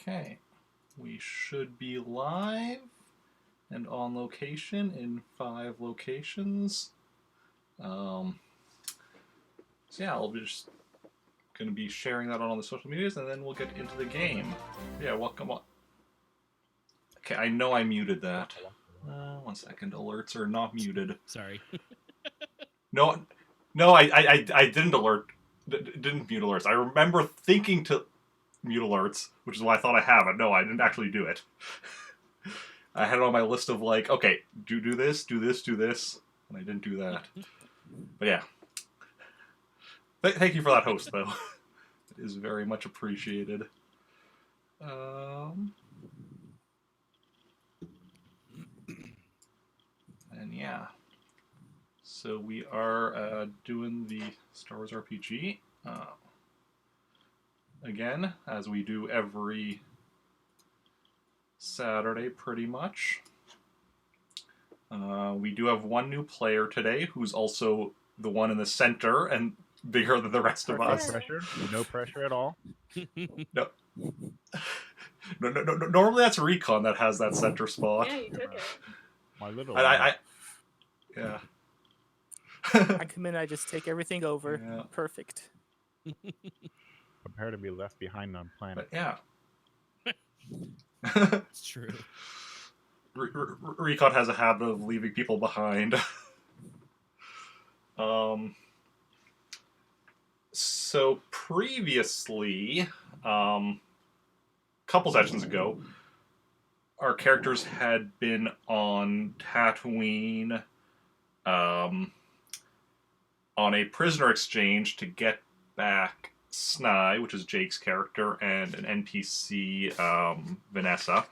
Okay. We should be live and on location in 5 locations. So yeah, I'll be just going to be sharing that on all the social medias, and then we'll get into the game. Yeah, welcome on. Okay, I know I muted that. 1 second. Alerts are not muted. Sorry. No, I didn't mute alerts. I remember thinking to mute alerts, which is why I thought I have it. No, I didn't actually do it. I had it on my list of like, okay, do this, do this, do this, and I didn't do that. But yeah. Thank you for that host, though. It is very much appreciated. And yeah. So we are doing the Star Wars RPG. Again, as we do every Saturday, pretty much. We do have one new player today, who's also the one in the center and bigger than the rest of us. No pressure at all. No. No, normally that's Recon that has that center spot. Yeah, you took it. My little yeah. I come in, I just take everything over. Yeah. Perfect. Prepare to be left behind on planet. But yeah. It's true. Recon has a habit of leaving people behind. So previously, couple sessions ago, our characters had been on Tatooine on a prisoner exchange to get back Sny, which is Jake's character, and an NPC, Vanessa.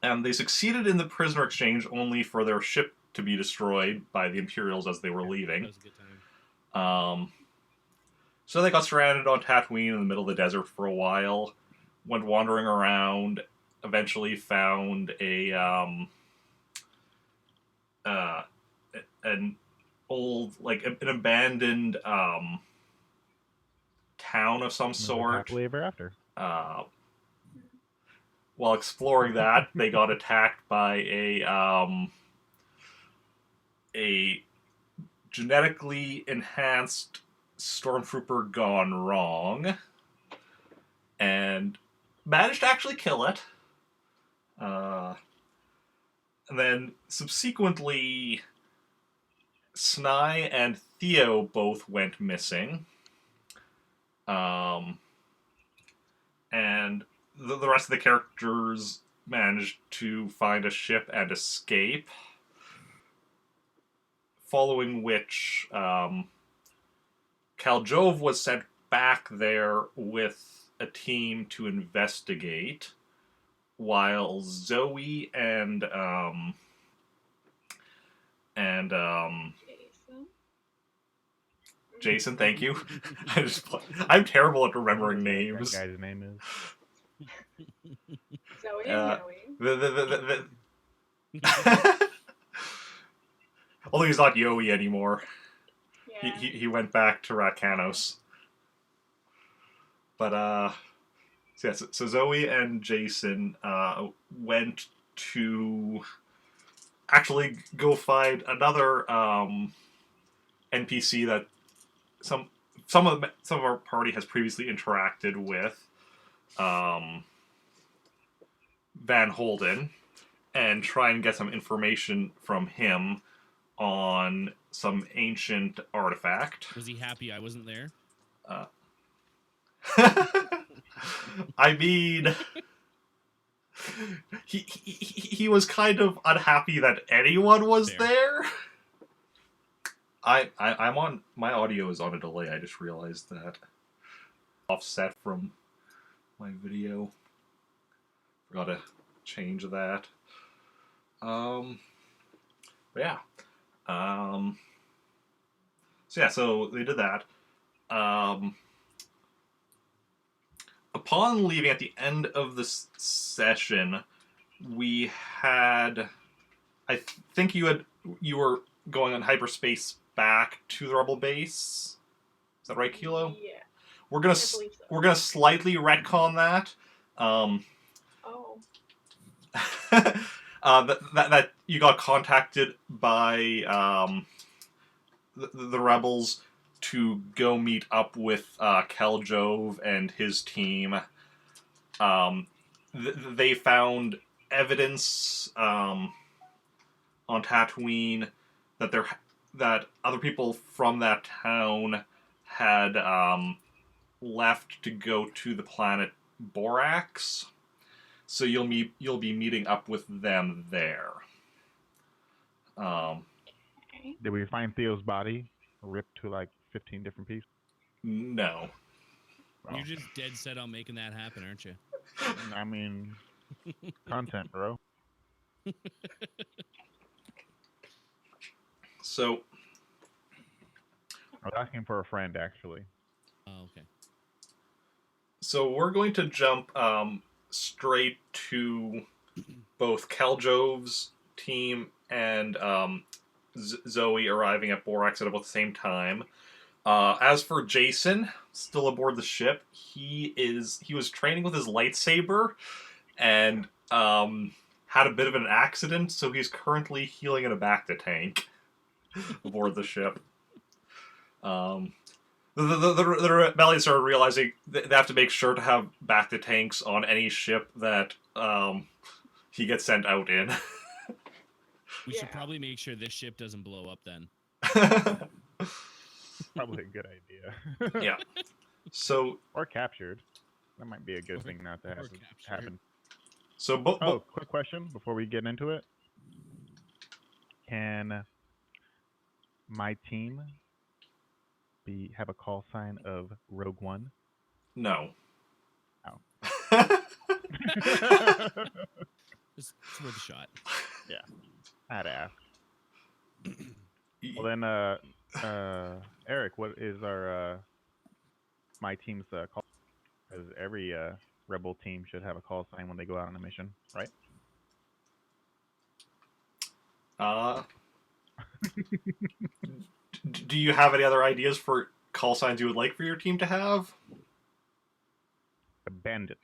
And they succeeded in the prisoner exchange only for their ship to be destroyed by the Imperials as they were leaving. That was a good time. So they got stranded on Tatooine in the middle of the desert for a while, went wandering around, eventually found an old, like, an abandoned town of some sort. Happily ever after. While exploring that, they got attacked by a genetically enhanced stormtrooper gone wrong, and managed to actually kill it. And then subsequently, Sny and Theo both went missing. And the rest of the characters managed to find a ship and escape. Following which, Khaljov was sent back there with a team to investigate, while Zoey and Jason, thank you. I'm terrible at remembering names. That guy's name is. Zoey and Zoey. Although he's not Yoey anymore. Yeah. He went back to Ratkanos. But, so Zoey and Jason went to actually go find another NPC that some of our party has previously interacted with, Van Holden, and try and get some information from him on some ancient artifact. Was he happy I wasn't there? I mean, he was kind of unhappy that anyone was there. I'm on, my audio is on a delay. I just realized that. Offset from my video. Forgot to change that. But yeah. So they did that. Upon leaving at the end of this session, we had, I think you were going on hyperspace back to the Rebel base. Is that right, Kilo? Yeah. We're gonna I believe so. we're gonna slightly retcon that. Oh. Oh. That you got contacted by the rebels to go meet up with Khaljov and his team. They found evidence on Tatooine that other people from that town had left to go to the planet Borax. So you'll be meeting up with them there. Did we find Theo's body ripped to like 15 different pieces? No. Well, You're just dead set on making that happen, aren't you? I mean, content, bro. So I was asking for a friend, actually. Oh, okay. So we're going to jump straight to both Khaljov's team and Zoey arriving at Borax at about the same time. As for Jason, still aboard the ship, he was training with his lightsaber and had a bit of an accident, so he's currently healing in a bacta tank aboard the ship. The rebellions are realizing they have to make sure to have bacta tanks on any ship that he gets sent out in. We should Yeah. probably make sure this ship doesn't blow up then. Probably a good idea. Yeah. So Or captured. That might be a good thing not to or have captured. happen. so Oh, quick question before we get into it. Can my team have a call sign of Rogue One? no. Oh. It's worth a shot. I had to ask. Well then, Eric, what is our my team's call? Because every rebel team should have a call sign when they go out on a mission, right? Do you have any other ideas for call signs you would like for your team to have? The bandit.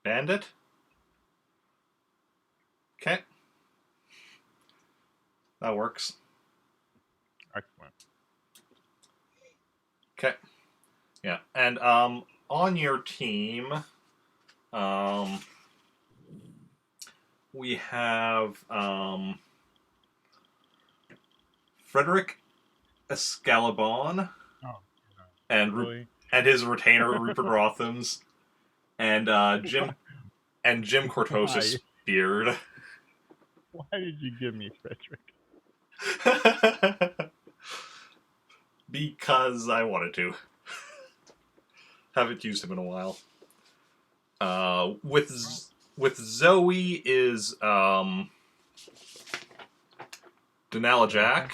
Bandit? Okay. That works. Excellent. Okay. Yeah. And on your team, we have Frederick Escalabon Oh, and really? and his retainer Rupert Rothams and Jim Cortosis Beard. Why did you give me Frederick? Because I wanted to. Haven't used him in a while. With Zoey is Denala Jack,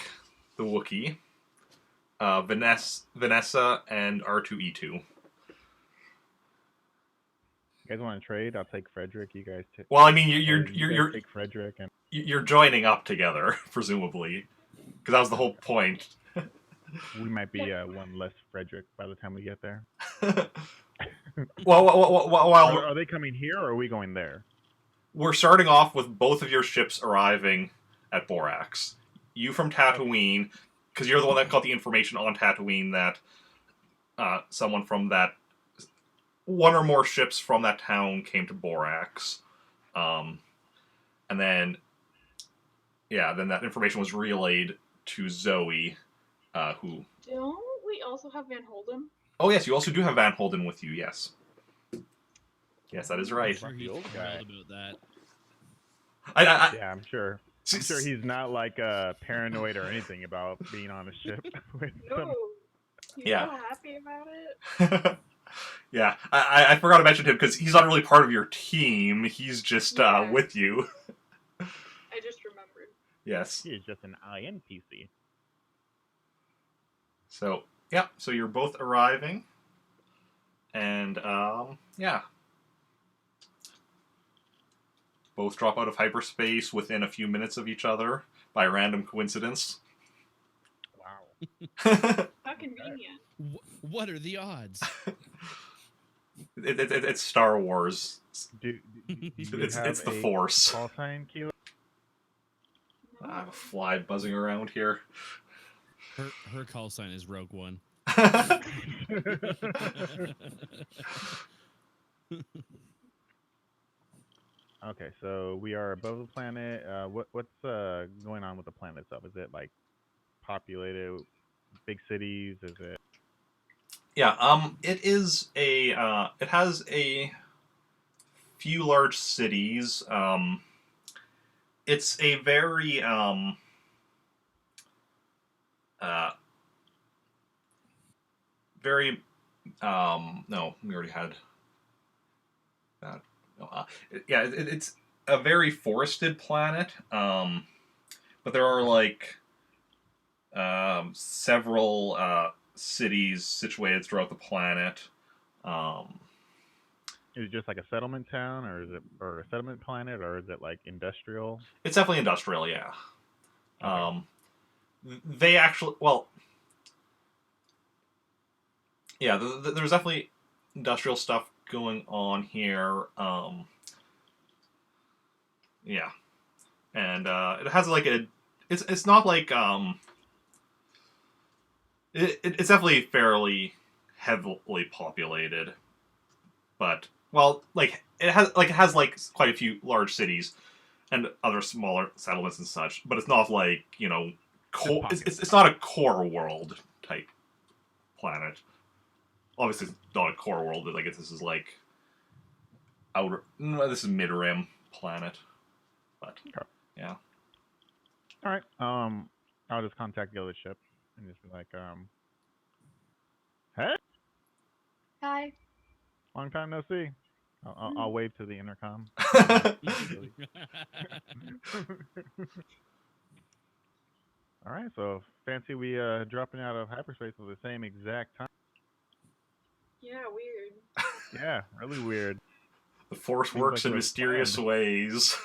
the Wookiee, Vanessa, and R2E2. You guys want to trade? I'll take Frederick. You guys take. Well, I mean, you guys take Frederick and you're joining up together, presumably, because that was the whole point. we might be one less Frederick by the time we get there. While Are they coming here or are we going there? we're starting off with both of your ships arriving at Borax. You from Tatooine, because you're the one that got the information on Tatooine that someone from that one or more ships from that town came to Borax, and then that information was relayed to Zoey, who. Don't we also have Van Holden? Oh yes, you also do have Van Holden with you. Yes. Yes, that is I'm right. sure The he's old guy. thrilled about that. I Yeah, I'm sure. I'm sure he's not like paranoid or anything about being on a ship with No. some. He's Yeah. so happy about it. Yeah, I forgot to mention him because he's not really part of your team. He's just Yeah. with you. I just remembered. Yes. He is just an INPC. So yeah, so you're both arriving, and yeah, both drop out of hyperspace within a few minutes of each other by random coincidence. Wow. How convenient. What are the odds? It's Star Wars. Do you It's have the a Force. call sign, Keela? No. I have a fly buzzing around here. Her call sign is Rogue One. Okay, so we are above the planet. What's going on with the planet itself? Is it like populated, big cities? Is it? Yeah, it is a, it has a few large cities. It's a very, very, no, we already had that. No, yeah, it's a very forested planet, but there are, like, several, cities situated throughout the planet. Is it just like a settlement town, or is it or a settlement planet, or is it like industrial? It's definitely industrial, yeah. Okay. They actually, well, yeah, there's definitely industrial stuff going on here. Yeah, and it has like a, it's not like it's definitely fairly heavily populated, but well, like it has like quite a few large cities and other smaller settlements and such, but it's not like, you know, core. It's not a core world type planet. Obviously, it's not a core world. But I guess this is like outer. No, this is mid rim planet, but Okay. yeah. All right. I'll just contact the other ship and just be like, hey, Hi. long time no see. I'll wave to the intercom. All right. So fancy we dropping out of hyperspace at the same exact time. Yeah, weird. Yeah, really weird. The Force Seems works like it in was mysterious planned. ways.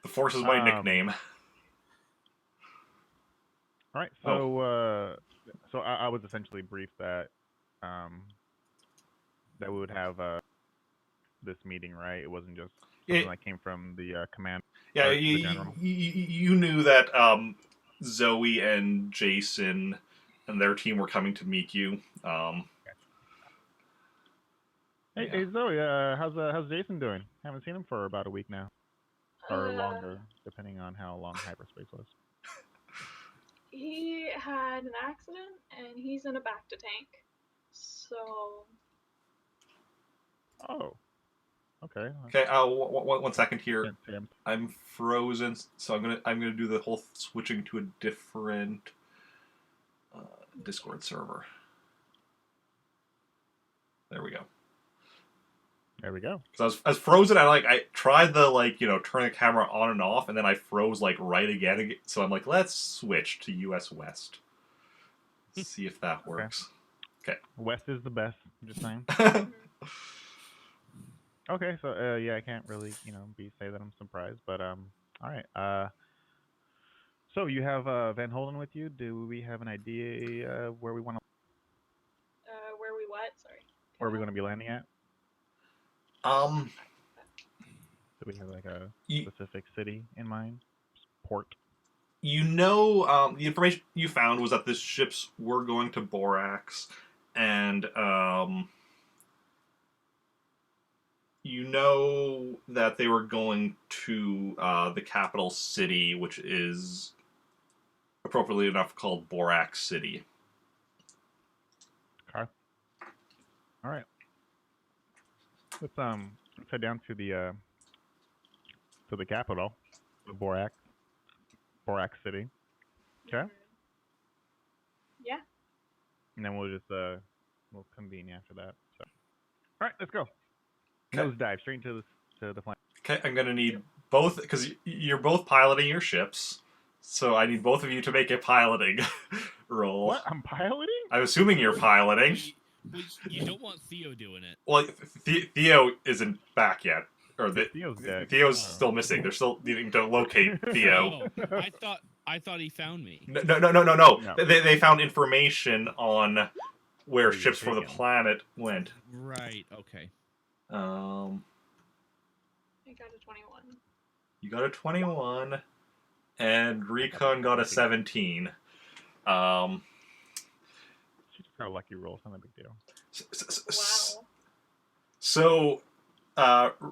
The Force is my nickname. All right. So so I was essentially briefed that that we would have this meeting, right? It wasn't just something that came from the command. Yeah, or the general. you knew that Zoey and Jason and their team were coming to meet you. Hey, Yeah. hey Zoe, how's Jason doing? Haven't seen him for about a week now, or longer, depending on how long hyperspace was. He had an accident and he's in a back to tank. So Oh, okay. Okay, one second here. Can't see him. I'm frozen, so I'm gonna do the whole switching to a different Discord server. There we go. There we go. Because I was frozen. I tried the, like, you know, turn the camera on and off, and then I froze like right again. So I'm like, let's switch to US West. See if that works. Okay. West is the best. I'm just saying. Okay, so yeah, I can't really, you know, say that I'm surprised, but all right. So you have Van Holden with you. Do we have an idea where we want to? where we what? Sorry. Where are we going to be landing at? Um, Do we have like a You- specific city in mind? Port. you know, the information you found was that the ships were going to Borax, and you know that they were going to the capital city, which is appropriately enough called Borax City. Okay. All right. Let's head down to the capital, the Borax City. Okay. Yeah. And then we'll just we'll convene after that. So, all right, let's go. Okay. Nose dive straight into the plane. Okay, I'm gonna need both, because you're both piloting your ships, so I need both of you to make a piloting roll. What? I'm piloting? I'm assuming you're piloting. You don't want Theo doing it. Well, Theo isn't back yet, or Theo's dead. Theo's Oh. still missing. They're still needing to locate Theo. Oh, I thought he found me. No. No. They found information on where Where you're ships from the taken. planet went. Right. Okay. Um, I got a 21. you got a 21, and Recon got a 17. She just got a lucky roll. It's not a big deal. Wow. So,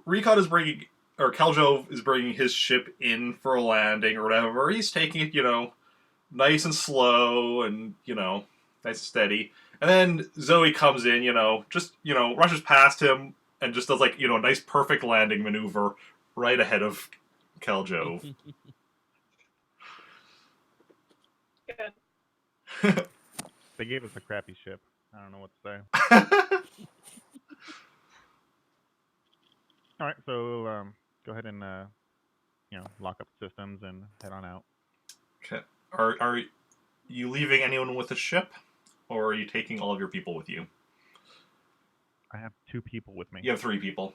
Recon is bringing, or Khaljov is bringing his ship in for a landing or whatever. He's taking it, nice and slow and, nice and steady. And then Zoey comes in, just, rushes past him and just does, like, a nice perfect landing maneuver right ahead of Khaljov. Good. They gave us a crappy ship. I don't know what to say. All right, so go ahead and lock up the systems and head on out. Okay. Are you leaving anyone with the ship, or are you taking all of your people with you? I have 2 people with me. You have 3 people.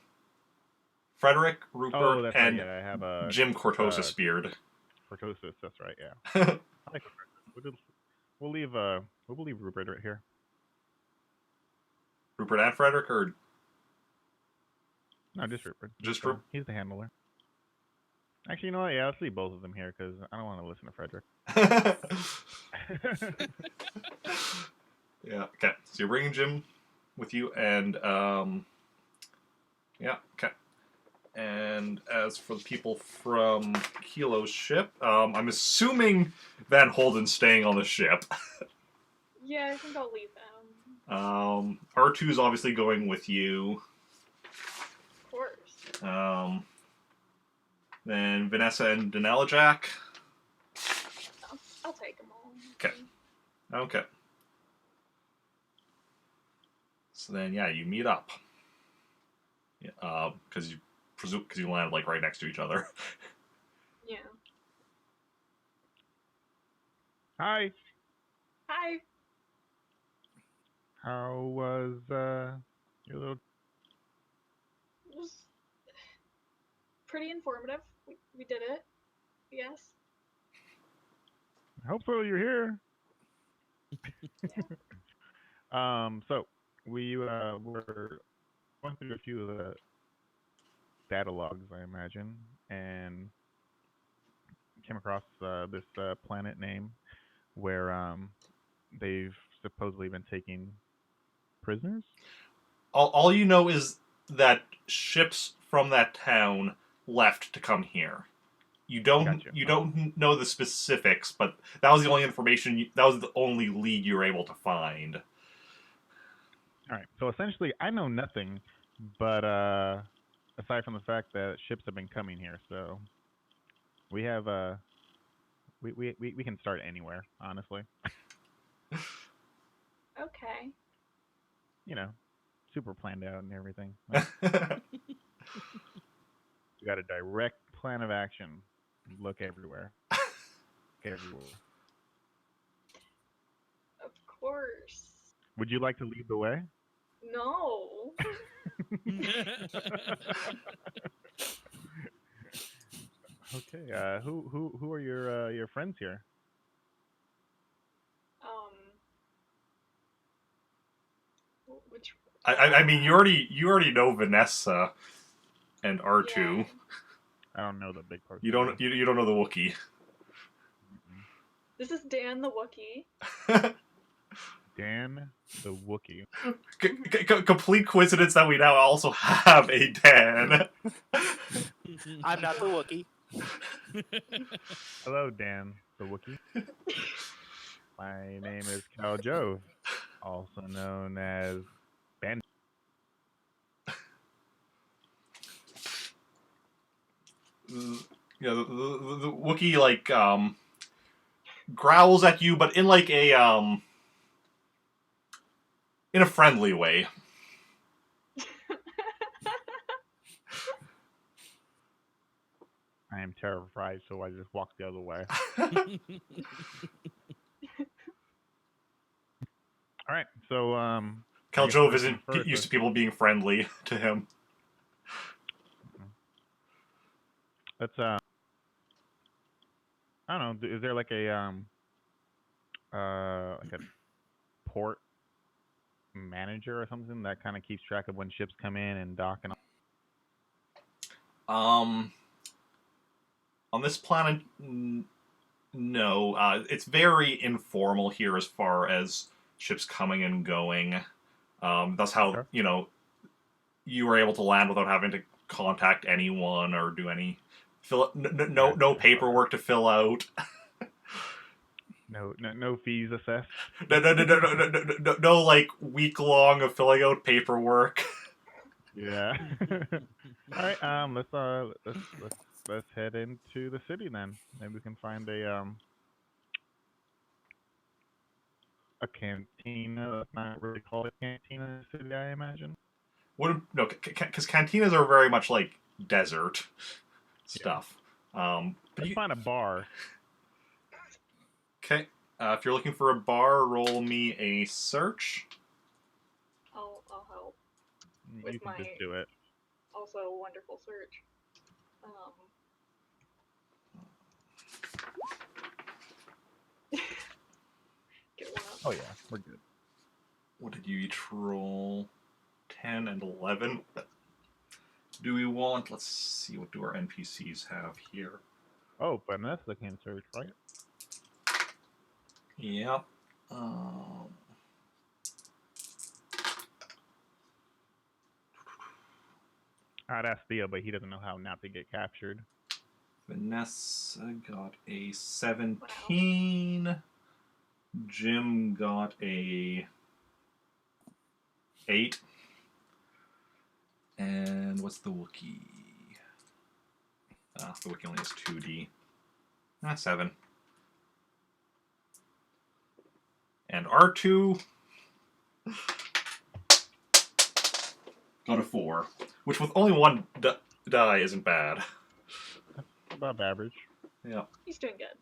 Frederick, Rupert, that's and right. Yeah, I have a Jim Cortosis Beard. Cortosis. That's right. Yeah. I like Cortosis. We'll leave Rupert right here. Rupert and Frederick, or No, just Rupert. Just Rupert? He's the handler. Actually, you know what? Yeah, let's leave both of them here because I don't want to listen to Frederick. Yeah. Okay. So you're bringing Jim with you, and yeah. Okay. And as for the people from Kilo's ship, I'm assuming Van Holden's staying on the ship. Yeah, I think I'll leave them. R2's obviously going with you. Of course. Then Vanessa and Denella Jack. I'll take them all. Okay. Okay. So then, yeah, you meet up. Yeah, because you landed like right next to each other. Yeah. Hi. Hi. How was your little? It was pretty informative. We did it. Yes. I hope so. You're here. So we were going through a few of the data logs, I imagine, and came across this planet name where they've supposedly been taking prisoners. All you know is that ships from that town left to come here. You don't Gotcha. you don't know the specifics, but that was the only information. That was the only lead you were able to find. All right. So essentially, I know nothing, but aside from the fact that ships have been coming here, so we have we can start anywhere, honestly. Okay. Super planned out and everything. We got a direct plan of action. Look everywhere. Everywhere. Of course. Would you like to lead the way? No. Okay. Who are your friends here? Which? I mean, you already know Vanessa and R2. Yeah. I don't know the big person. You don't know the Wookiee. This is Dan the Wookiee. Dan the Wookiee. Complete coincidence that we now also have a Dan. I'm not the Wookiee. Hello, Dan the Wookiee. My name is Khaljov, also known as Ben. Yeah, the Wookiee like growls at you, but in like a in a friendly way. I am terrified, so I just walk the other way. All right, so Khaljov isn't used to people being friendly to him. Let's I don't know. Is there like a port manager or something that kind of keeps track of when ships come in and dock and all? On this planet, no. It's very informal here as far as ships coming and going. That's how, Sure. you were able to land without having to contact anyone or do any no Gotcha. paperwork to fill out. No fees assessed. No, like week long of filling out paperwork. Yeah. All right. Let's head into the city then. Maybe we can find a cantina. That's not really called a cantina in the city, I imagine. No, because cantinas are very much like desert stuff. But Let's you, find a bar. okay, if you're looking for a bar, roll me a search. I'll help. You With can just my- do it. Also, wonderful search. Get one up. Oh yeah, we're good. What did you each roll? 10 and 11. Do we want? Let's see. What do our NPCs have here? Oh, Vanessa can search, right? Yep. I'd ask Theo, but he doesn't know how not to get captured. Vanessa got a 17. Jim got a 8. And what's the Wookiee? The Wookiee only has 2D. 7. And R2 got a 4. Which with only one die isn't bad. Above average. Yeah. He's doing good.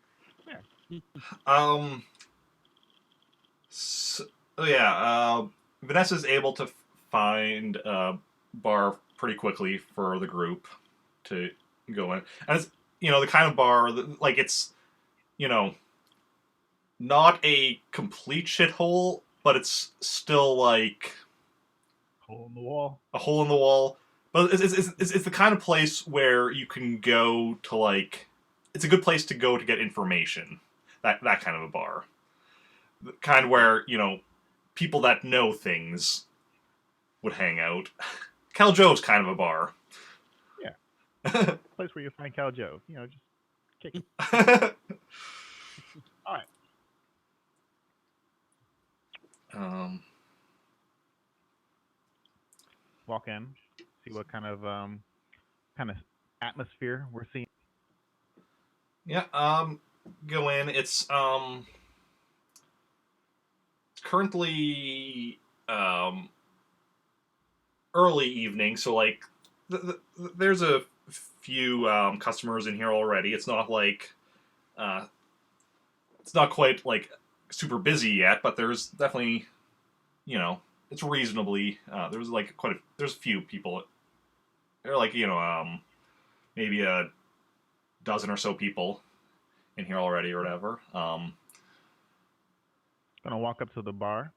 So, Vanessa's able to find a bar pretty quickly for the group to go in, and it's the kind of bar that, like, it's not a complete shithole, but it's still like Hole in the wall. a hole in the wall. But it's the kind of place where you can go to, like, it's a good place to go to get information. That kind of a bar. The kind where, people that know things would hang out. Khaljov's kind of a bar. Yeah. Place where you find Khaljov. Just kick it. All right. Walk in. See what kind of atmosphere we're seeing. Yeah, go in. It's currently early evening, so, like, there's a few customers in here already. It's not like it's not quite like super busy yet, but there's definitely, it's reasonably there's like there's a few people. There are, like, maybe a dozen or so people in here already or whatever. Gonna walk up to the bar.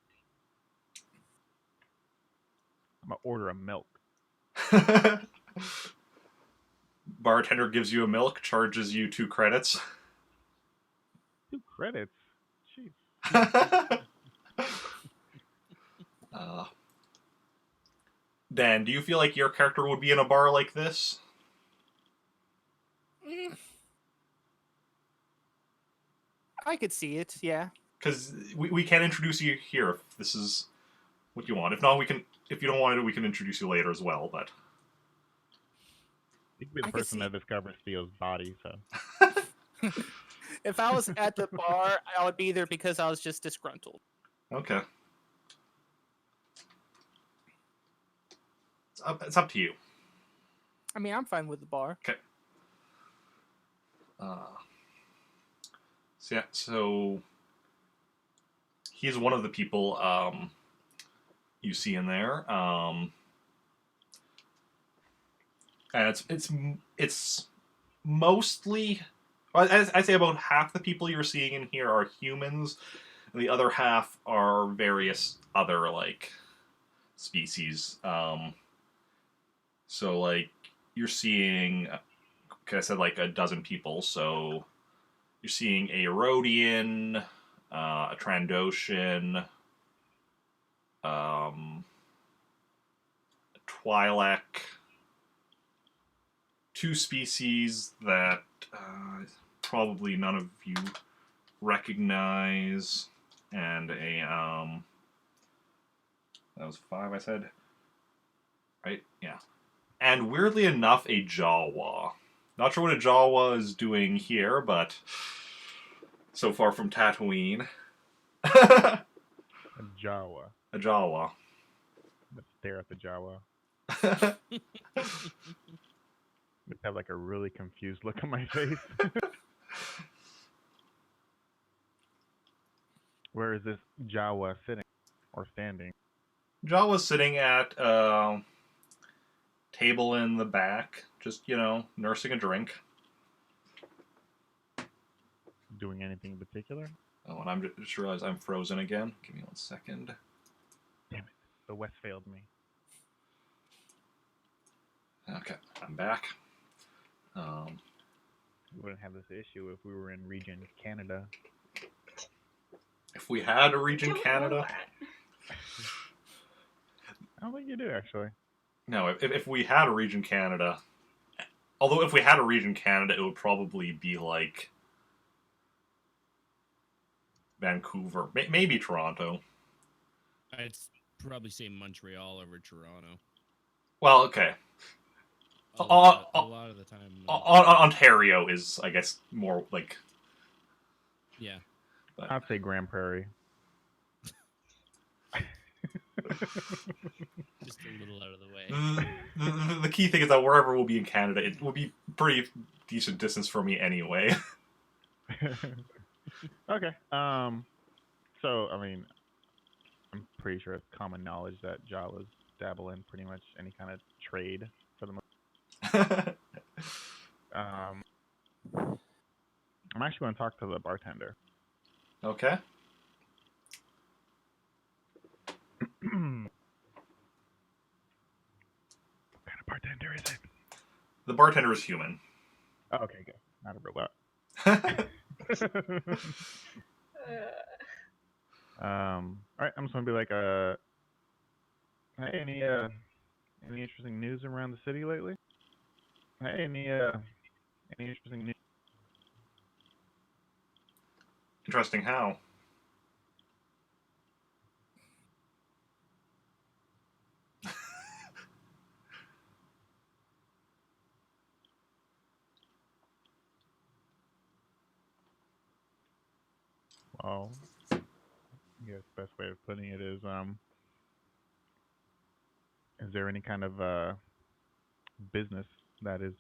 I'm gonna order a milk. Bartender gives you a milk, charges you 2 credits. 2 credits. Jeez. Dan, do you feel like your character would be in a bar like this? I could see it, yeah. Because we can introduce you here if this is what you want. If not, we can. If you don't want it, we can introduce you later as well. But You could be the I could person see- that discovers Theo's body, so. If I was at the bar, I would be there because I was just disgruntled. okay, it's up to you. I mean, I'm fine with the bar. Okay. So he's one of the people you see in there, and it's mostly, I'd say about half the people you're seeing in here are humans, and the other half are various other, like, species. So like you're seeing, like I said, like a dozen people. So you're seeing a Rhodian, a Trandoshan, a Twi'lek, two species that probably none of you recognize, and a that was 5 I said, right? Yeah. And weirdly enough, a Jawa. Not sure what a Jawa is doing here, but so far from Tatooine. A Jawa. A Jawa. Let's stare at the Jawa. Just have like a really confused look on my face. Where is this Jawa sitting or standing? Jawa's sitting at table in the back, just, nursing a drink. Doing anything in particular? Oh, and I'm just realized I'm frozen again. Give me 1 second. Damn it. The West failed me. Okay, I'm back. We wouldn't have this issue if we were in region Canada. If we had a I region don't know Canada... that. I don't think you do, actually. No, if we had a region Canada... Although if we had a region Canada, it would probably be like... Vancouver. Maybe Toronto. I'd probably say Montreal over Toronto. Well, okay. A lot of the time. Ontario is, I guess, more like... Yeah. But... I'd say Grand Prairie. Just a little out of the way. The key thing is that wherever we'll be in Canada, it will be pretty decent distance for me anyway. Okay. So, I mean, I'm pretty sure it's common knowledge that Jawas dabble in pretty much any kind of trade for the most. I'm actually going to talk to the bartender. Okay. What kind of bartender is it? The bartender is human. Oh, okay, good. Not a robot. All right, I'm just gonna be like, hey, any interesting news around the city lately? Hey, any interesting news? Interesting how? Well, I guess the best way of putting it is there any kind of business that is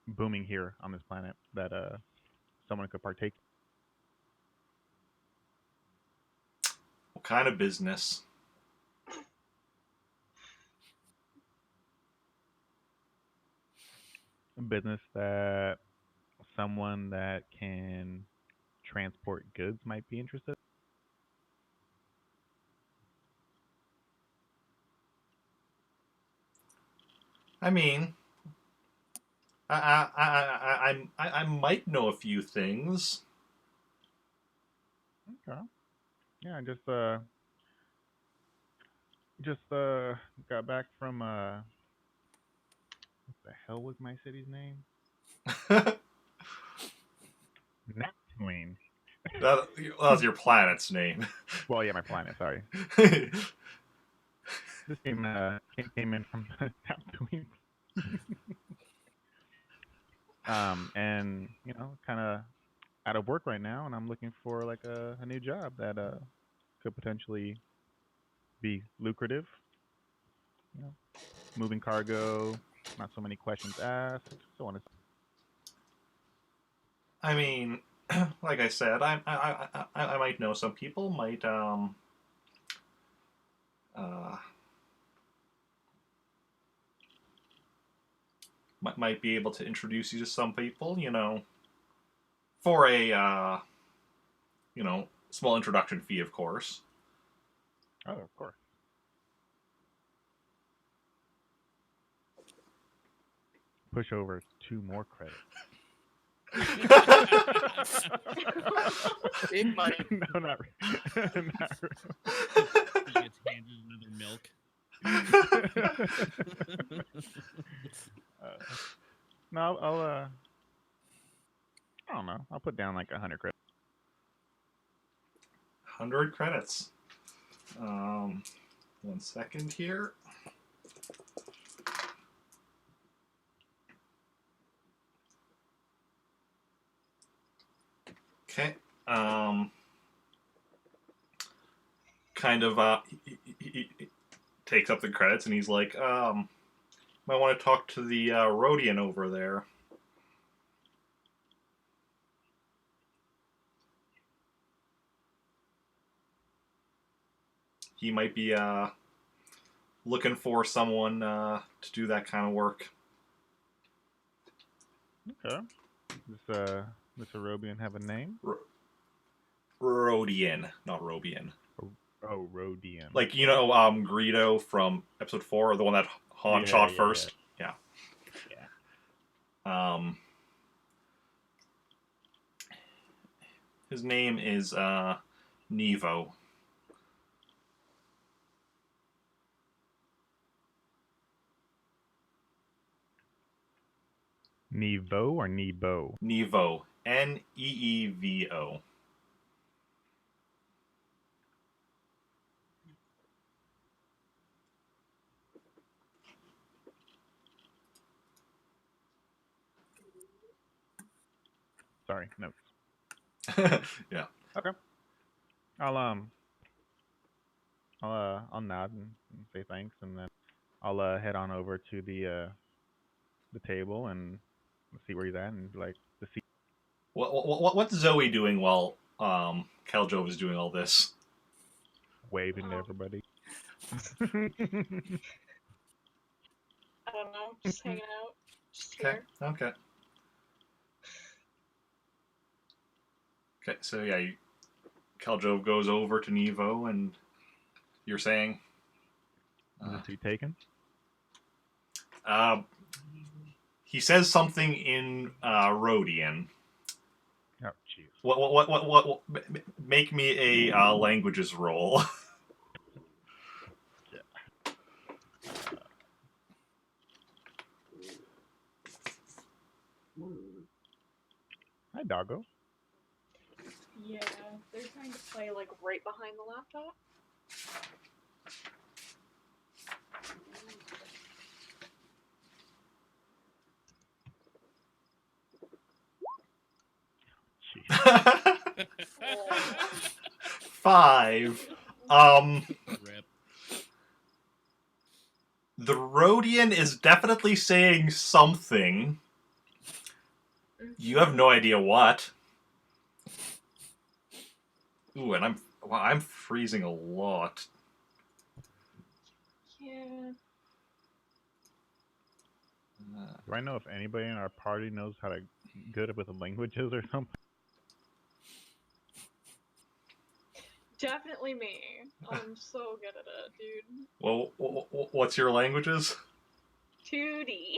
booming here on this planet that someone could partake? What kind of business? A business that someone that can transport goods might be interested. I mean, I might know a few things. Okay. Yeah, I just got back from what the hell was my city's name? Neptune. That was your planet's name. Well, yeah, my planet. Sorry. This came in from Neptune. And kind of out of work right now, and I'm looking for like a new job that could potentially be lucrative. Moving cargo, not so many questions asked, so on and so. I mean, like I said, I might know some people. Might be able to introduce you to some people. For a small introduction fee, of course. Oh, of course. push over 2 more credits. Big money. No, not really. Not He gets handed another milk. really. No, I'll I don't know. I'll put down like 100 credits. 100 credits. 1 second here. Okay. Kind of he takes up the credits and he's like, might want to talk to the Rhodian over there. He might be looking for someone to do that kind of work. Okay. Does Mr. Robian have a name? Rhodian, not Robian. Oh, Rodian. Like, you know, Greedo from episode 4, the one that Han shot first. Yeah. His name is Nevo. Nevo or Nebo? Nevo. Neevo. Sorry, notes. Yeah. Okay. I'll nod and say thanks, and then I'll head on over to the table and see where he's at, and like to see. What's Zoey doing while Khaljov is doing all this? Waving to everybody. I don't know, just hanging out, just Okay. here. Okay. Okay. So yeah, Khaljov goes over to Nevo, and you're saying. Is he taken? He says something in Rhodian. Oh, jeez. What? Make me a languages roll. Hi, doggo. Yeah, they're trying to play like right behind the laptop. Jeez. 5. Rip. The Rhodian is definitely saying something. You have no idea what. Ooh, and I'm freezing a lot. Yeah. Do I know if anybody in our party knows how to good with languages or something? Definitely me. I'm so good at it, dude. Well, what's your languages? 2D.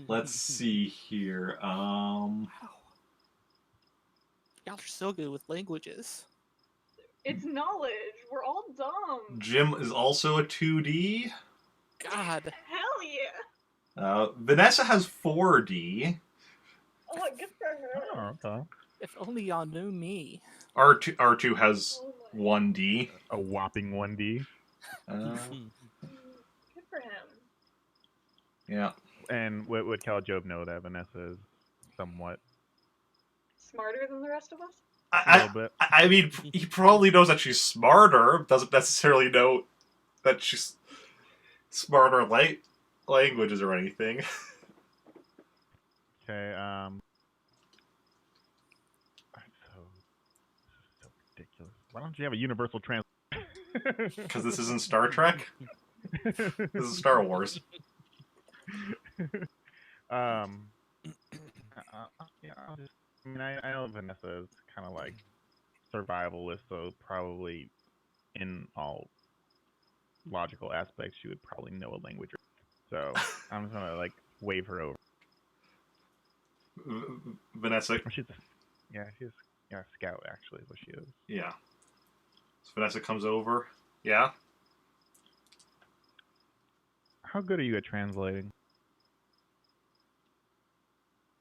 Let's see here. Wow. Y'all are so good with languages. It's knowledge. We're all dumb. Jim is also a 2D. God. Hell yeah. Vanessa has 4D. Oh, good for her. Oh, okay. If only y'all knew me. R2 has Oh my. 1D. A whopping 1D. Good for him. Yeah. And would Khaljov know that Vanessa is somewhat Smarter than the rest of us? a little bit? I mean, he probably knows that she's smarter. Doesn't necessarily know that she's smarter languages or anything. Okay. So ridiculous. Why don't you have a universal translation? Because this isn't Star Trek. This is Star Wars. Yeah, I mean, I know Vanessa is kind of like survivalist, so probably in all logical aspects, she would probably know a language. So I'm just gonna like wave her over. Vanessa, Or she's a scout actually, is what she is. yeah. So Vanessa comes over. Yeah. How good are you at translating?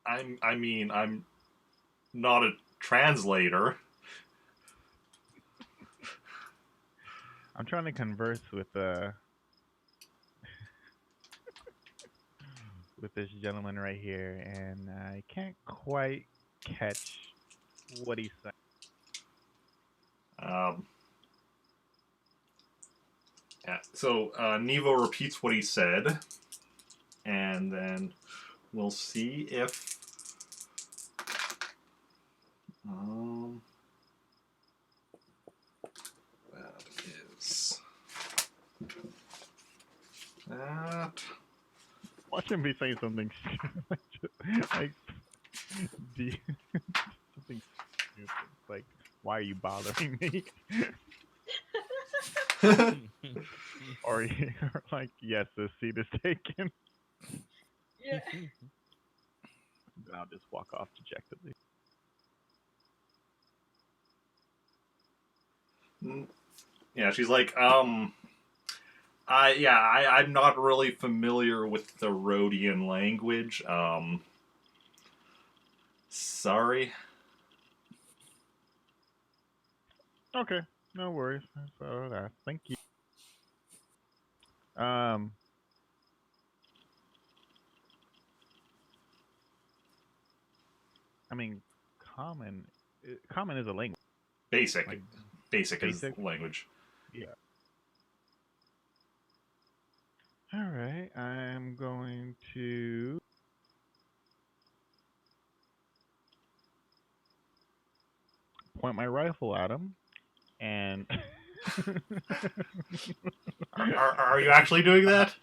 I'm not a translator. I'm trying to converse with with this gentleman right here, and I can't quite catch what he's saying. Yeah. So Nevo repeats what he said, and then we'll see if that is that. Watch him be saying something like something stupid. Like, why are you bothering me? or like, yes, the seat is taken. Yeah. Then I'll just walk off dejectedly. Yeah, she's like, I'm not really familiar with the Rhodian language. Sorry. Okay, no worries. So thank you. I mean, common is a language. Basic. Like, Basic is basic? language. Yeah. All right, I'm going to point my rifle at him, and Are you actually doing that?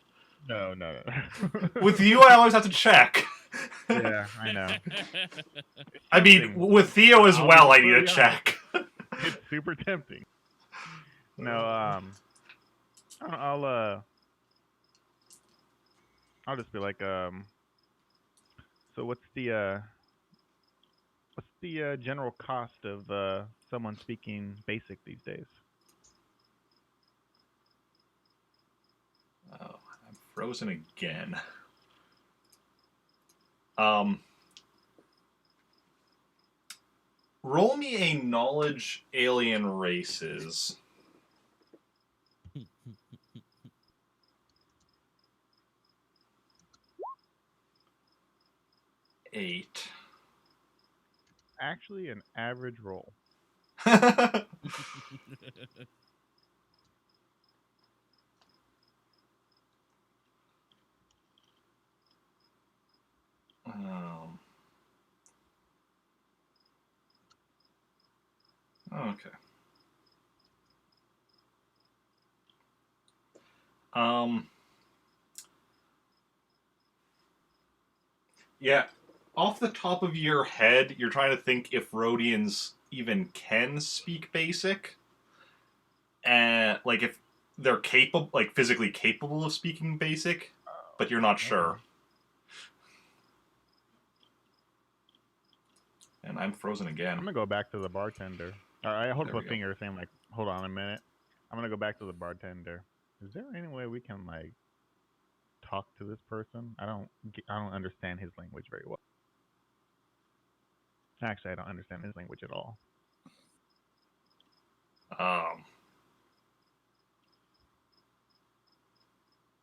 No. With you, I always have to check. Yeah, I know. I mean, with Theo as I'll well, be I need to completely honest. check. It's super tempting. No, I'll just be like, so what's the general cost of someone speaking basic these days? Oh, I'm frozen again. Roll me a knowledge alien races. Eight. Actually, an average roll. Okay. Yeah, off the top of your head, you're trying to think if Rhodians even can speak basic, and like if they're capable, like physically capable of speaking basic, but you're not sure. And I'm frozen again. I'm gonna go back to the bartender. I hold There up we a go. finger, saying like, "Hold on a minute." I'm gonna go back to the bartender. Is there any way we can like talk to this person? I don't understand his language very well. Actually, I don't understand his language at all.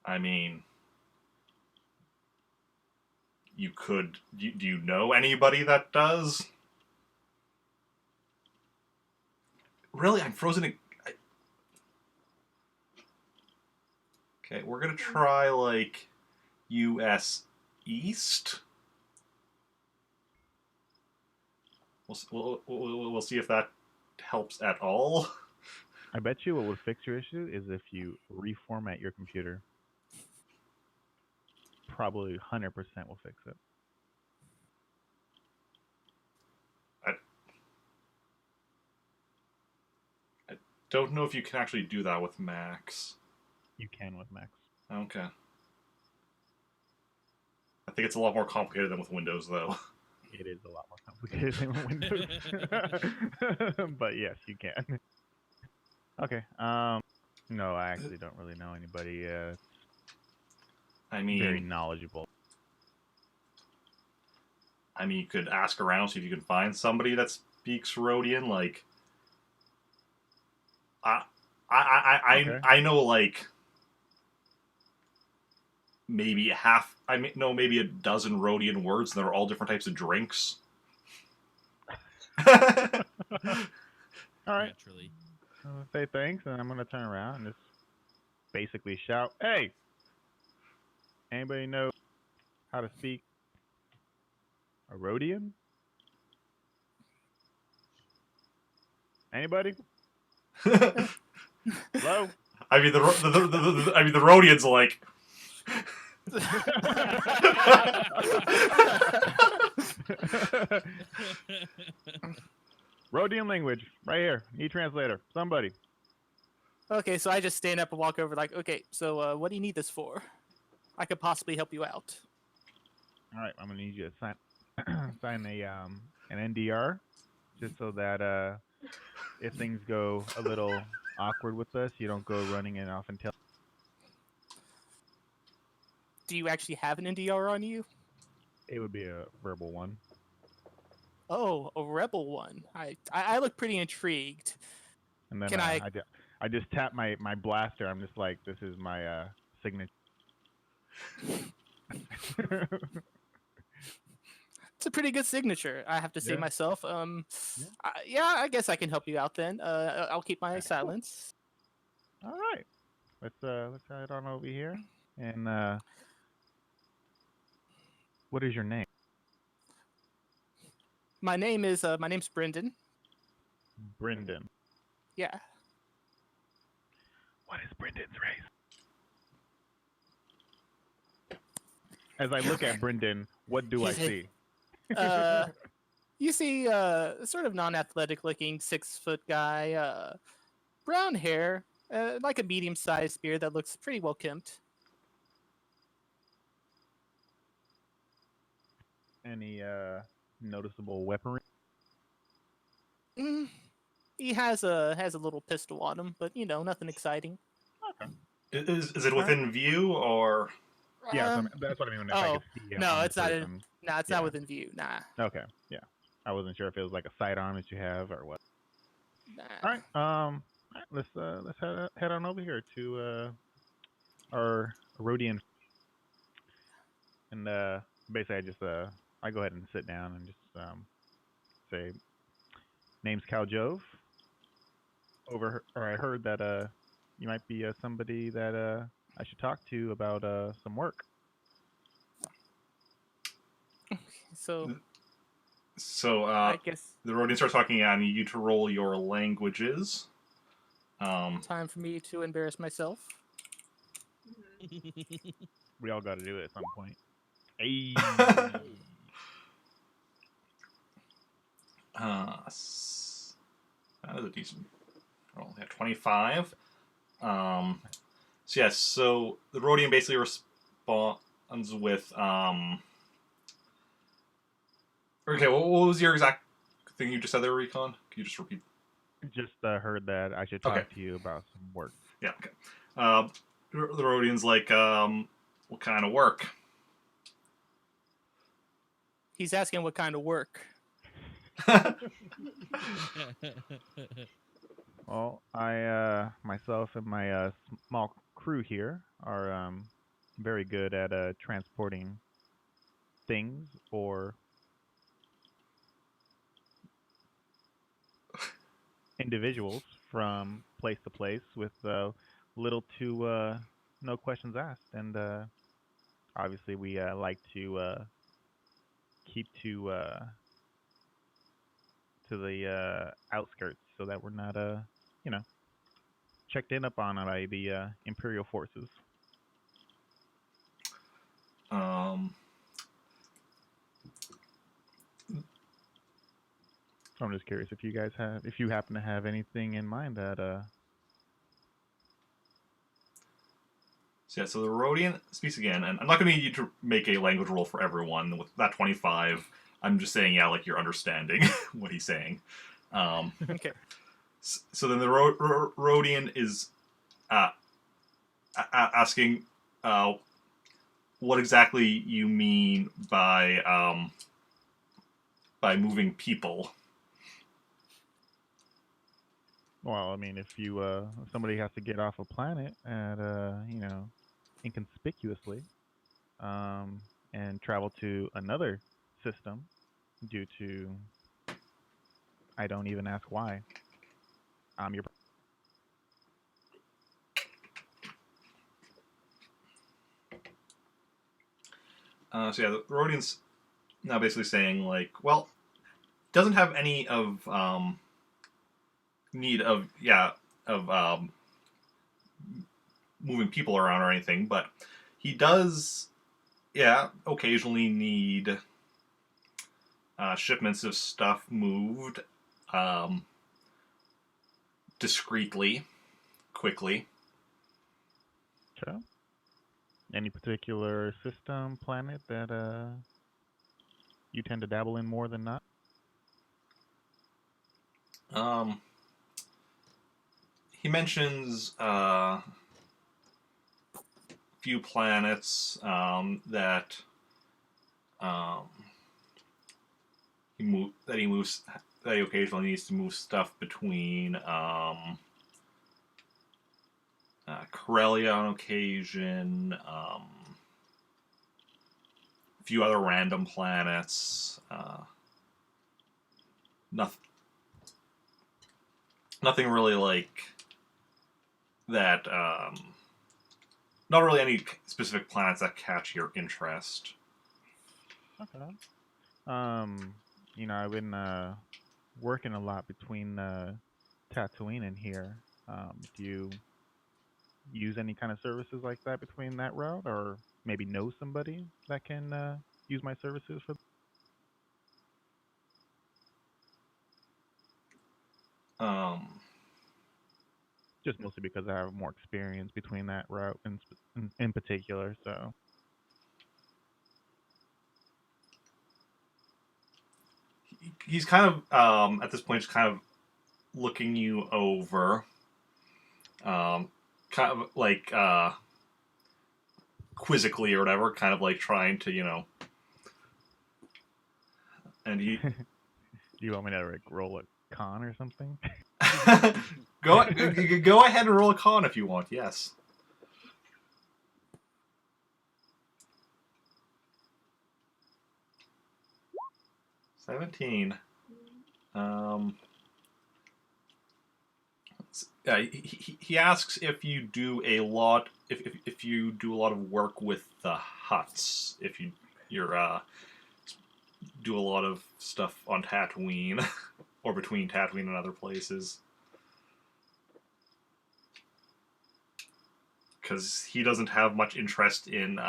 I mean, you could. Do you know anybody that does? Really, I'm frozen. Okay, we're gonna try like U.S. East. We'll see if that helps at all. I bet you what would fix your issue is if you reformat your computer. Probably 100% will fix it. I don't know if you can actually do that with Max. You can with Max. Okay. I think it's a lot more complicated than with Windows, though. It is a lot more complicated than Windows. But yes, you can. Okay. No, I actually don't really know anybody I very mean, knowledgeable. you could ask around, see if you can find somebody that speaks Rhodian. Like, Okay. I know like maybe half. Maybe a dozen Rhodian words, and they're all different types of drinks. All right. Naturally. I'm gonna say thanks, and I'm gonna turn around and just basically shout, "Hey! Anybody know how to speak a Rhodian? Anybody? Hello?" I mean, the Rhodians like. Rhodian language, right here. Need translator. Somebody. Okay, so I just stand up and walk over, like, okay, so what do you need this for? I could possibly help you out. All right, I'm gonna need you to sign sign an NDR, just so that if things go a little awkward with us, you don't go running and off and tell. Do you actually have an NDR on you? It would be a verbal one. Oh, a rebel one. I look pretty intrigued. And then Can I- I just tap my blaster. I'm just like, this is my signature. It's a pretty good signature, I have to say Yeah. myself. I guess I can help you out then. I'll keep my silence. All right, let's head on over here. And what is your name? My name's Brendan. Brendan. Yeah. What is Brendan's race? As I look at Brendan, what do I He's a- see? You see, sort of non-athletic looking 6-foot guy, brown hair, like a medium-sized beard that looks pretty well kempt. Any noticeable weaponry? Mm, he has a little pistol on him, but nothing exciting. Okay. Is it within view or? Yeah, Um, that's what I mean. If I could see no, on it's the not. person. Nah, it's Yeah. not within view. Nah. Okay, yeah. I wasn't sure if it was like a sidearm that you have or what. Nah. All right. All right, let's head on over here to our Rhodian. And basically, I go ahead and sit down and just say, name's Khaljov. I heard that you might be somebody that I should talk to about some work. So So I guess the Rhodians start talking, and I need you to roll your languages. time for me to embarrass myself. We all got to do it at some point. Hey. That is a decent roll. Yeah, 25. So yes, so the Rhodian basically responds with Okay, what was your exact thing you just said there, Recon? Can you just repeat? Just heard that I should talk Okay. to you about some work. Yeah, okay. The Rhodian's like, what kind of work? He's asking what kind of work. Well, I myself and my small crew here are very good at transporting things or individuals from place to place with little to no questions asked. And obviously, we like to keep to the outskirts so that we're not checked in upon by the Imperial forces. So I'm just curious if you happen to have anything in mind that So yeah, so the Rhodian speaks again, and I'm not going to need you to make a language roll for everyone. With that 25, I'm just saying, yeah, like you're understanding what he's saying. Okay. So then the Rhodian is asking what exactly you mean by moving people. Well, I mean, if you if somebody has to get off a planet at you know, inconspicuously, and travel to another system due to I don't even ask why. Your So yeah, the Rhodian's now basically saying like, well, doesn't have any of need of moving people around or anything, but he does occasionally need shipments of stuff moved discreetly, quickly. Okay. Any particular system, planet that you tend to dabble in more than not? He mentions few planets that he occasionally needs to move stuff between Corellia on occasion, a few other random planets. Nothing really like that. Not really any specific planets that catch your interest. Okay. You know, I've been working a lot between Tatooine and here. Do you use any kind of services like that between that route, or maybe know somebody that can use my services for? Just mostly because I have more experience between that route in particular. So He's kind of at this point, just kind of looking you over, kind of like quizzically or whatever, kind of like trying to, and he do you want me to like roll a con or something? go ahead and roll a con if you want. Yes. 17. He asks if you do a lot if you do a lot of work with the huts, if you're do a lot of stuff on Tatooine or between Tatooine and other places, because he doesn't have much interest in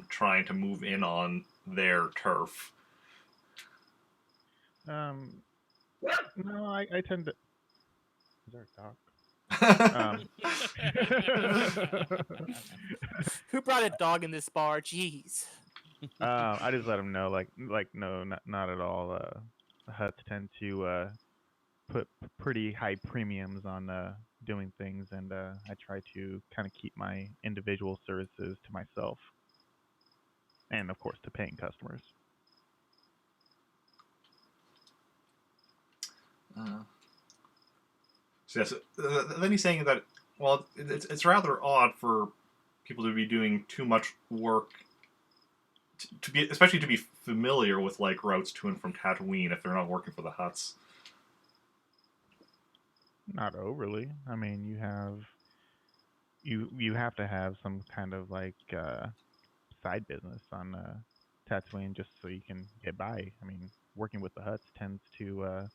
trying to move in on their turf. No, I tend to. Is there a dog? Who brought a dog in this bar? Jeez. I just let him know, like no, not at all. Huts tend to put pretty high premiums on doing things, and I try to kind of keep my individual services to myself, and of course to paying customers. So yes, then he's saying that, well, it's rather odd for people to be doing too much work to be, especially to be familiar with like routes to and from Tatooine if they're not working for the huts. Not overly. I mean, you have to have some kind of like side business on Tatooine just so you can get by. I mean, working with the huts tends to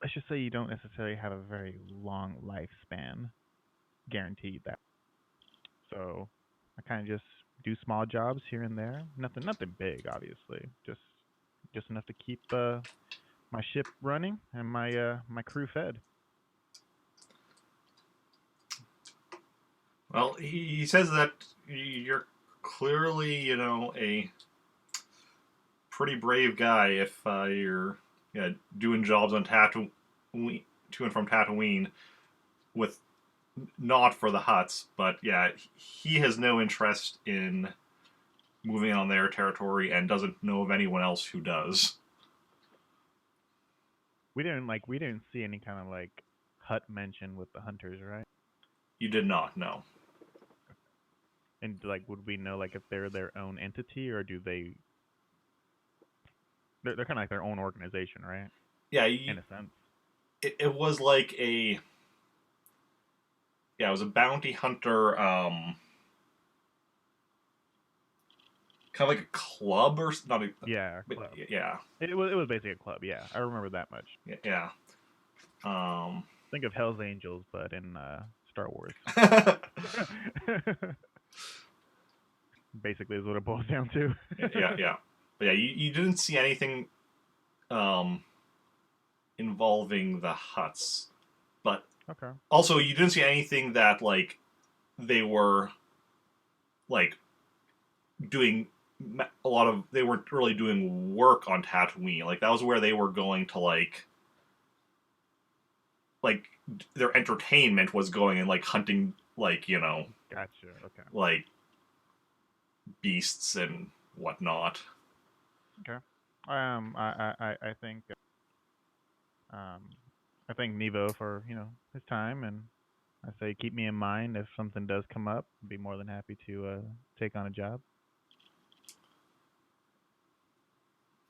let's just say you don't necessarily have a very long lifespan guaranteed that. So I kind of just do small jobs here and there. Nothing big, obviously. Just enough to keep my ship running and my crew fed. Well, he says that you're clearly, a pretty brave guy if you're doing jobs on Tatooine, to and from Tatooine, with not for the Hutts. But yeah, he has no interest in moving on their territory and doesn't know of anyone else who does. We didn't see any kind of like hut mention with the hunters, right? You did not know. And like, would we know like if they're their own entity or do they? They're kind of like their own organization, right? Yeah, In a sense. it was like it was a bounty hunter, kind of like a club or not. Yeah, But club. yeah, It was basically a club. Yeah, I remember that much. yeah. Think of Hell's Angels, but in Star Wars. Basically, is what it boils down to. yeah. But yeah, you didn't see anything involving the Hutts, but Okay. also you didn't see anything that like they were like doing a lot of. They weren't really doing work on Tatooine. Like that was where they were going to like their entertainment was going and like hunting, like Gotcha. Okay. like beasts and whatnot. Okay. I think I thank Nevo for his time, and I say keep me in mind if something does come up. I'd be more than happy to take on a job.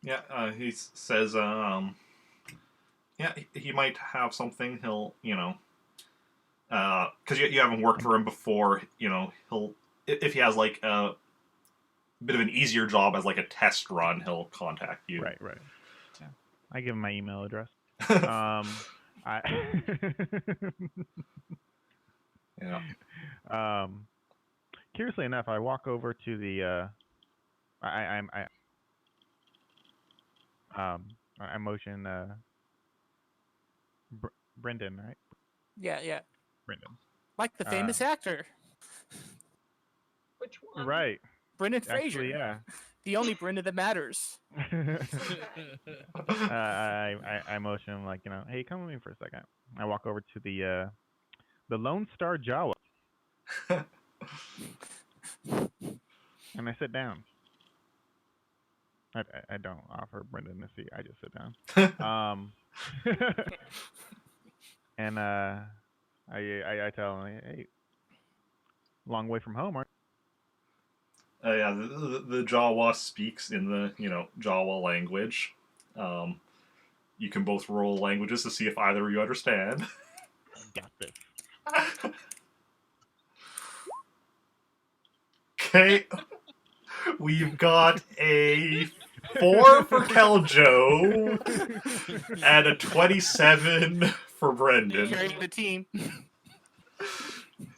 Yeah, he says, yeah, he might have something. He'll, because you haven't worked for him before, he'll, if he has like a bit of an easier job as like a test run, he'll contact you. Right. Yeah. I give him my email address. I Yeah. Curiously enough, I walk over to the I motion Brendan, right? Yeah. Brendan. Like the famous actor, Which one? Right. Brendan Fraser. Actually, yeah. The only Brendan that matters. I motion him like, hey, come with me for a second. I walk over to the Lone Star Jawa, and I sit down. I don't offer Brendan a seat. I just sit down. And I tell him, hey, long way from home, aren't Yeah, the Jawa speaks in the Jawa language. You can both roll languages to see if either of you understand. you? Got this. Okay, we've got a 4 for Khaljov and a 27 for Brendan. Carrying the team.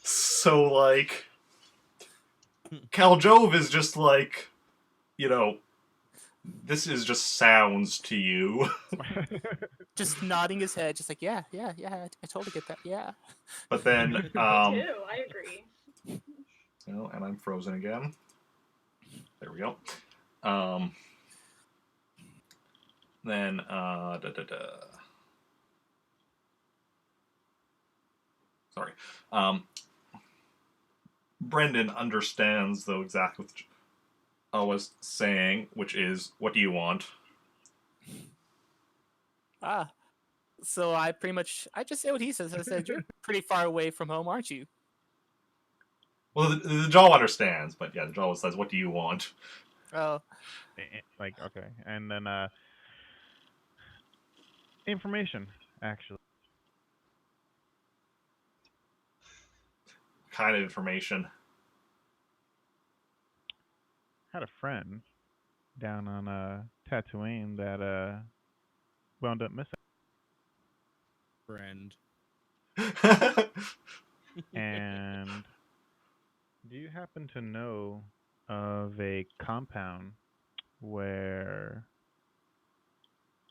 So like, Khaljov is just like, this is just sounds to you. Just nodding his head, just like, yeah, I totally get that, yeah. But then, Me too. I agree. and I'm frozen again. There we go. Then, Sorry. Brendan understands, though, exactly what I was saying, which is, what do you want? So I just say what he says. I said, you're pretty far away from home, aren't you? Well, the Jaw understands, but yeah, the Jaw says, what do you want? Oh. Like, okay. And then information, actually. Kind of information. Had a friend down on Tatooine that wound up missing. Friend. And do you happen to know of a compound where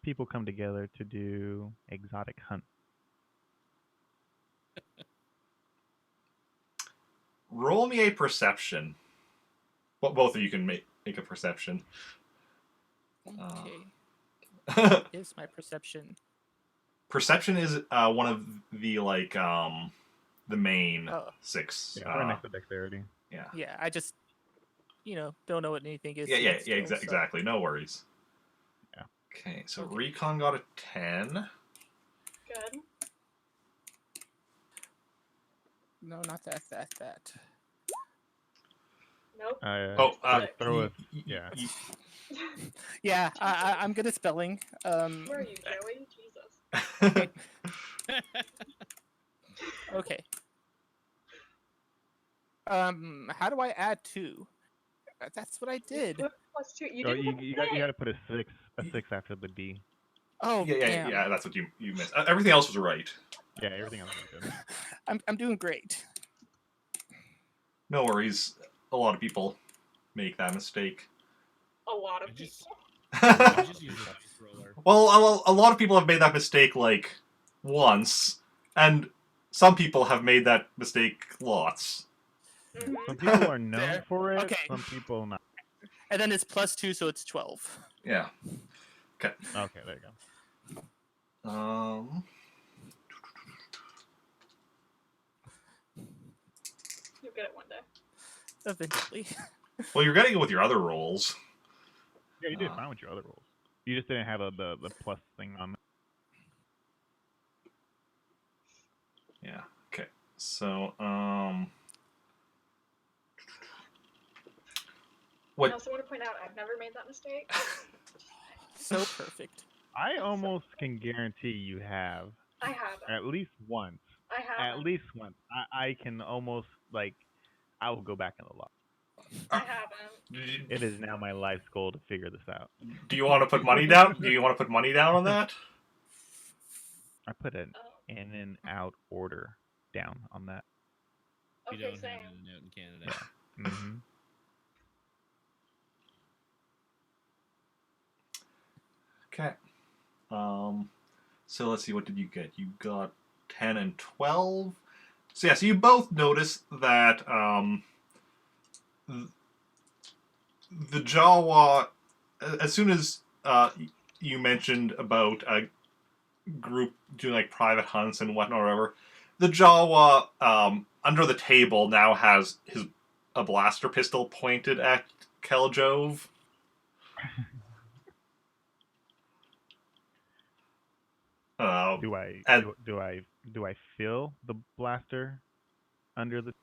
people come together to do exotic hunts? roll me a perception. Well, both of you can make a perception. Okay. Is my perception? Perception is one of the the main Oh. 6. Yeah, right next to dexterity. Yeah. Yeah, I just don't know what anything is. Yeah, yet still, so- exactly. No worries. Yeah. Okay, so Okay. Recon got a 10. Good. No, not that. Nope. Throw y- a y- yeah. y- Yeah, I'm good at spelling. Where are you, Joey? Jesus. Okay. How do I add 2? That's what I did. Put +2. You Oh, didn't you put got to put a 6 after the D. Oh, damn. yeah, that's what you missed. Everything else was right. Yeah, everything else is good. I'm doing great. No worries. A lot of people make that mistake. a lot of I just- people. I just use a dice roller. Well, a lot of people have made that mistake like once, and some people have made that mistake lots. Mhm. Some people are known Fair. for it. Okay. Some people not. And then it's +2, so it's 12. Yeah. Okay, there you go. You'll get it one day. Eventually. Well, you're getting it with your other rolls. Yeah, you did fine with your other rolls. You just didn't have the plus thing on. Yeah. Okay. So, I also want to point out I've never made that mistake. So perfect. I almost can guarantee you have I haven't. at least once. I haven't. At least once. I can almost I will go back in the log. I haven't. It is now my life's goal to figure this out. Do you want to put money down? Do you want to put money down on that? I put an Oh, in and out order down on that. We okay, don't same. have it out in Canada. Mm-hmm. Okay. So let's see. What did you get? You got 10 and 12. So yeah. So you both notice that the Jawa, as soon as you mentioned about a group doing like private hunts and whatnot, or whatever, the Jawa under the table now has a blaster pistol pointed at Khaljov. Do I and- do I feel the blaster under the?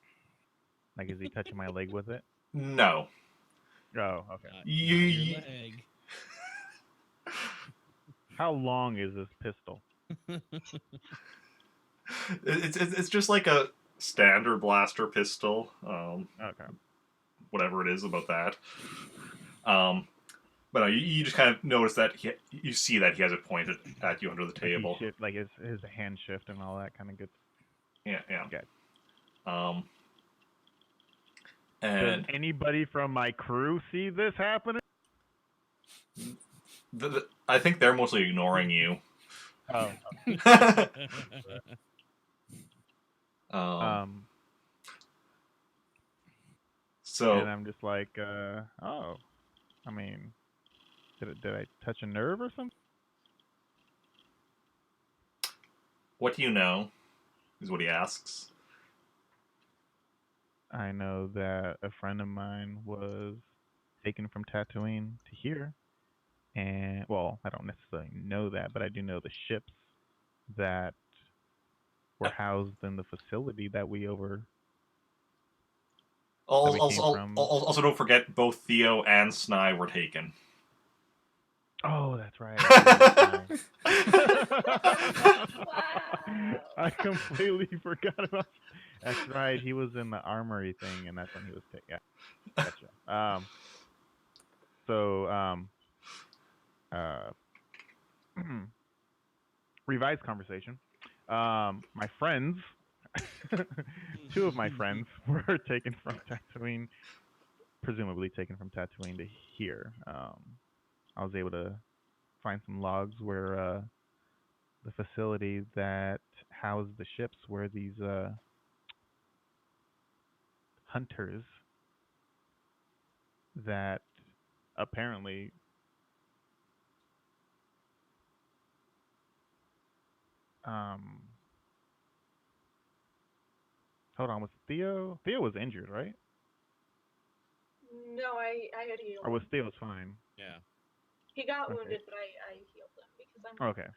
Like, is he touching my leg with it? No. Oh, okay. Not You- your leg. How long is this pistol? It's just like a standard blaster pistol. Okay. Whatever it is about that. But no, you just kind of notice that you see that he has it pointed at you under the table. Like his hand shift and all that kind of good. Yeah. Okay. And Does anybody from my crew see this happening? I think they're mostly ignoring you. Oh. So And I'm just like, oh, I mean, did I touch a nerve or something? what do you know? Is what he asks. I know that a friend of mine was taken from Tatooine to here, and well, I don't necessarily know that, but I do know the ships that were housed in the facility that we over. we came from- Also, don't forget both Theo and Sny were taken. Oh, that's right. Wow. I completely forgot about. That's right. He was in the armory thing, and that's when he was taken. Yeah, gotcha. Revised conversation. My friends, two of my friends were taken from Tatooine, presumably taken from Tatooine to here. I was able to find some logs where the facility that housed the ships where these hunters that apparently hold on, was Theo was injured, right? No, I had healed Or was him. Theo's fine? Yeah. He got Okay. wounded, but I healed him because I'm. Okay.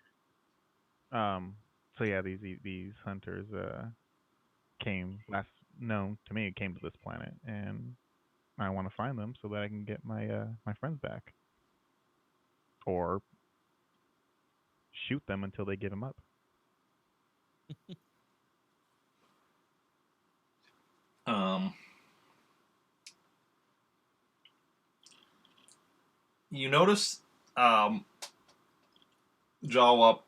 So yeah, these hunters came last known to me came to this planet, and I want to find them so that I can get my friends back, or shoot them until they give them up. You notice Jawa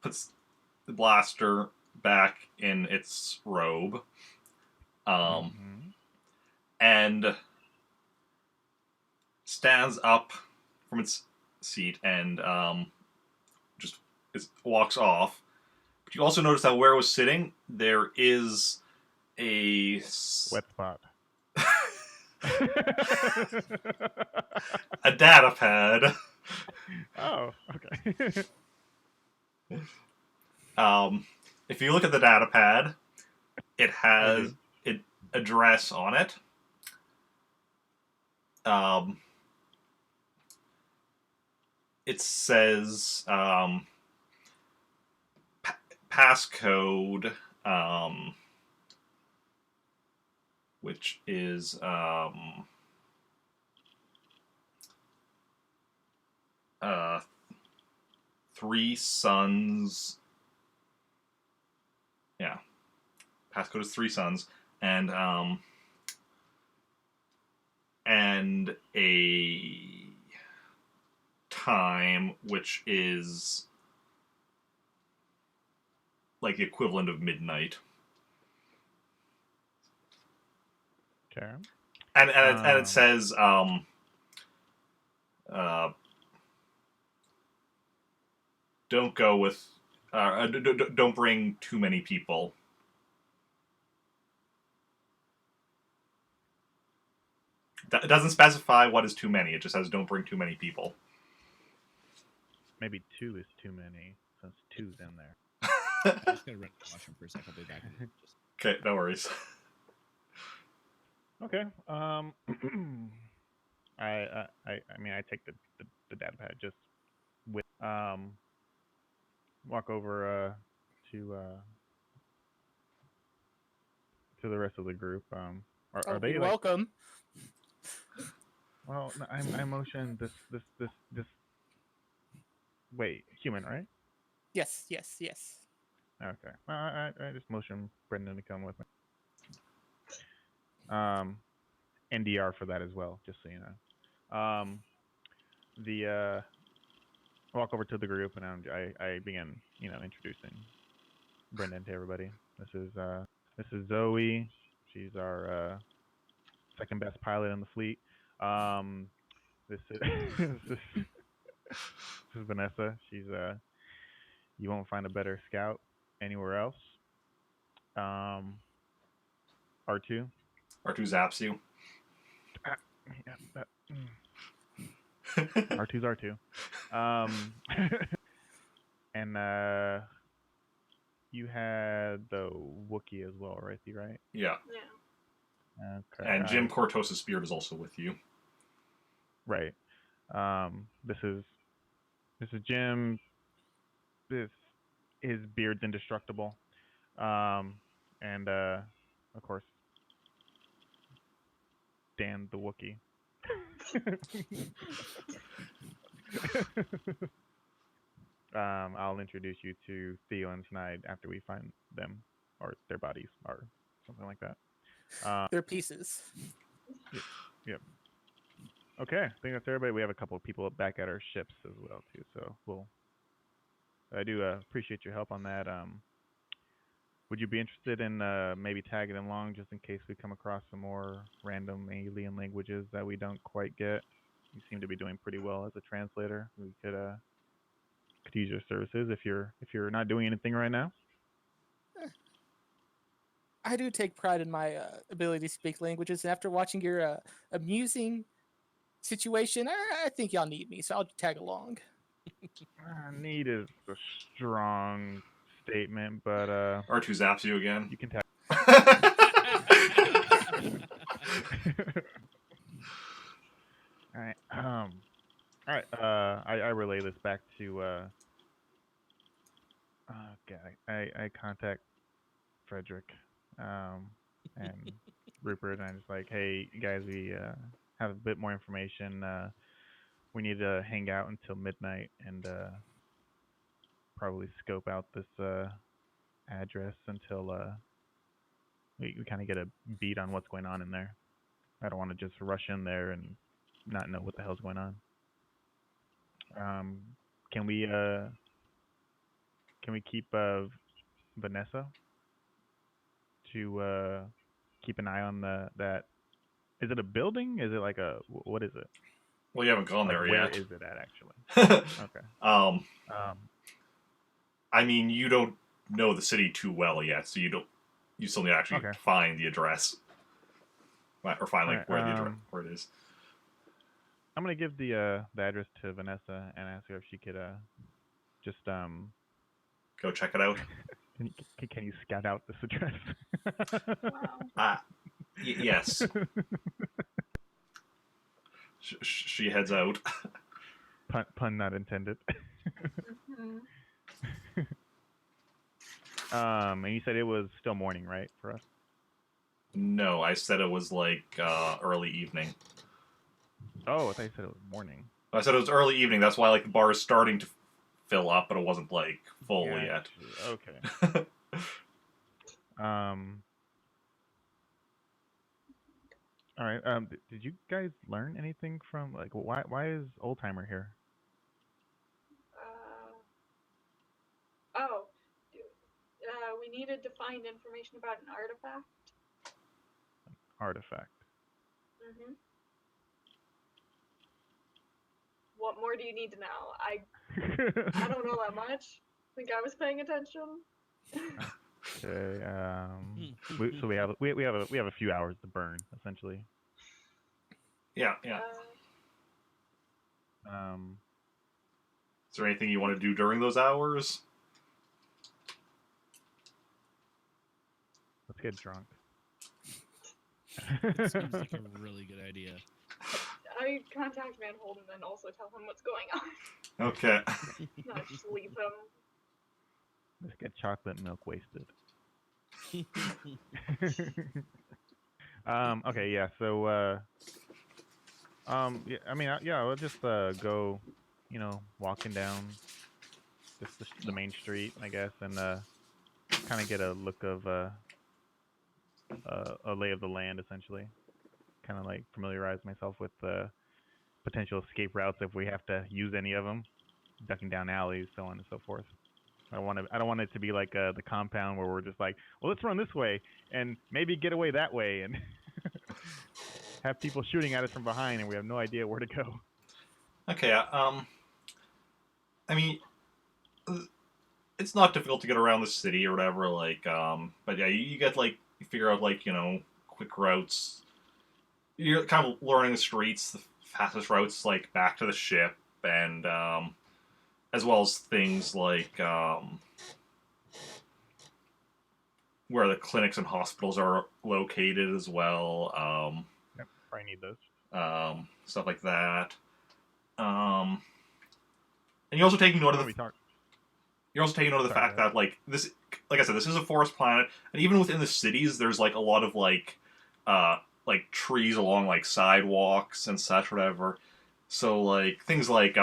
puts the blaster back in its robe, Mhm. and stands up from its seat and just walks off. But you also notice that where it was sitting, there is a Wet spot. a data pad. Oh, okay. If you look at the data pad, it I has do. an address on it. It says passcode, which is Three Sons. Yeah, passcode is Three Sons, and a time which is like the equivalent of midnight. Okay. And it says don't go with don't bring too many people. It doesn't specify what is too many. It just says don't bring too many people. Maybe 2 is too many since 2's in there. I'm just gonna run to the washroom for a second. I'll be back. Okay, no worries. Okay. I mean I take the data pad just with walk over to the rest of the group. Are they You're like? welcome. Well, no, I motion this. Wait, human, right? Yes. Okay. I just motion Brendan to come with me. NDR for that as well, just so you know. The walk over to the group and I begin, introducing Brendan to everybody. This is Zoey. She's our second best pilot in the fleet. This is this is Vanessa. She's you won't find a better scout anywhere else. R2. R2 zaps you. Yeah, R2's R2. And you had the Wookiee as well, right? Right? Yeah. Yeah. Okay. And Jim Cortos' beard is also with you. Right. This is Jim. His beard's indestructible. And of course, Dan the Wookiee. I'll introduce you to Theo and Sny after we find them, or their bodies, or something like that. They're pieces. Yep. Okay, I think that's everybody. We have a couple of people back at our ships as well too, so I do appreciate your help on that. Would you be interested in maybe tagging along just in case we come across some more random alien languages that we don't quite get? You seem to be doing pretty well as a translator. We could use your services if you're not doing anything right now. I do take pride in my ability to speak languages, and after watching your amusing situation, I think y'all need me, so I'll tag along. Need is a strong statement, but R2 zaps you again. you can tag. All right. All right. I relay this back to. Okay. I contact Frederick, and Rupert, and I'm just like, hey guys, we have a bit more information. We need to hang out until midnight and probably scope out this address until we kind of get a beat on what's going on in there. I don't want to just rush in there and not know what the hell's going on. Can we keep Vanessa to keep an eye on that? Is it a building? Is it like what is it? Well, you haven't gone Like, there where yet. is it at actually? Okay. I mean, you don't know the city too well yet, so you still need to actually Okay. find the address. Or find like Alright, where it is. I'm gonna give the address to Vanessa and ask her if she could just Go check it out. can you scout out this address? Wow. Yes. She heads out. Pun not intended. Mhm. And you said it was still morning, right, for us? No, I said it was like early evening. Oh, I thought you said it was morning. I said it was early evening. That's why like the bar is starting to fill up, but it wasn't like full yet. Okay. All right. Did you guys learn anything from like why is Oldtimer here? Oh, we needed to find information about an artifact. Artifact. Mhm. What more do you need to know? I don't know that much. Think I was paying attention. Okay. So we have a few hours to burn essentially. Yeah. Is there anything you want to do during those hours? Let's get drunk. It seems like a really good idea. I contact Van Holden and also tell him what's going on. Okay. Not just leave him. Let's get chocolate milk wasted. Okay, yeah. So yeah, I mean, yeah, we'll just go, walking down just the main street, I guess, and kind of get a look of a lay of the land, essentially. Kind of like familiarize myself with potential escape routes if we have to use any of them, ducking down alleys, so on and so forth. I don't want it to be like the compound where we're just like, well, let's run this way and maybe get away that way, and have people shooting at us from behind, and we have no idea where to go. Okay. I mean, it's not difficult to get around the city or whatever. Like, but yeah, you get like you figure out like quick routes. You're kind of learning the streets, the fastest routes like back to the ship, and as well as things like where the clinics and hospitals are located as well. Yep, probably need those. Stuff like that. And you're also taking note of the fact that like this, like I said, this is a forest planet, and even within the cities, there's like a lot of like trees along like sidewalks and such, whatever. So like things like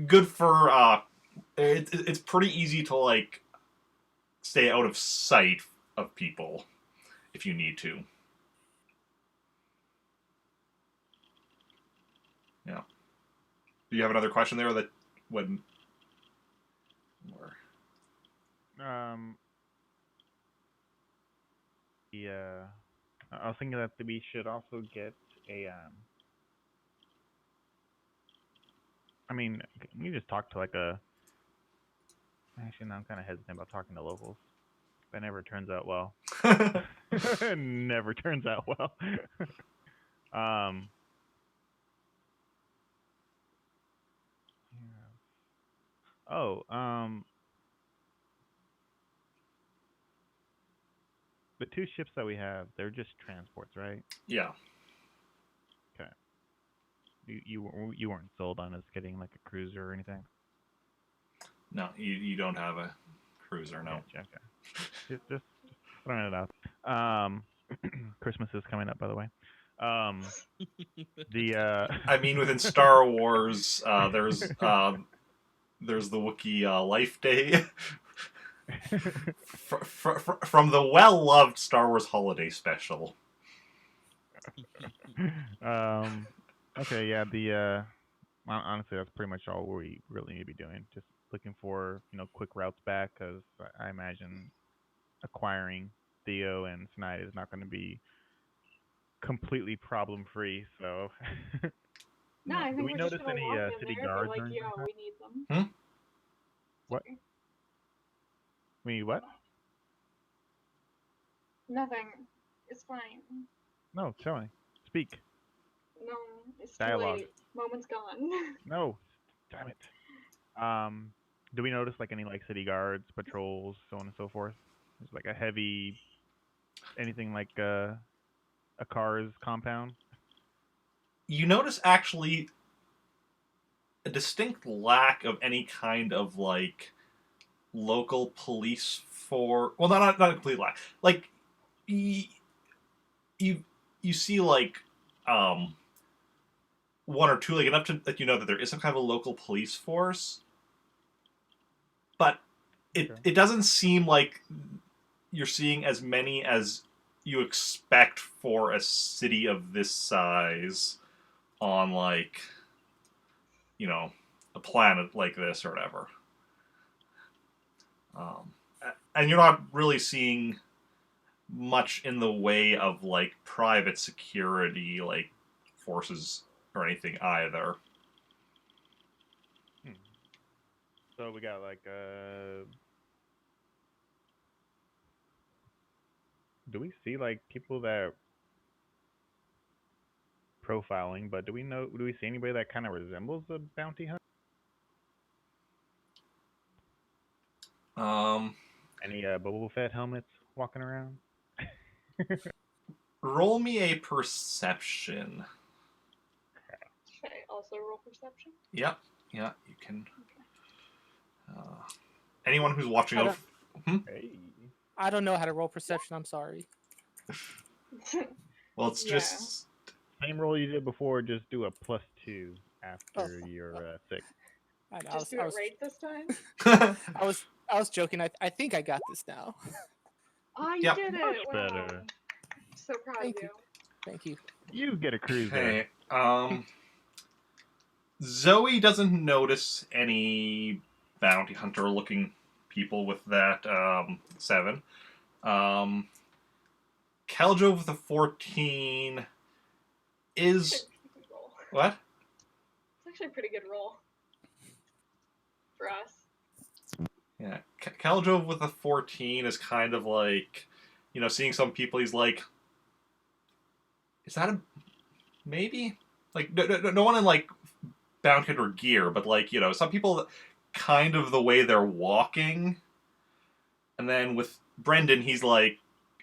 good for it's pretty easy to like stay out of sight of people if you need to. Yeah. Do you have another question there that wouldn't? Yeah, I was thinking that we should also get a. I mean, we just talk to like a. Actually, no, I'm kind of hesitant about talking to locals. That never turns out well. Never turns out well. um. yeah. Oh. The two ships that we have, they're just transports, right? Yeah. Okay. You weren't sold on us getting like a cruiser or anything? No, you don't have a cruiser, no. Gotcha, okay. Just throwing it out. Christmas is coming up, by the way. I mean, within Star Wars, there's the Wookiee Life Day from the well-loved Star Wars Holiday Special. Okay, yeah. Honestly, that's pretty much all we really need to be doing. Just looking for quick routes back, because I imagine acquiring Theo and Sny is not going to be completely problem free. So, No, I do think we we're just notice gonna any walk in city there, guards be or like, anything? yo, we need them. Hmm? What? Sorry. We need what? Nothing. It's fine. No, tell me. Speak. No, it's Dialogue. too late. Moment's gone. No, damn it. Do we notice like any like city guards, patrols, so on and so forth? There's like a heavy, anything like a car's compound. You notice actually a distinct lack of any kind of like local police for. Well, not a complete lack. Like you see like one or two, like enough to that you know that there is some kind of a local police force, but it doesn't seem like you're seeing as many as you expect for a city of this size on like a planet like this or whatever. And you're not really seeing much in the way of like private security like forces or anything either. So we got like do we see like people that profiling, but do we see anybody that kind of resembles a bounty hunter? Any Boba Fett helmets walking around? Roll me a perception. Should I also roll perception? Yep. Yeah, you can. Anyone who's watching over. Hey. I don't know how to roll perception. I'm sorry. Well, it's Yeah. just. Same roll you did before, just do a +2 after your 6. I know. Just do it right this time? I was joking. I think I got this now. Oh, you Yep. did it! Much Wow. better. So proud Thank of you. you. Thank you. You get a cruiser. Okay. Zoey doesn't notice any bounty hunter looking people with that 7. Khaljov with a 14 is Good roll. what? It's actually a pretty good roll. For us. Yeah, Khaljov with a 14 is kind of like, seeing some people. He's like, is that a maybe? Like, no one in like bounty hunter gear, but like some people, kind of the way they're walking. And then with Brendan, he's like,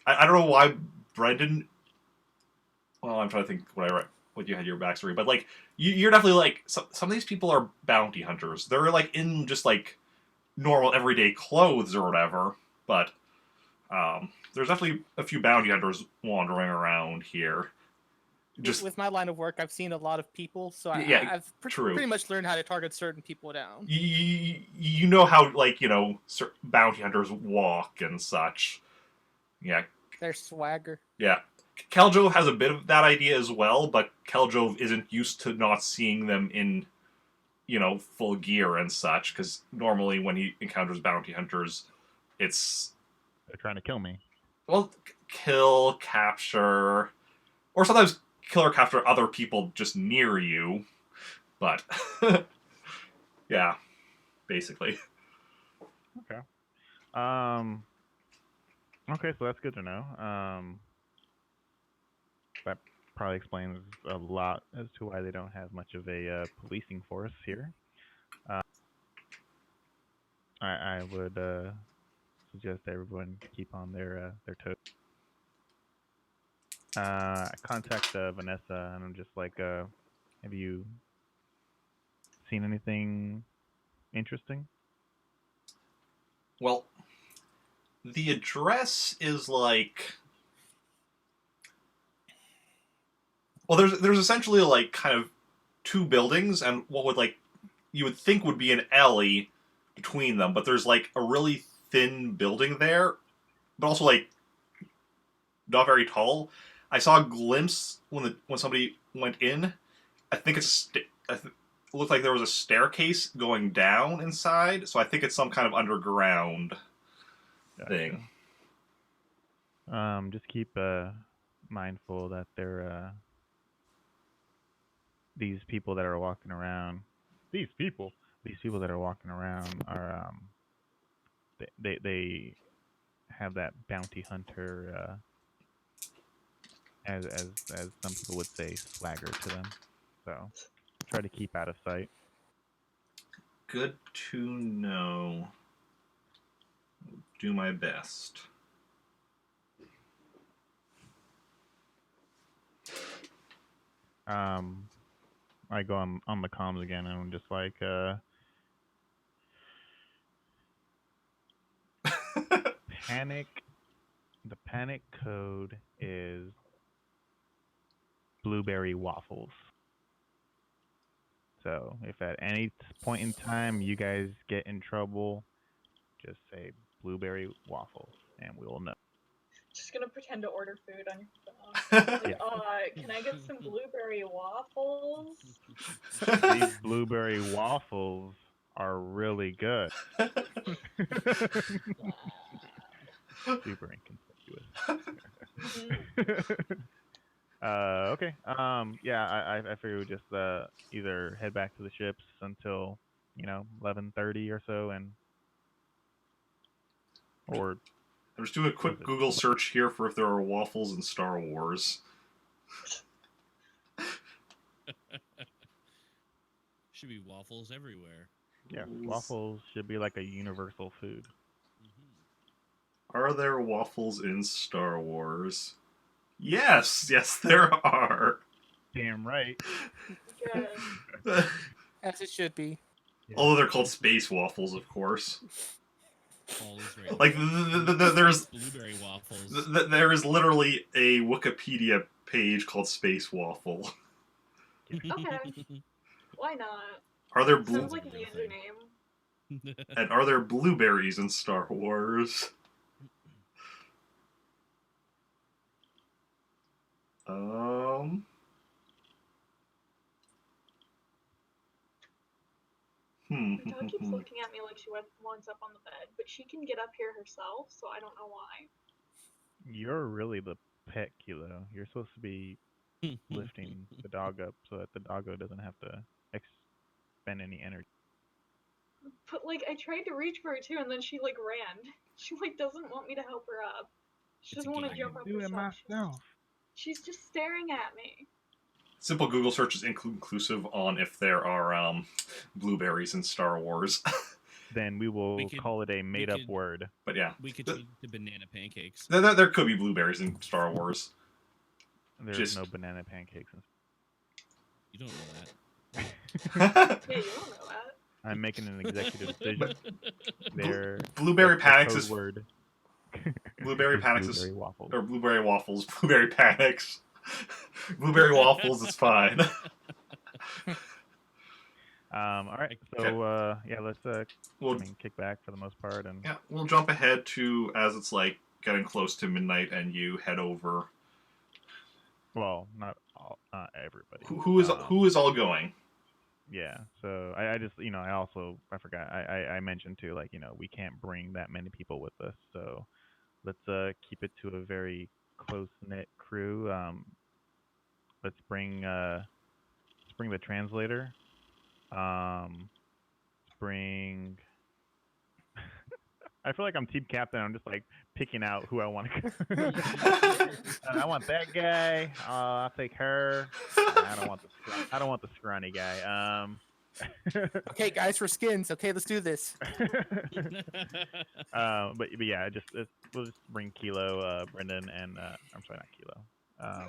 I don't know why Brendan. Well, I'm trying to think what you had your backstory, but like you're definitely like some of these people are bounty hunters. They're like in just like normal everyday clothes or whatever, but there's definitely a few bounty hunters wandering around here. Just With my line of work, I've seen a lot of people, so I've true. pretty much learned how to target certain people down. You know how like bounty hunters walk and such. Yeah, Their swagger. yeah. Khaljov has a bit of that idea as well, but Khaljov isn't used to not seeing them in full gear and such, because normally when he encounters bounty hunters, it's They're trying to kill me. well, kill, capture, or sometimes kill or capture other people just near you. But yeah, basically. Okay. Okay, so that's good to know. That probably explains a lot as to why they don't have much of a policing force here. I would suggest everyone keep on their toes. I contact Vanessa, and I'm just like, have you seen anything interesting? Well, the address is like, well, there's essentially like kind of two buildings, and what would like you would think would be an alley between them, but there's like a really thin building there, but also like not very tall. I saw a glimpse when somebody went in. I think it looked like there was a staircase going down inside, so I think it's some kind of underground thing. Just keep mindful that these people that are walking around, these people that are walking around are they have that bounty hunter as some people would say swagger to them. So try to keep out of sight. Good to know. Do my best. I go on the comms again, and I'm just like, panic. The panic code is blueberry waffles. So if at any point in time you guys get in trouble, just say blueberry waffles, and we'll know. Just gonna pretend to order food on your phone. Like, Yeah. can I get some blueberry waffles? These blueberry waffles are really good. Super inconspicuous. Okay. Yeah, I figure we just either head back to the ships until 11:30 or so, or I'm just doing a quick Google search here for if there are waffles in Star Wars. Should be waffles everywhere. yeah, waffles should be like a universal food. Are there waffles in Star Wars? Yes, there are. Damn right. Good. As it should be. Yeah. Although they're called space waffles, of course. All is right. Like there's blueberry waffles. there is literally a Wikipedia page called Space Waffle. Okay. Why not? Are there Sounds like a username. and are there blueberries in Star Wars? My dog keeps looking at me like she wants up on the bed, but she can get up here herself, so I don't know why. You're really the pet, Kilo. You're supposed to be lifting the dog up so that the doggo doesn't have to expend any energy. But like, I tried to reach for her too, and then she like ran. She like doesn't want me to help her up. She doesn't want to jump up do it herself. myself. She's just staring at me. Simple Google search is inconclusive on if there are blueberries in Star Wars. Then we will call it a made-up word. But yeah, we could change to banana pancakes. There could be blueberries in Star Wars. There's no banana pancakes. You don't know that. Yeah, you don't know that. I'm making an executive decision. Blueberry panics is word. Blueberry panics blueberry is waffles. or blueberry waffles. Blueberry panics. Blueberry waffles is fine. All right. So yeah, let's kick back for the most part, and yeah, we'll jump ahead to as it's like getting close to midnight, and you head over. Well, not everybody. Who is all going? Yeah. So I just I forgot I mentioned too, like, we can't bring that many people with us, so let's keep it to a very close knit crew. Let's bring the translator. Bring I feel like I'm team captain. I'm just like picking out who I want to. I want that guy. I'll take her. I don't want the scrawny guy. Okay, guys, for skins. Okay, let's do this. But yeah, we'll just bring Kilo, Brendan, and I'm sorry, not Kilo.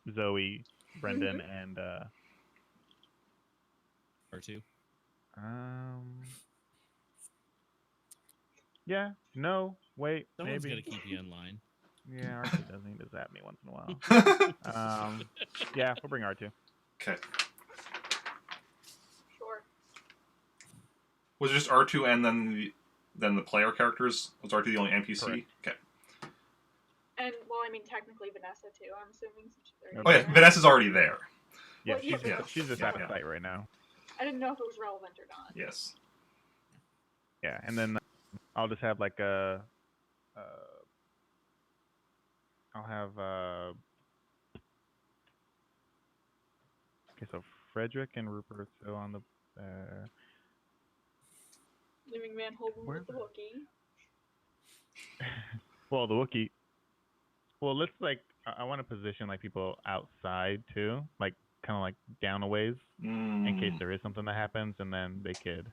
Zoey, Brendan, and R2. Yeah, no, wait, Someone's maybe. gonna keep you in line. Yeah, R2 doesn't need to zap me once in a while. Yeah, we'll bring R2. Okay. Sure. Was it just R2 and then the player characters? Was R2 the only NPC? Correct. Okay. And well, I mean, technically Vanessa too. I'm assuming since she's Oh, Oh yeah, Vanessa's already there. Yeah, Well, yeah, she's just yeah, out of yeah. sight right now. I didn't know if it was relevant or not. Yes. Yeah, and then I'll just have like a. I'll have. Okay, so Frederick and Rupert so on the. Living man holding Where- with the Wookiee. Well, the Wookiee. Well, let's like. I want to position like people outside too, like kind of like down a ways, in case there is something that happens, and then they could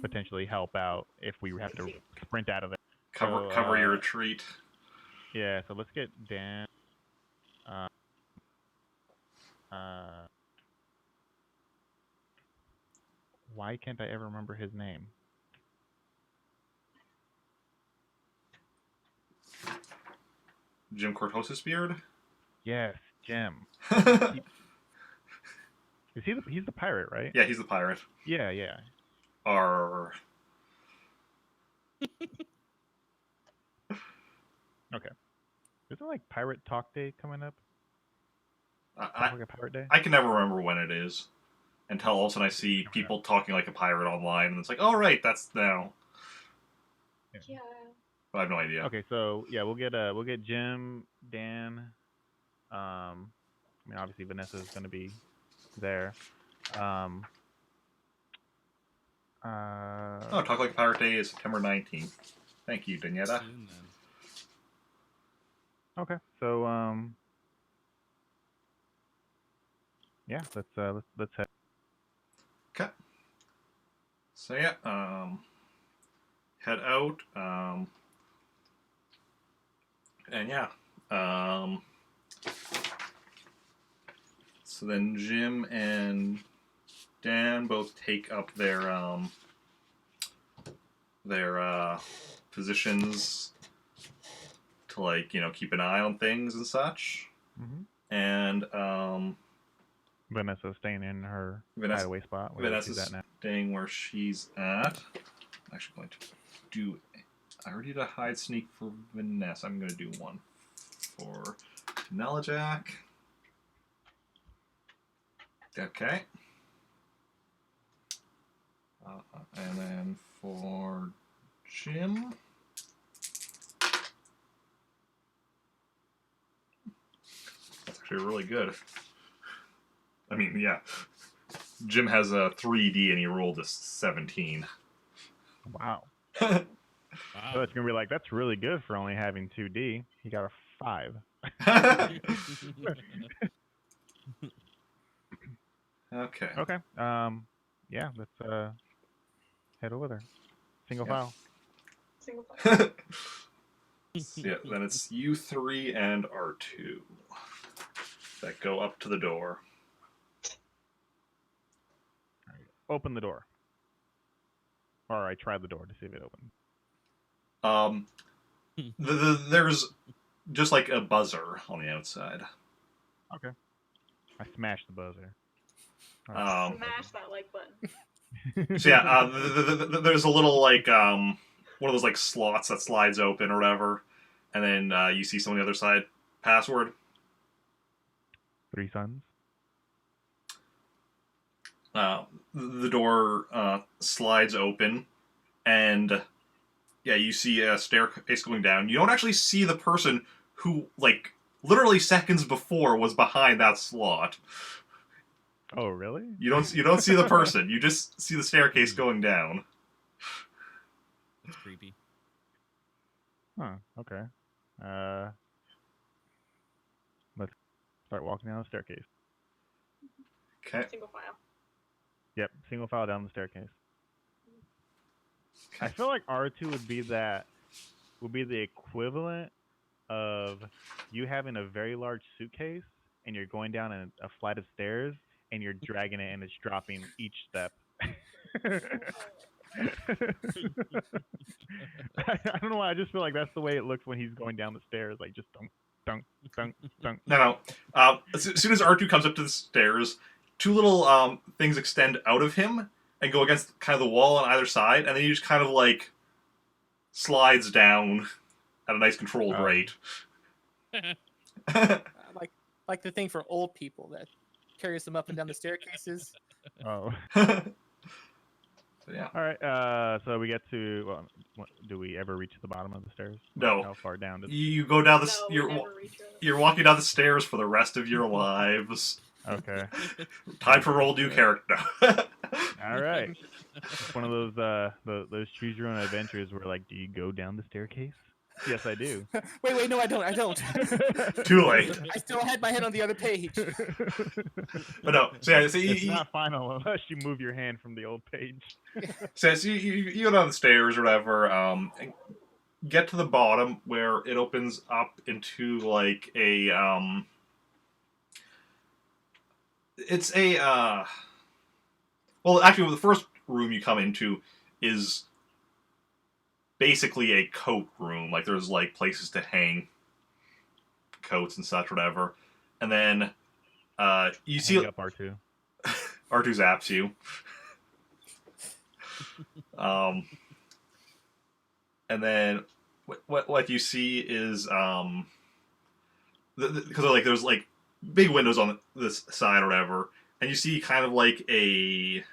potentially help out if we have to sprint out of it. Cover your retreat. Yeah, so let's get Dan. Why can't I ever remember his name? Jim Cortosis beard. Yes, Jim. Yeah, Is he's the pirate, right? he's the pirate. Yeah, yeah. Arr. Okay. Isn't like Pirate Talk Day coming up? I Like a Pirate Day? can never remember when it is until all of a sudden I see people talking like a pirate online, and it's like, oh right, that's now. Yeah. But I have no idea. Okay, so yeah, we'll get Jim, Dan. I mean, obviously Vanessa's gonna be there. Oh, Talk Like a Pirate Day is September 19th. Thank you, Danietta. Soon, then. Okay, so yeah, let's head. Okay. So yeah, head out. And yeah, so then Jim and Dan both take up their positions to, like, you know, keep an eye on things and such. Mm-hmm. And Vanessa's staying in her Vanessa- hideaway spot. Where she's Vanessa's at now. staying where she's at. I'm actually going to do. I already did a hide sneak for Vanessa. I'm going to do one for Nelajack. Okay. And then for Jim. That's actually really good. I mean, yeah. Jim has a 3D and he rolled a 17. Wow. Wow. So it's gonna be like, that's really good for only having 2D. He got a 5. Okay. Okay. Yeah, let's head over there. Single Yeah. file. Single file. Yeah, then it's you 3 and R2 that go up to the door. Open the door. Or I tried the door to see if it opened. There's just like a buzzer on the outside. Okay. I smashed the buzzer. Smash that like button. So yeah, there's a little like one of those like slots that slides open or whatever, and then you see someone on the other side. Password. 3 sons. The door slides open, and yeah, you see a staircase going down. You don't actually see the person who, like, literally seconds before was behind that slot. Oh, really? You don't see the person. You just see the staircase going down. That's creepy. Huh. Okay. Let's start walking down the staircase. Okay. Single file. Yep. Single file down the staircase. I feel like R2 would be the equivalent of you having a very large suitcase and you're going down a flight of stairs and you're dragging it and it's dropping each step. I don't know why. I just feel like that's the way it looks when he's going down the stairs, like just dunk, dunk, dunk, dunk. No. As soon as R2 comes up to the stairs, two little things extend out of him and go against kind of the wall on either side, and then he just kind of like slides down at a nice controlled rate. Like the thing for old people that carries them up and down the staircases. Oh. Yeah. All right. So we get to. Well, do we ever reach the bottom of the stairs? No. How far down? You go down the. No, we You're never reach it. you're walking down the stairs for the rest of your lives. Okay. Time to roll new character. All right. It's one of those choose your own adventures where like, do you go down the staircase? Yes, I do. Wait, no, I don't. Too late. I still had my head on the other page. But no. So yeah. So It's not final unless you move your hand from the old page. So you go down the stairs or whatever. And get to the bottom where it opens up into like a It's a well, actually, the first room you come into is basically a coat room. Like there's like places to hang coats and such, whatever. And then you see up R2. R2 zaps you. And then what you see is because like there's like big windows on this side or whatever, and you see kind of like a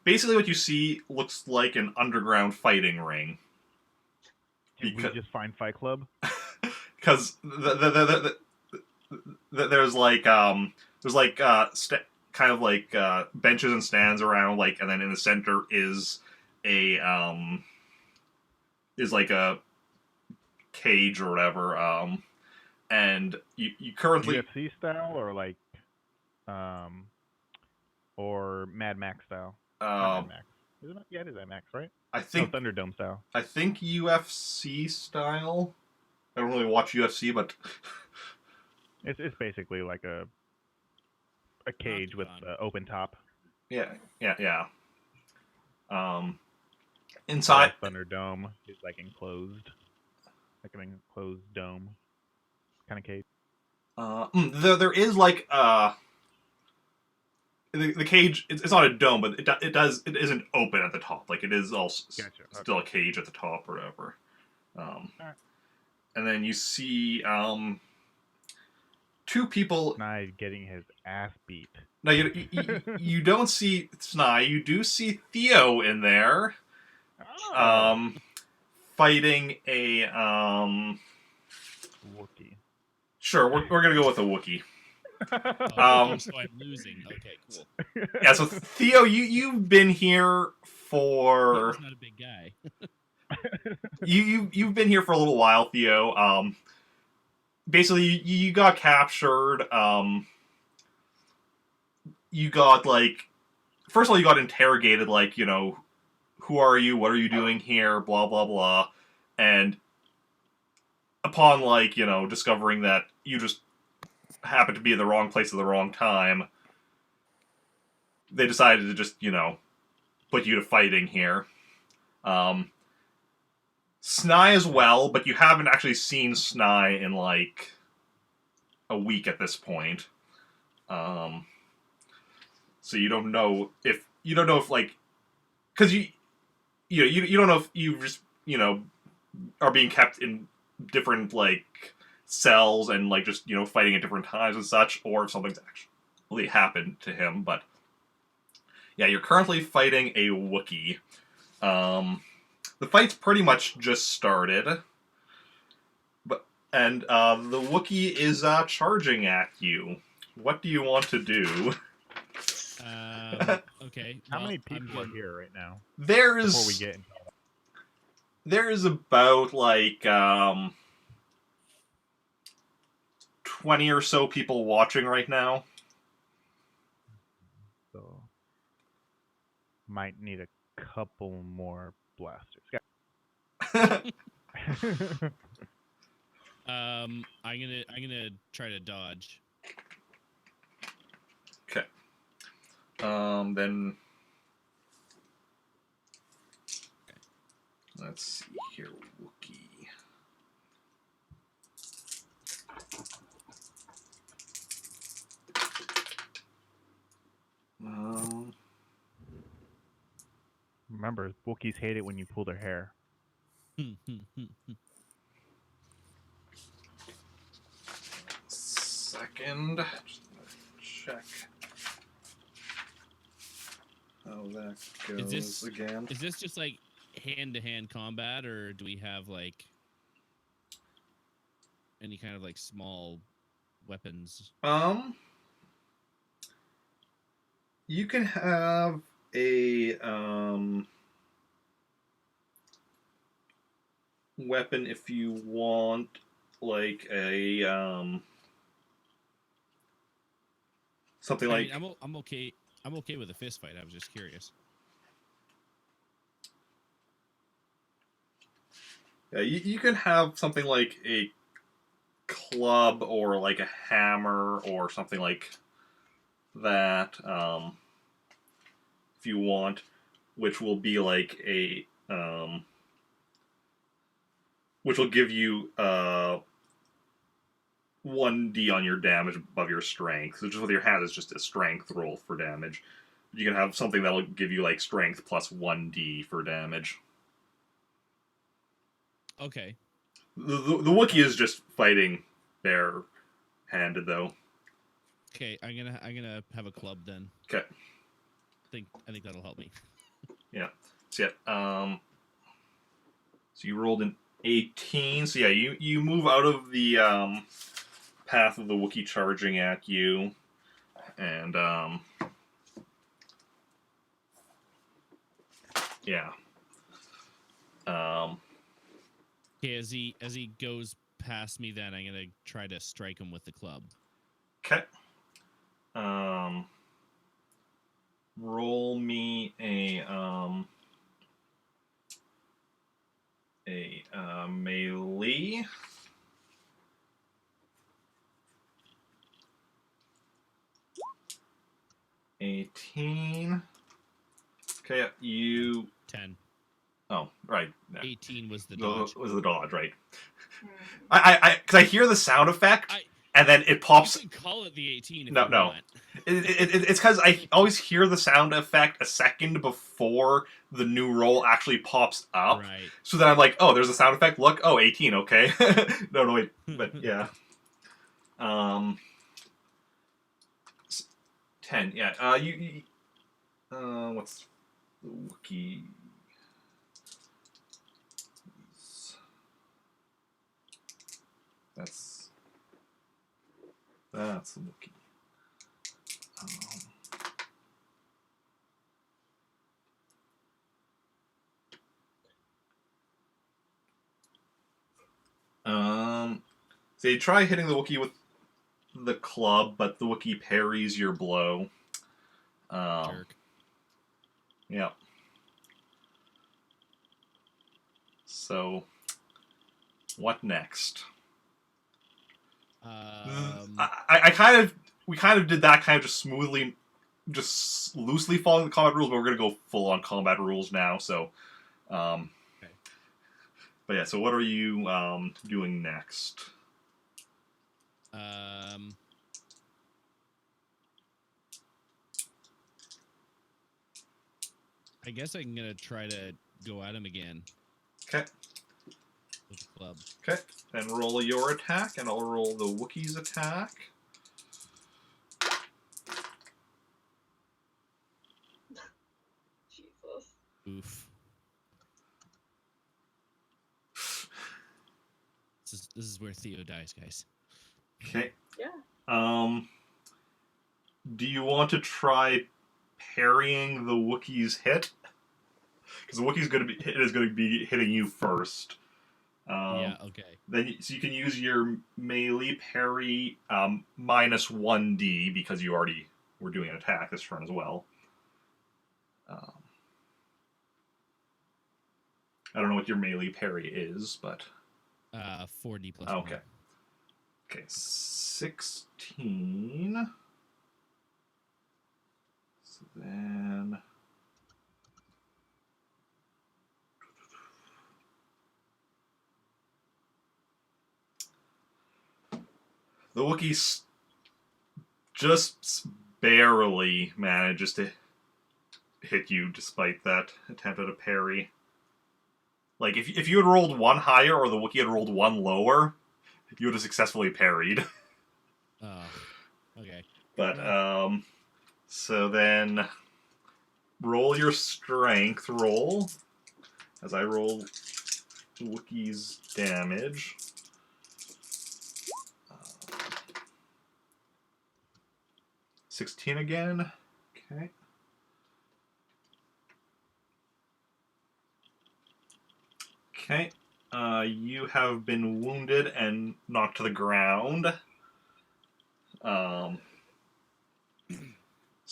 basically what you see looks like an underground fighting ring. Did we just find Fight Club? Because there's like kind of like benches and stands around, like, and then in the center is a like a cage or whatever. And you currently UFC style or like or Mad Max style. Mad Max. Isn't it? Yeah, it is Mad Max, right? I No, think Thunderdome style. I think UFC style. I don't really watch UFC, but It's basically like a cage with an open top. yeah. Inside Thunderdome is like enclosed, like an enclosed dome kind of cage. there is like the cage. It's not a dome, but it isn't open at the top. Like it is also still a cage at the top or whatever. Right. And then you see two people. Sny getting his ass beat. No, you don't see Sny. You do see Theo in there. Oh. Fighting a Wookie. Sure, we're gonna go with a Wookie. So I'm losing. Okay, cool. Yeah, so Theo, you've been here for He's not a big guy. you've been here for a little while, Theo. Basically, you got captured. You got like, first of all, you got interrogated. Like, you know, who are you? What are you doing here? Blah blah blah. And upon like, you know, discovering that you just happened to be in the wrong place at the wrong time, they decided to just, you know, put you to fighting here. Sny as well, but you haven't actually seen Sny in like a week at this point. So you don't know if like, because you don't know if you just, you know, are being kept in different like cells and like just, you know, fighting at different times and such, or if something's actually happened to him. But yeah, you're currently fighting a Wookiee. The fight's pretty much just started, the Wookiee is charging at you. What do you want to do? Okay. How well, many people are here right now? There's Before we get into there is about like 20 or so people watching right now. So might need a couple more blasters. I'm gonna try to dodge. Okay. Then let's see here, Wookie. Remember, Wookiees hate it when you pull their hair. Second, just check how that goes again. Is this just like hand-to-hand combat, or do we have like any kind of like small weapons? You can have a weapon if you want, like a something I like. mean, I'm okay. I'm okay with a fist fight. I was just curious. Yeah, you can have something like a club or like a hammer or something like that, if you want, which will be like a which will give you 1d on your damage above your strength. So just with your hand is just a strength roll for damage. You can have something that'll give you like strength plus 1d for damage. Okay. The Wookiee is just fighting bare-handed though. Okay, I'm gonna have a club then. Okay. I think that'll help me. Yeah. So yeah. So you rolled an 18. So yeah, you move out of the path of the Wookiee charging at you, and yeah. Okay, as he goes past me, then I'm gonna try to strike him with the club. Okay. Roll me a melee. $18. Okay, you. 10. Oh, right. 18 was the dodge. Was the dodge, right? Because I hear the sound effect, and then it pops. You can call it the 18 if No. you want. It's because I always hear the sound effect a second before the new roll actually pops up. Right. So then I'm like, oh, there's a sound effect. Look, oh, 18. Okay. No, wait, but yeah. 10. Yeah. You what's the Wookiee? That's the Wookiee. So you try hitting the Wookiee with the club, but the Wookiee parries your blow. Jerk. Yeah. So, what next? We kind of did that kind of just smoothly, just loosely following the combat rules, but we're gonna go full on combat rules now. So, okay. But yeah, so what are you doing next? I guess I'm gonna try to go at him again. Okay. With the club. Okay. Then roll your attack, and I'll roll the Wookiee's attack. Jesus. Oof. This is where Theo dies, guys. Okay. Yeah. Do you want to try parrying the Wookiee's hit? because the Wookiee's is going to be hitting you first. Yeah. Okay. So you can use your melee parry minus 1d because you already were doing an attack this turn as well. I don't know what your melee parry is, but 4D plus. okay. Okay, 16. So then. The Wookiee just barely manages to hit you despite that attempt at a parry. Like, if you had rolled 1 higher or the Wookiee had rolled 1 lower, you would have successfully parried. Oh, okay. But, so then roll your strength roll as I roll Wookiee's damage. 16 again. Okay. Okay. You have been wounded and knocked to the ground. So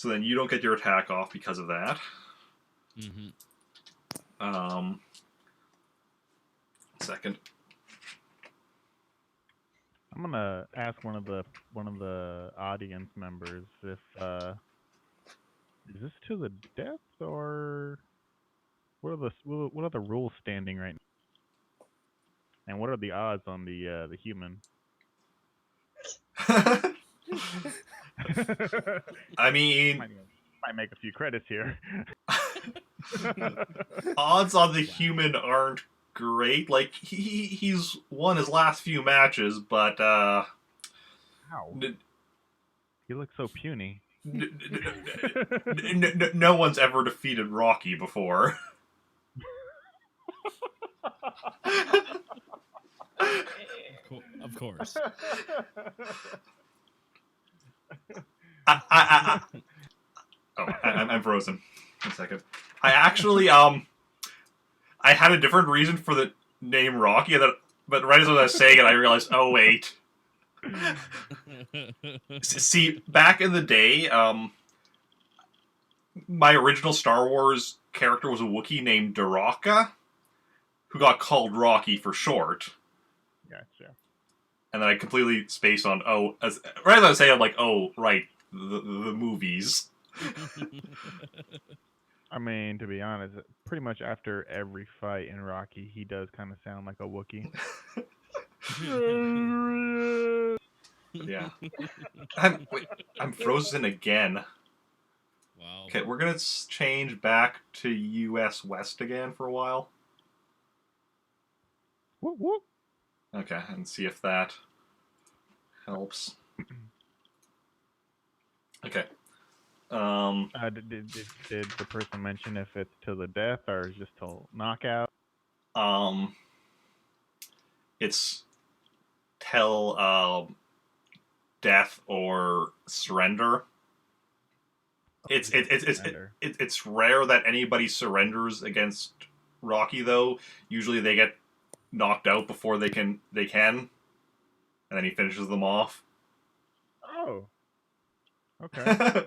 then you don't get your attack off because of that. Mm-hmm. Second. I'm gonna ask one of the audience members if is this to the death or what are the rules standing right now? And what are the odds on the human? I mean, might make a few credits here. odds on the human aren't great. Like he's won his last few matches, but How? He looks so puny. no one's ever defeated Rocky before. Of course. I'm frozen. 1 second. I actually I had a different reason for the name Rocky, but right as I was saying it, I realized, oh wait. See, back in the day, my original Star Wars character was a Wookiee named Daraka, who got called Rocky for short. Gotcha. And then I completely spaced on right as I was saying, I'm like, oh right, the movies. I mean, to be honest, pretty much after every fight in Rocky, he does kind of sound like a Wookiee. Yeah. I'm frozen again. Wow. Okay, we're gonna change back to U.S. West again for a while. Whoop, whoop. Okay, and see if that helps. Okay. Did the person mention if it's to the death or just to knockout? It's till death or surrender. It's rare that anybody surrenders against Rocky though. Usually they get knocked out before they can, and then he finishes them off. Oh. Okay.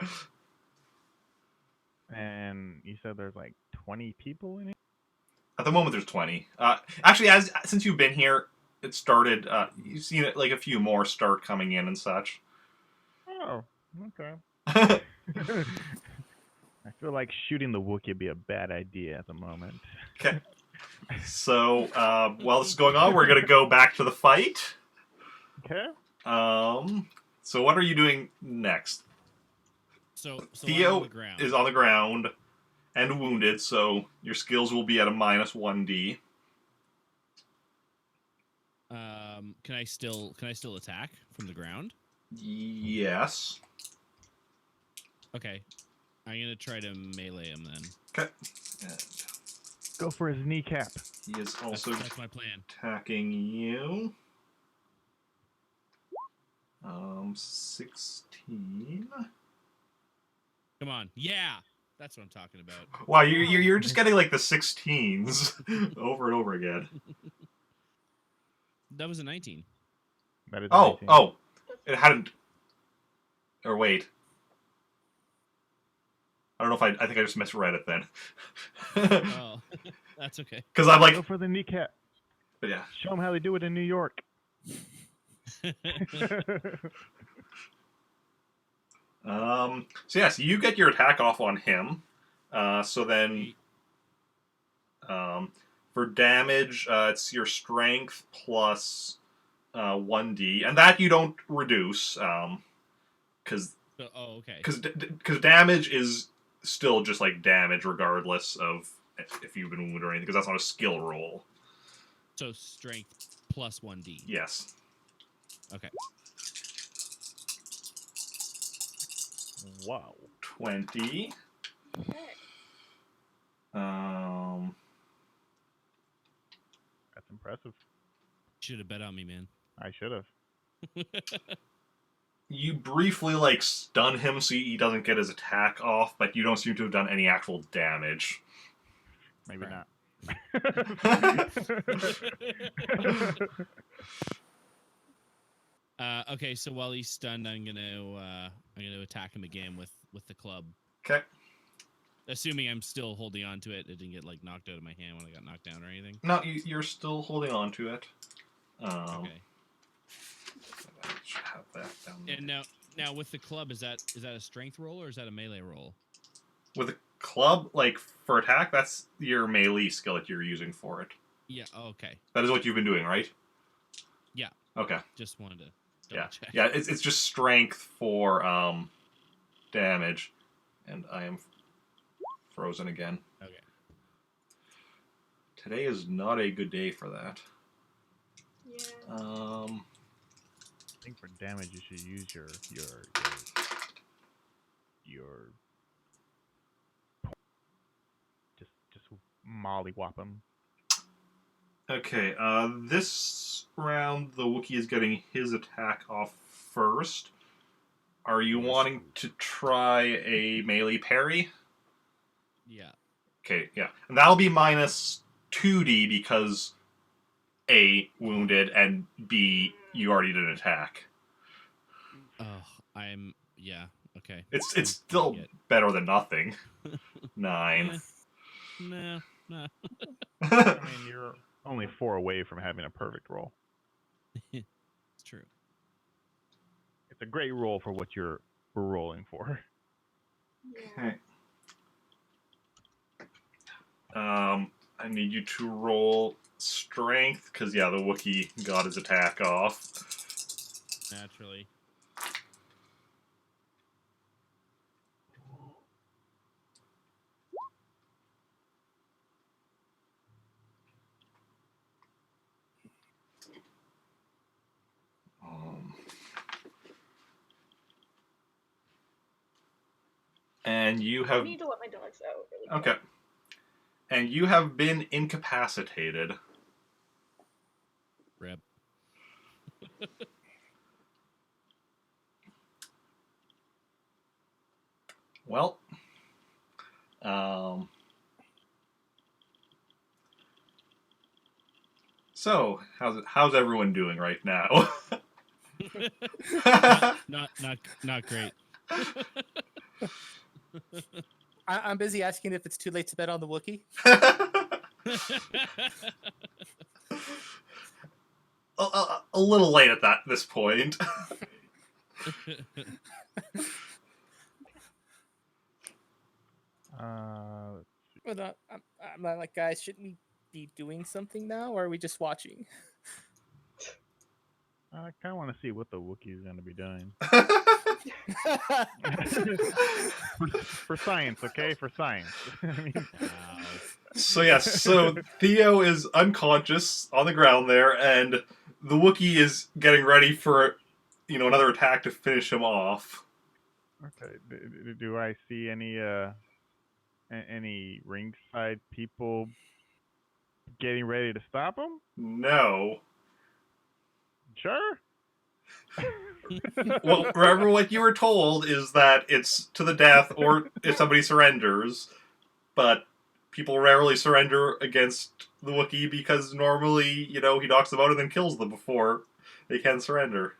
And you said there's like 20 people in it? At the moment, there's 20. Actually, since you've been here, it started. You've seen it, like a few more start coming in and such. Oh, okay. I feel like shooting the Wookiee would be a bad idea at the moment. Okay. So while this is going on, we're gonna go back to the fight. Okay. So what are you doing next? So Theo I'm on the ground. is on the ground and wounded, so your skills will be at a minus 1d. Can I still attack from the ground? Yes. Okay. I'm gonna try to melee him then. Okay. And Go for his kneecap. he is also That's my plan. attacking you. 16. Come on. Yeah. That's what I'm talking about. Wow, you're just getting like the 16s over and over again. That was a 19. That is Oh, 19. oh, it hadn't. Or wait. I don't know if I think I just misread it then. Oh, that's okay. Because I'm like, Go for the kneecap. but yeah. Show them how they do it in New York. So yes, you get your attack off on him. So then, for damage, it's your strength plus 1d, and that you don't reduce, because Oh, okay. because damage is still just like damage regardless of if you've been wounded or anything, because that's not a skill roll. So strength plus 1d. Yes. Okay. Wow. 20. Okay. That's impressive. Should have bet on me, man. I should have. You briefly like stun him so he doesn't get his attack off, but you don't seem to have done any actual damage. Maybe Right. not. Okay, so while he's stunned, I'm gonna attack him again with the club. Okay. Assuming I'm still holding on to it. It didn't get like knocked out of my hand when I got knocked down or anything. No, you're still holding on to it. Okay. I should have that down there. And now with the club, is that a strength roll or is that a melee roll? With a club, like for attack, that's your melee skill that you're using for it. Yeah. Okay. That is what you've been doing, right? Yeah. Okay. Just wanted to Yeah. check. Yeah. It's just strength for damage, and I am frozen again. Okay. Today is not a good day for that. Yeah. I think for damage you should use your just mollywop him. Okay, this round the Wookiee is getting his attack off first. Are you wanting to try a melee parry? Yeah. Okay, yeah. And that'll be minus 2d because A, wounded, and B, you already did an attack. Oh, yeah. Okay. It's I'm still getting better than nothing. 9. No. I mean, you're only 4 away from having a perfect roll. It's true. It's a great roll for what you're rolling for. Yeah. Okay. I need you to roll strength, because, yeah, the Wookiee got his attack off. Naturally. And you I have... need to let my dogs out. Really quick. Okay. And you have been incapacitated. Rip. Well, so how's everyone doing right now? not great. I'm busy asking if it's too late to bet on the Wookiee. a little late at this point. But I'm like, guys, shouldn't we be doing something now, or are we just watching? I kind of want to see what the Wookiee is going to be doing. For science, okay? For science. I mean, Wow. So yes, so Theo is unconscious on the ground there, and the Wookiee is getting ready for, another attack to finish him off. okay. Do I see any ringside people getting ready to stop him? No. Sure. Well, remember what you were told is that it's to the death or if somebody surrenders, but people rarely surrender against the Wookiee because normally, he knocks them out and then kills them before they can surrender.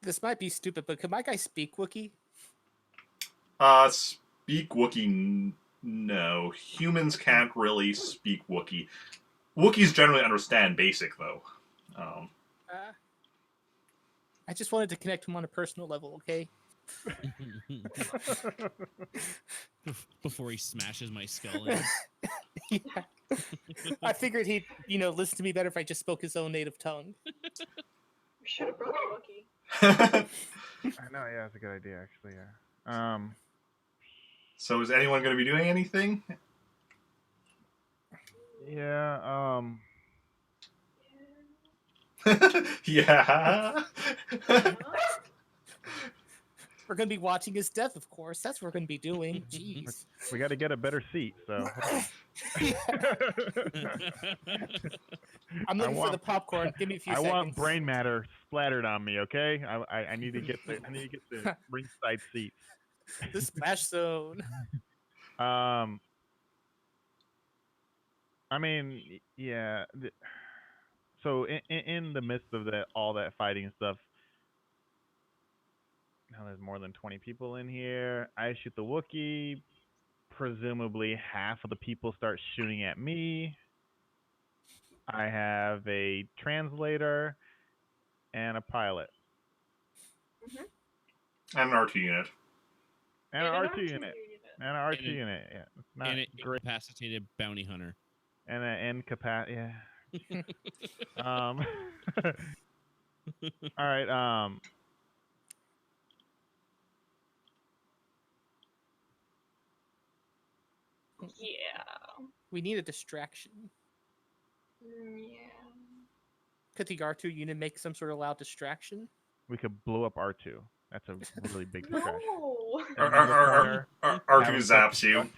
This might be stupid, but can my guy speak Wookiee? Speak Wookiee, no. Humans can't really speak Wookiee. Wookiees generally understand Basic, though. I just wanted to connect him on a personal level, okay? Before he smashes my skull in. Yeah. I figured he'd, listen to me better if I just spoke his own native tongue. We should have brought Wookie. I know, yeah, it's a good idea, actually, yeah. So is anyone going to be doing anything? Yeah, Yeah. We're going to be watching his death, of course. That's what we're going to be doing. Jeez. we got to get a better seat, so. I'm looking for the popcorn. Give me a few I seconds. want brain matter splattered on me, okay? I need to get the ringside seats. The splash zone. I mean, yeah. So in the midst of all that fighting and stuff, now there's more than 20 people in here. I shoot the Wookiee. Presumably half of the people start shooting at me. I have a translator and a pilot. And an R2 unit. And an R2 unit. And an R2 unit. Yeah. It's not And an great. incapacitated bounty hunter. And an yeah. All right. Yeah. We need a distraction. Yeah. Could the R2 unit make some sort of loud distraction? We could blow up R2. That's a really big distraction. No. R2 zaps you.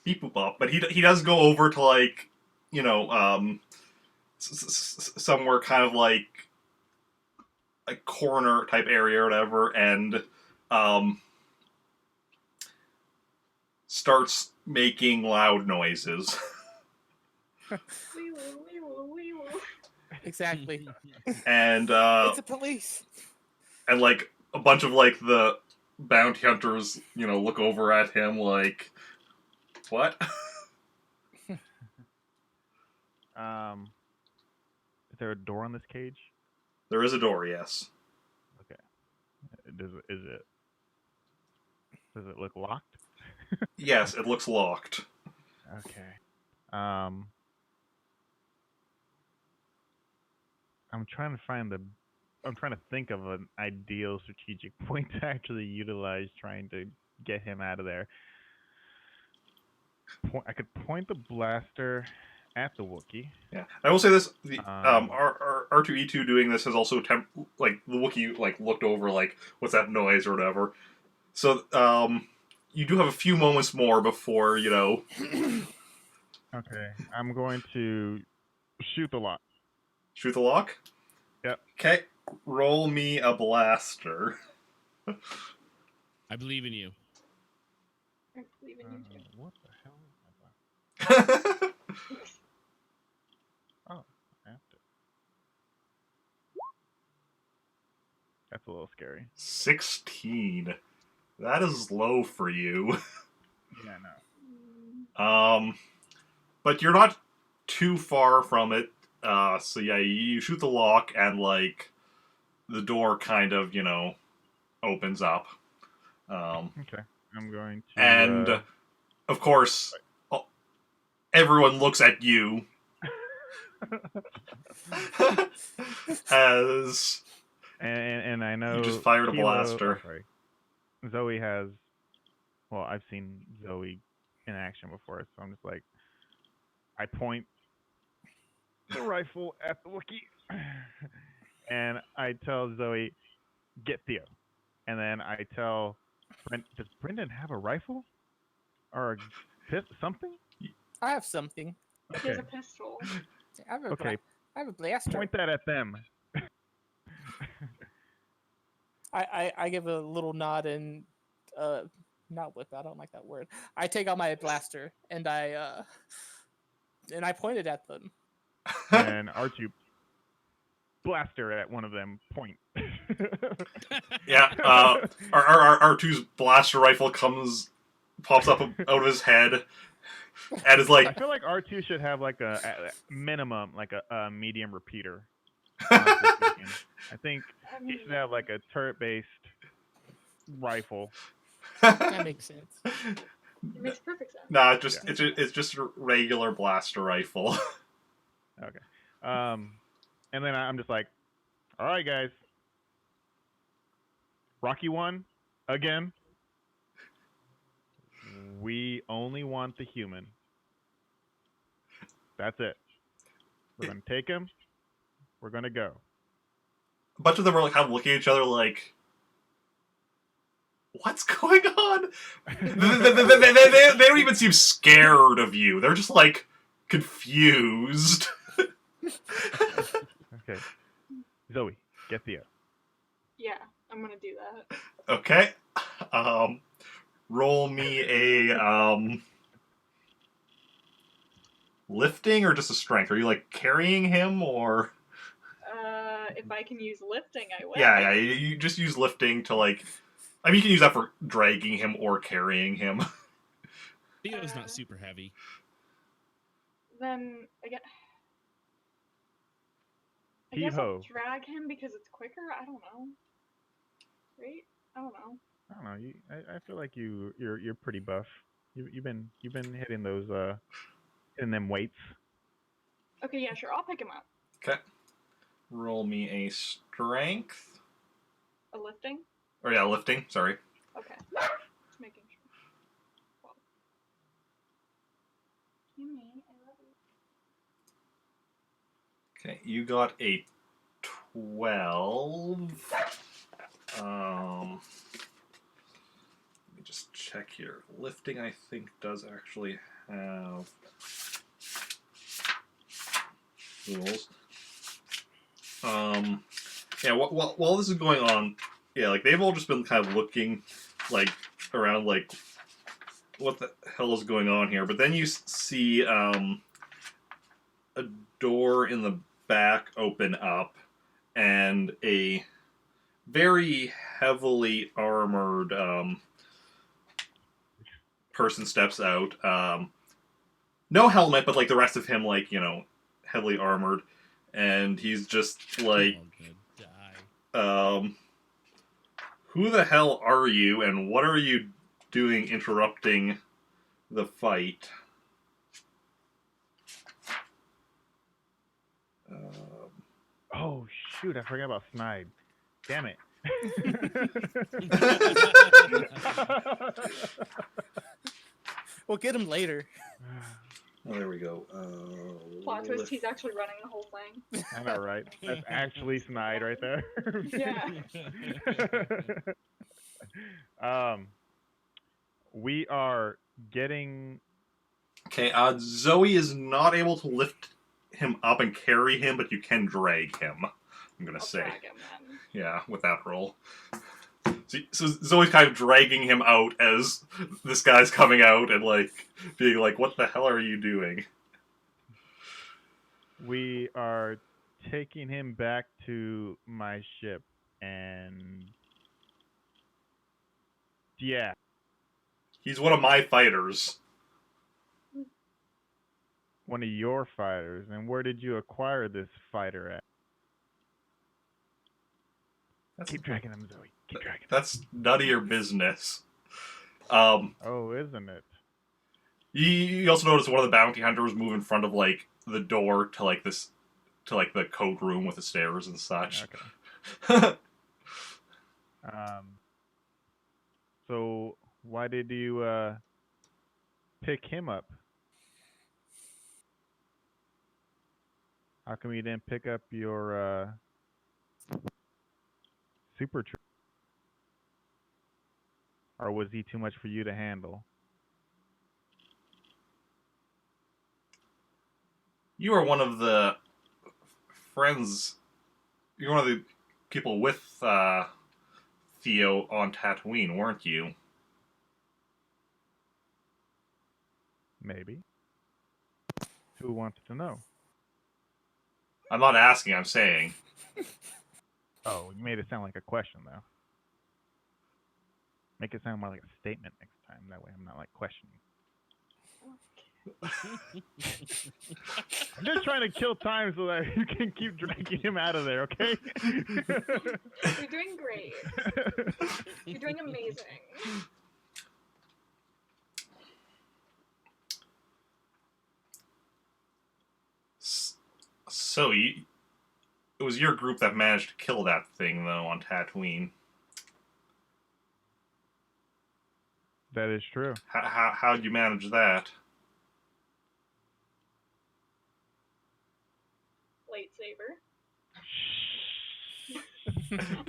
Beep boop bop. But he does go over to, like, somewhere kind of like a corner type area or whatever, and starts making loud noises. Exactly. And it's the police. And like a bunch of like the bounty hunters, look over at him like, what? Is there a door on this cage? There is a door, yes. Okay. Does it look locked? Yes, it looks locked. Okay. I'm trying to think of an ideal strategic point to actually utilize trying to get him out of there. I could point the blaster at the Wookiee. Yeah, I will say this: the R2E2 doing this has also the Wookiee looked over what's that noise or whatever. So you do have a few moments more before Okay, I'm going to shoot the lock. Shoot the lock. Yep. Okay, roll me a blaster. I believe in you. I believe in you too. What the hell is my blaster? Oh, I have to. That's a little scary. 16. That is low for you. Yeah, no. But you're not too far from it. So yeah, you shoot the lock and the door kind of, opens up. Okay, I'm going to. And of course, everyone looks at you as and I know you just fired a blaster. Sorry. Zoey has. Well, I've seen Zoey in action before, so I'm just like, I point the rifle at the Wookiee, and I tell Zoey, "Get Theo," and then I tell Does Brendan have a rifle or something? I have something. He has Okay. a pistol. I have a Okay. I have a blaster. Point that at them. I give a little nod and not whip. I don't like that word. I take out my blaster and I point it at them. And Archie blaster at one of them. Point. Yeah, R2's blaster rifle pops up out of his head, and is I like, feel like R2 should have like a minimum, like a medium repeater. Honestly speaking. I think I he mean, should have like a turret-based rifle. That makes sense. it makes perfect sense. nah, it's just a regular blaster rifle. Okay. And then I'm just like, all right, guys. Rocky 1 again. We only want the human. That's it. We're gonna take him. We're gonna go. A bunch of them are like kind of looking at each other like, what's going on? They don't even seem scared of you. They're just like confused. Okay. Zoey, get Theo. Yeah, I'm gonna do that. Okay. Roll me a lifting or just a strength. Are you like carrying him or? If I can use lifting, I will. Yeah. You just use lifting to like. I mean, you can use that for dragging him or carrying him. Theo's not super heavy. Then I guess Hee-ho. I'll drag him because it's quicker. I don't know. Right? I don't know. I don't know. I feel like you're pretty buff. You've been hitting those hitting them weights. Okay, yeah, sure. I'll pick him up. Okay. Roll me a strength. A lifting? Or yeah, lifting. Sorry. Okay. Just making sure. Well. Kimmy, I love you. Okay, you got a 12. Let me just check here. Lifting, I think, does actually have rules. Yeah. While this is going on, yeah, like they've all just been kind of looking, like around, like what the hell is going on here? But then you see a door in the back open up, and a very heavily armored person steps out. No helmet, but like the rest of him, like, you know, heavily armored, and he's just like, I'm gonna die. who the hell are you, and what are you doing interrupting the fight? Oh shoot! I forgot about Snide. Damn it. We'll get him later. Oh, there we go. Plot twist, he's actually running the whole thing. I know, right? That's actually Snide right there. Yeah. We are getting. Okay, Zoey is not able to lift him up and carry him, but you can drag him. I'm gonna I'll say, drag him then. yeah, with that roll. So Zoe's kind of dragging him out as this guy's coming out and like being like, "What the hell are you doing?" We are taking him back to my ship, and yeah, He's one of my fighters. one of your fighters. And where did you acquire this fighter at? Keep dragging him, Zoey. Keep dragging him. That's none of your business. Oh, isn't it? You also notice one of the bounty hunters move in front of like the door to like this, to like the code room with the stairs and such. Okay. So why did you pick him up? How come you didn't pick up your super Or was he too much for you to handle? You are one of the friends. You're one of the people with Theo on Tatooine, weren't you? Maybe. Who wants to know? I'm not asking, I'm saying. Oh, you made it sound like a question, though. Make it sound more like a statement next time. That way I'm not, like, questioning. I'm just trying to kill time so that you can keep dragging him out of there, okay? You're doing great. You're doing amazing. So, it was your group that managed to kill that thing, though, on Tatooine. That is true. How'd you manage that? Lightsaber.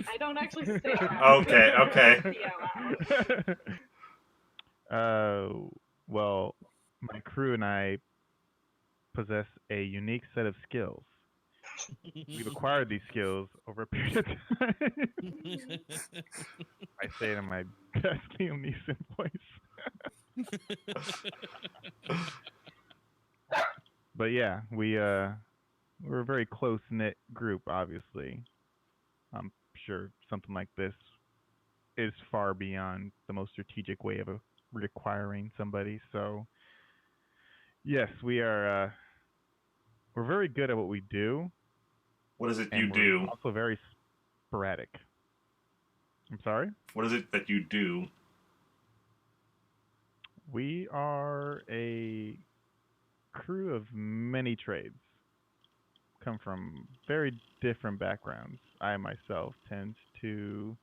I don't actually say that. Okay, okay. Well, my crew and I possess a unique set of skills. We've acquired these skills over a period of time. I say it in my best Liam Neeson voice. But yeah, we're a very close knit group. Obviously, I'm sure something like this is far beyond the most strategic way of requiring somebody. So yes, we're very good at what we do. What is it and you we're do? Also very sporadic. I'm sorry? What is it that you do? We are a crew of many trades. Come from very different backgrounds. I myself tend to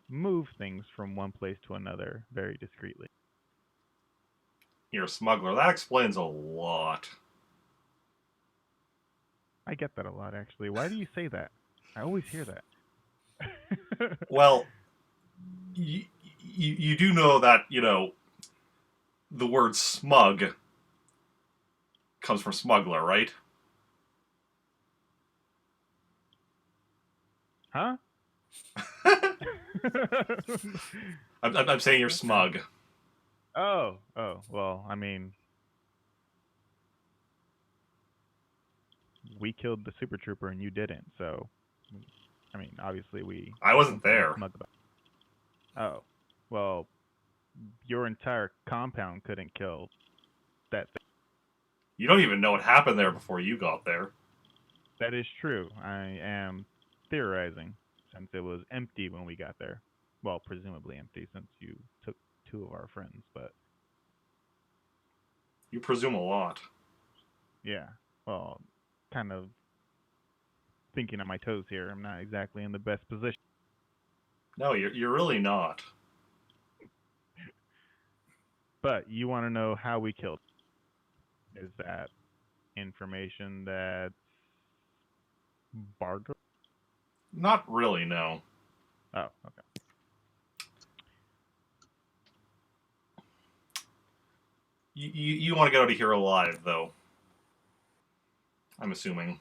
move things from one place to another very discreetly. You're a smuggler. That explains a lot. I get that a lot, actually. Why do you say that? I always hear that. Well, you do know that, the word smug comes from smuggler, right? Huh? I'm saying you're smug. Oh, well, I mean, we killed the Super Trooper and you didn't, so, I mean, obviously we... I wasn't there. Smug about. Oh, well, your entire compound couldn't kill that thing. You don't even know what happened there before you got there. That is true. I am theorizing, since it was empty when we got there. Well, presumably empty, since you took 2 of our friends, but... You presume a lot. Yeah, well, kind of thinking on my toes here. I'm not exactly in the best position. No, you're really not. But you want to know how we killed. Is that information that's barter? Not really, no. Oh, okay. You want to get out of here alive, though. I'm assuming.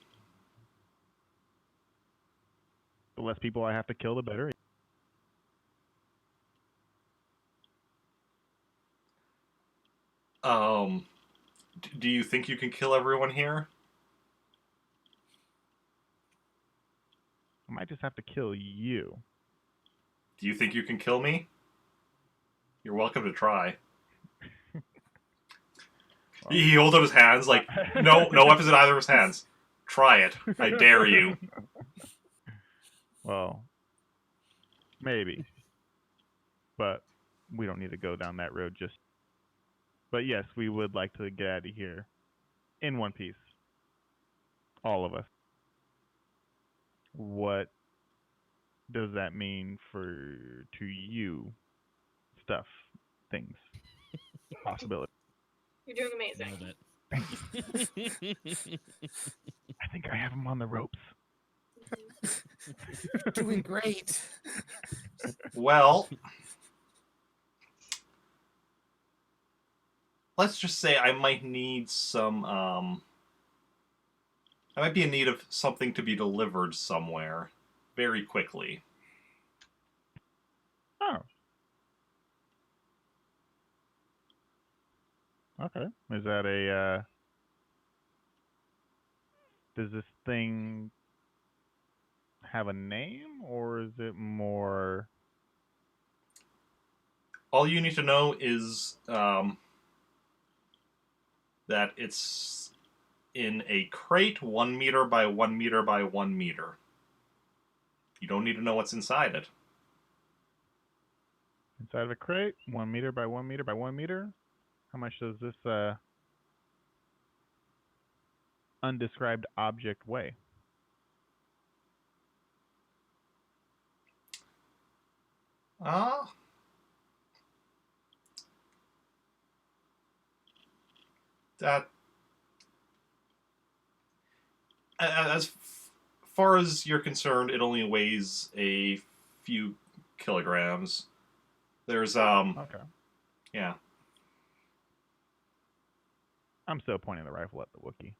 The less people I have to kill, the better. Do you think you can kill everyone here? I might just have to kill you. Do you think you can kill me? You're welcome to try. Well, He holds out his hands like, no weapons in either of his hands. Try it. I dare you. Well, maybe. But we don't need to go down that road just... But yes, we would like to get out of here in one piece. All of us. What does that mean to you? Stuff, things, possibilities. You're doing amazing. Nailed it. I think I have him on the ropes. Doing great. Well, let's just say I might need some. I might be in need of something to be delivered somewhere very quickly. Oh. Okay. Is that a does this thing have a name, or is it more? All you need to know is that it's in a crate 1 meter by 1 meter by 1 meter. You don't need to know what's inside it. Inside of a crate, 1 meter by 1 meter by 1 meter. How much does this undescribed object weigh? Ah. That. As far as you're concerned, it only weighs a few kilograms. There's Okay. yeah. I'm still pointing the rifle at the Wookiee.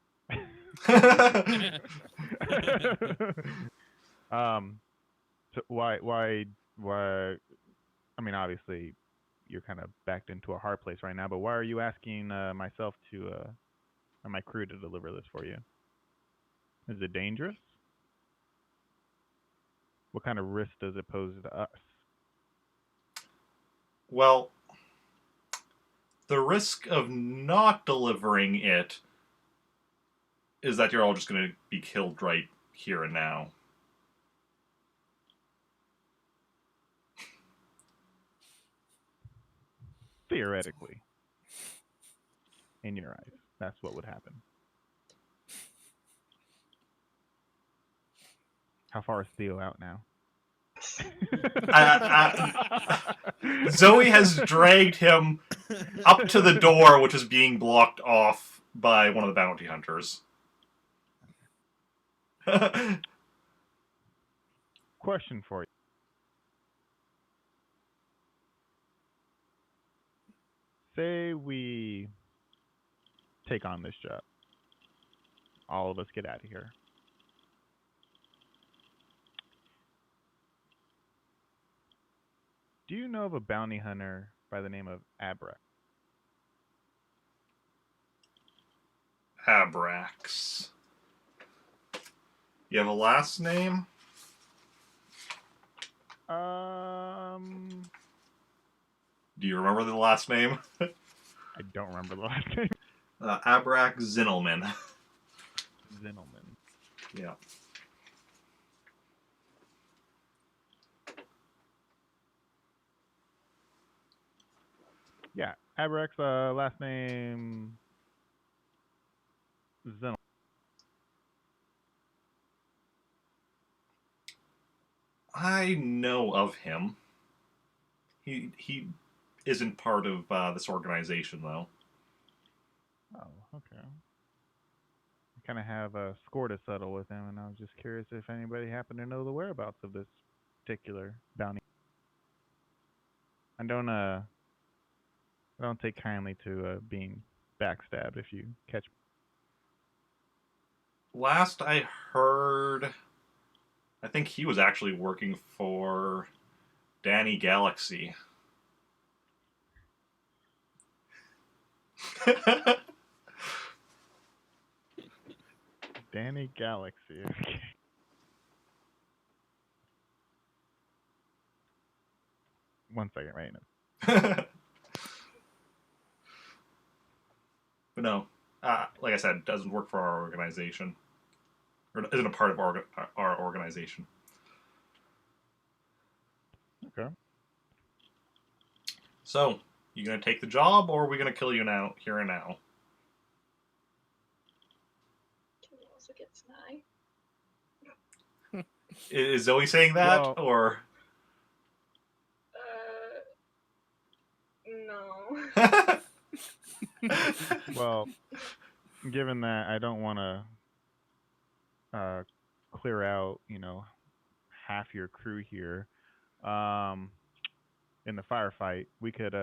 So why? I mean, obviously, you're kind of backed into a hard place right now. But why are you asking myself to and my crew to deliver this for you? Is it dangerous? What kind of risk does it pose to us? Well, the risk of not delivering it is that you're all just going to be killed right here and now. Theoretically, in your eyes, that's what would happen. How far is Theo out now? Zoey has dragged him up to the door, which is being blocked off by one of the bounty hunters. Question for you. Say we take on this job. All of us get out of here. Do you know of a bounty hunter by the name of Abra? Abrax. You have a last name? Do you remember the last name? I don't remember the last name. Abrax Zinelman. Zinelman. Yeah. Yeah, Abrax, last name Zinelman. I know of him. He isn't part of this organization, though. Oh, okay. I kind of have a score to settle with him, and I was just curious if anybody happened to know the whereabouts of this particular bounty. I don't take kindly to being backstabbed if you catch me. Last I heard, I think he was actually working for Danny Galaxy. Danny Galaxy. Okay. One second, right now. But no, like I said, doesn't work for our organization. Or isn't a part of our organization. Okay. So, you gonna take the job, or are we gonna kill you now, here and now? Can we also get Sny? Is Zoe saying that, Well- or? No. Well, given that I don't want to clear out, half your crew here, in the firefight, we could.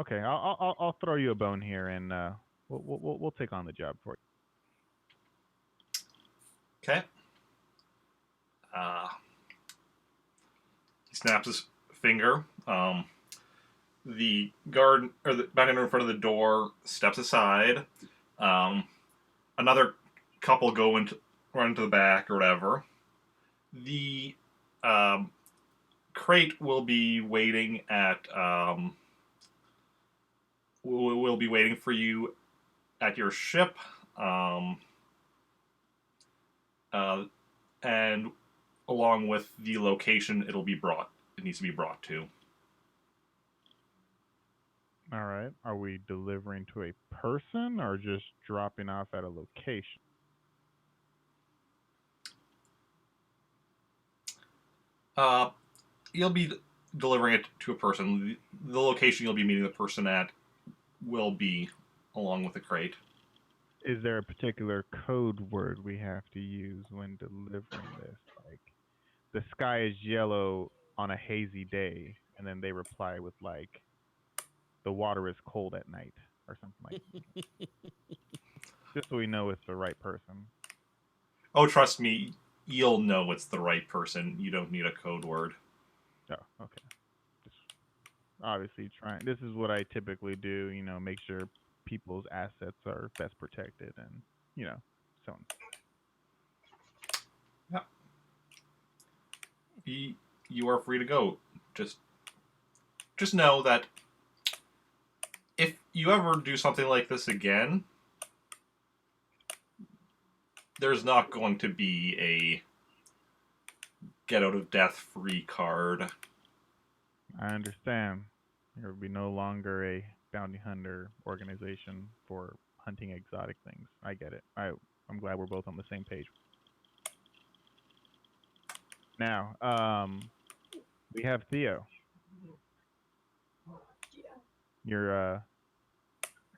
Okay, I'll throw you a bone here, and we'll take on the job for you. Okay. He snaps his finger. The guard, or the back in front of the door, steps aside. Another couple run into the back or whatever. The crate will be waiting at. Will be waiting for you at your ship. And along with the location it needs to be brought to. All right. Are we delivering to a person or just dropping off at a location? You'll be delivering it to a person. The location you'll be meeting the person at will be along with the crate. Is there a particular code word we have to use when delivering this? Like, the sky is yellow on a hazy day, and then they reply with like, the water is cold at night, or something like that. Just so we know it's the right person. Oh, trust me, you'll know it's the right person. You don't need a code word. Oh, okay. Just obviously trying. This is what I typically do. You know, make sure people's assets are best protected, and so on. You are free to go. Just know that if you ever do something like this again, there's not going to be a get out of death free card. I understand. There will be no longer a bounty hunter organization for hunting exotic things. I get it. I'm glad we're both on the same page. Now, we have Theo. Yeah. You're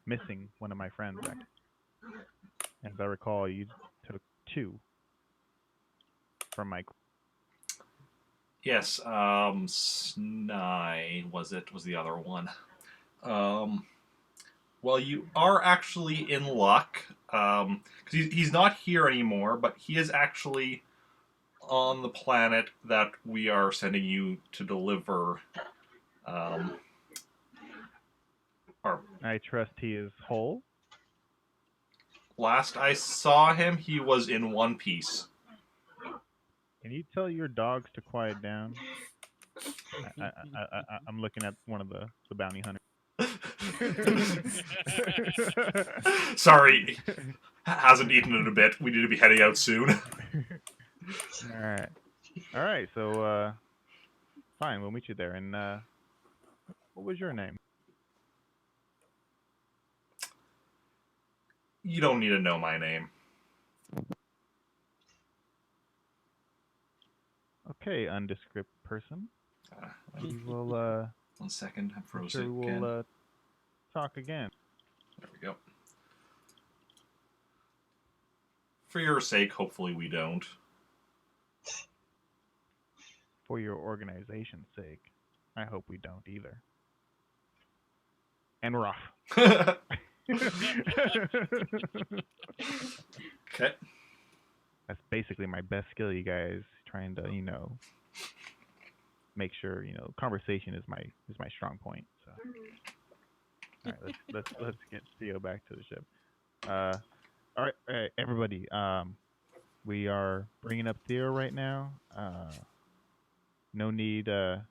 missing one of my friends, actually. As I recall, you took 2 from my. Yes, Sny was the other one. Well, you are actually in luck, because he's not here anymore, but he is actually on the planet that we are sending you to deliver. I trust he is whole. Last I saw him, he was in one piece. Can you tell your dogs to quiet down? I'm looking at one of the bounty hunters. Sorry, hasn't eaten in a bit. We need to be heading out soon. All right. So, fine. We'll meet you there. And what was your name? You don't need to know my name. Okay, undescript person. We will. 1 second, I'm I'm frozen. sure we'll talk again. There we go. For your sake, hopefully we don't. For your organization's sake, I hope we don't either. And we're off. Okay. That's basically my best skill, you guys. Trying to, make sure conversation is my strong point. So, all right, let's get Theo back to the ship. All right, everybody. We are bringing up Theo right now. No need for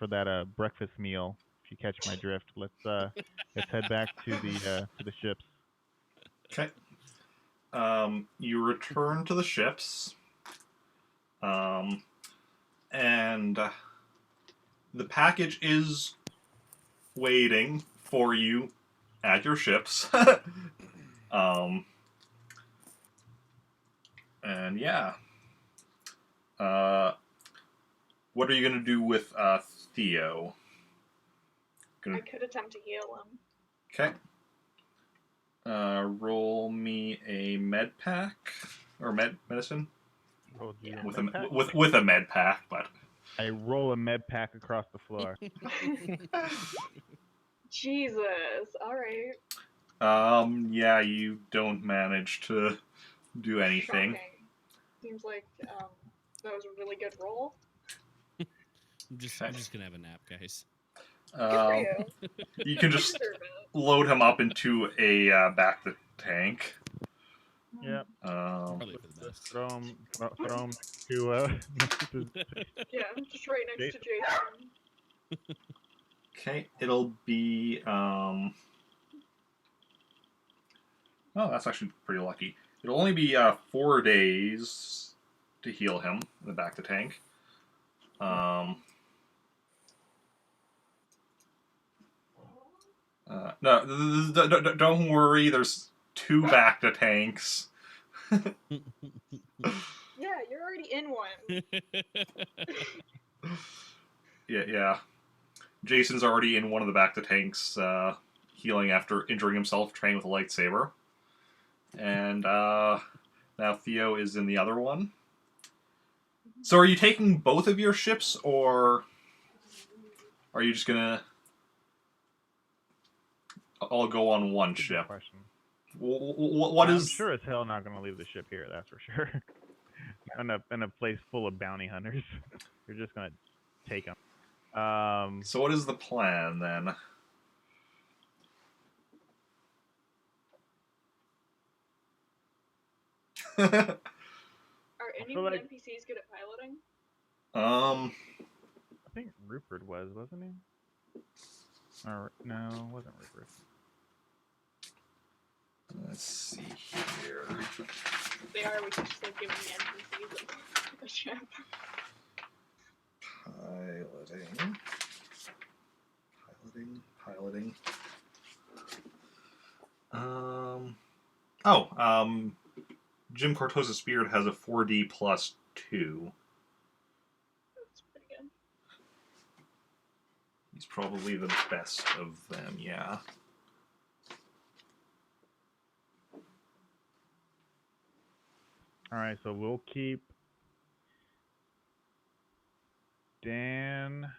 that breakfast meal. If you catch my drift, let's head back to the ships. Okay. You return to the ships. And the package is waiting for you at your ships. And yeah. What are you going to do with Theo? I could attempt to heal him. Okay. Roll me a med pack or medicine. Oh, Yeah. With a med pack, but I roll a med pack across the floor. Jesus. All right. Yeah, you don't manage to do anything. Shocking. Seems like that was a really good roll. I'm just gonna have a nap, guys. Good for Um, you. you can You just deserve it. load him up into a back the tank. Yep. Probably for the Just best. throw him next to next to Yeah, just right next to Jason. Okay, it'll be oh, that's actually pretty lucky. It'll only be 4 days to heal him in the back to tank. No, don't worry. There's 2 back to tanks. Yeah, you're already in one. Yeah. Jason's already in one of the back to tanks, healing after injuring himself, training with a lightsaber. And now Theo is in the other one. So are you taking both of your ships, or are you just gonna all go on one Good ship? question. What I'm is... sure as hell not gonna leave the ship here. That's for sure. in a place full of bounty hunters, you're just gonna take them. So what is the plan then? Are any feel of the like- NPCs good at piloting? I think Rupert wasn't he? Or no, it wasn't Rupert. Let's see here. If they are, we can just like give them the NPCs like a ship. Piloting. Jim Cortoz's Beard has a 4D plus 2. That's pretty good. He's probably the best of them, yeah. Alright, so we'll keep Dan,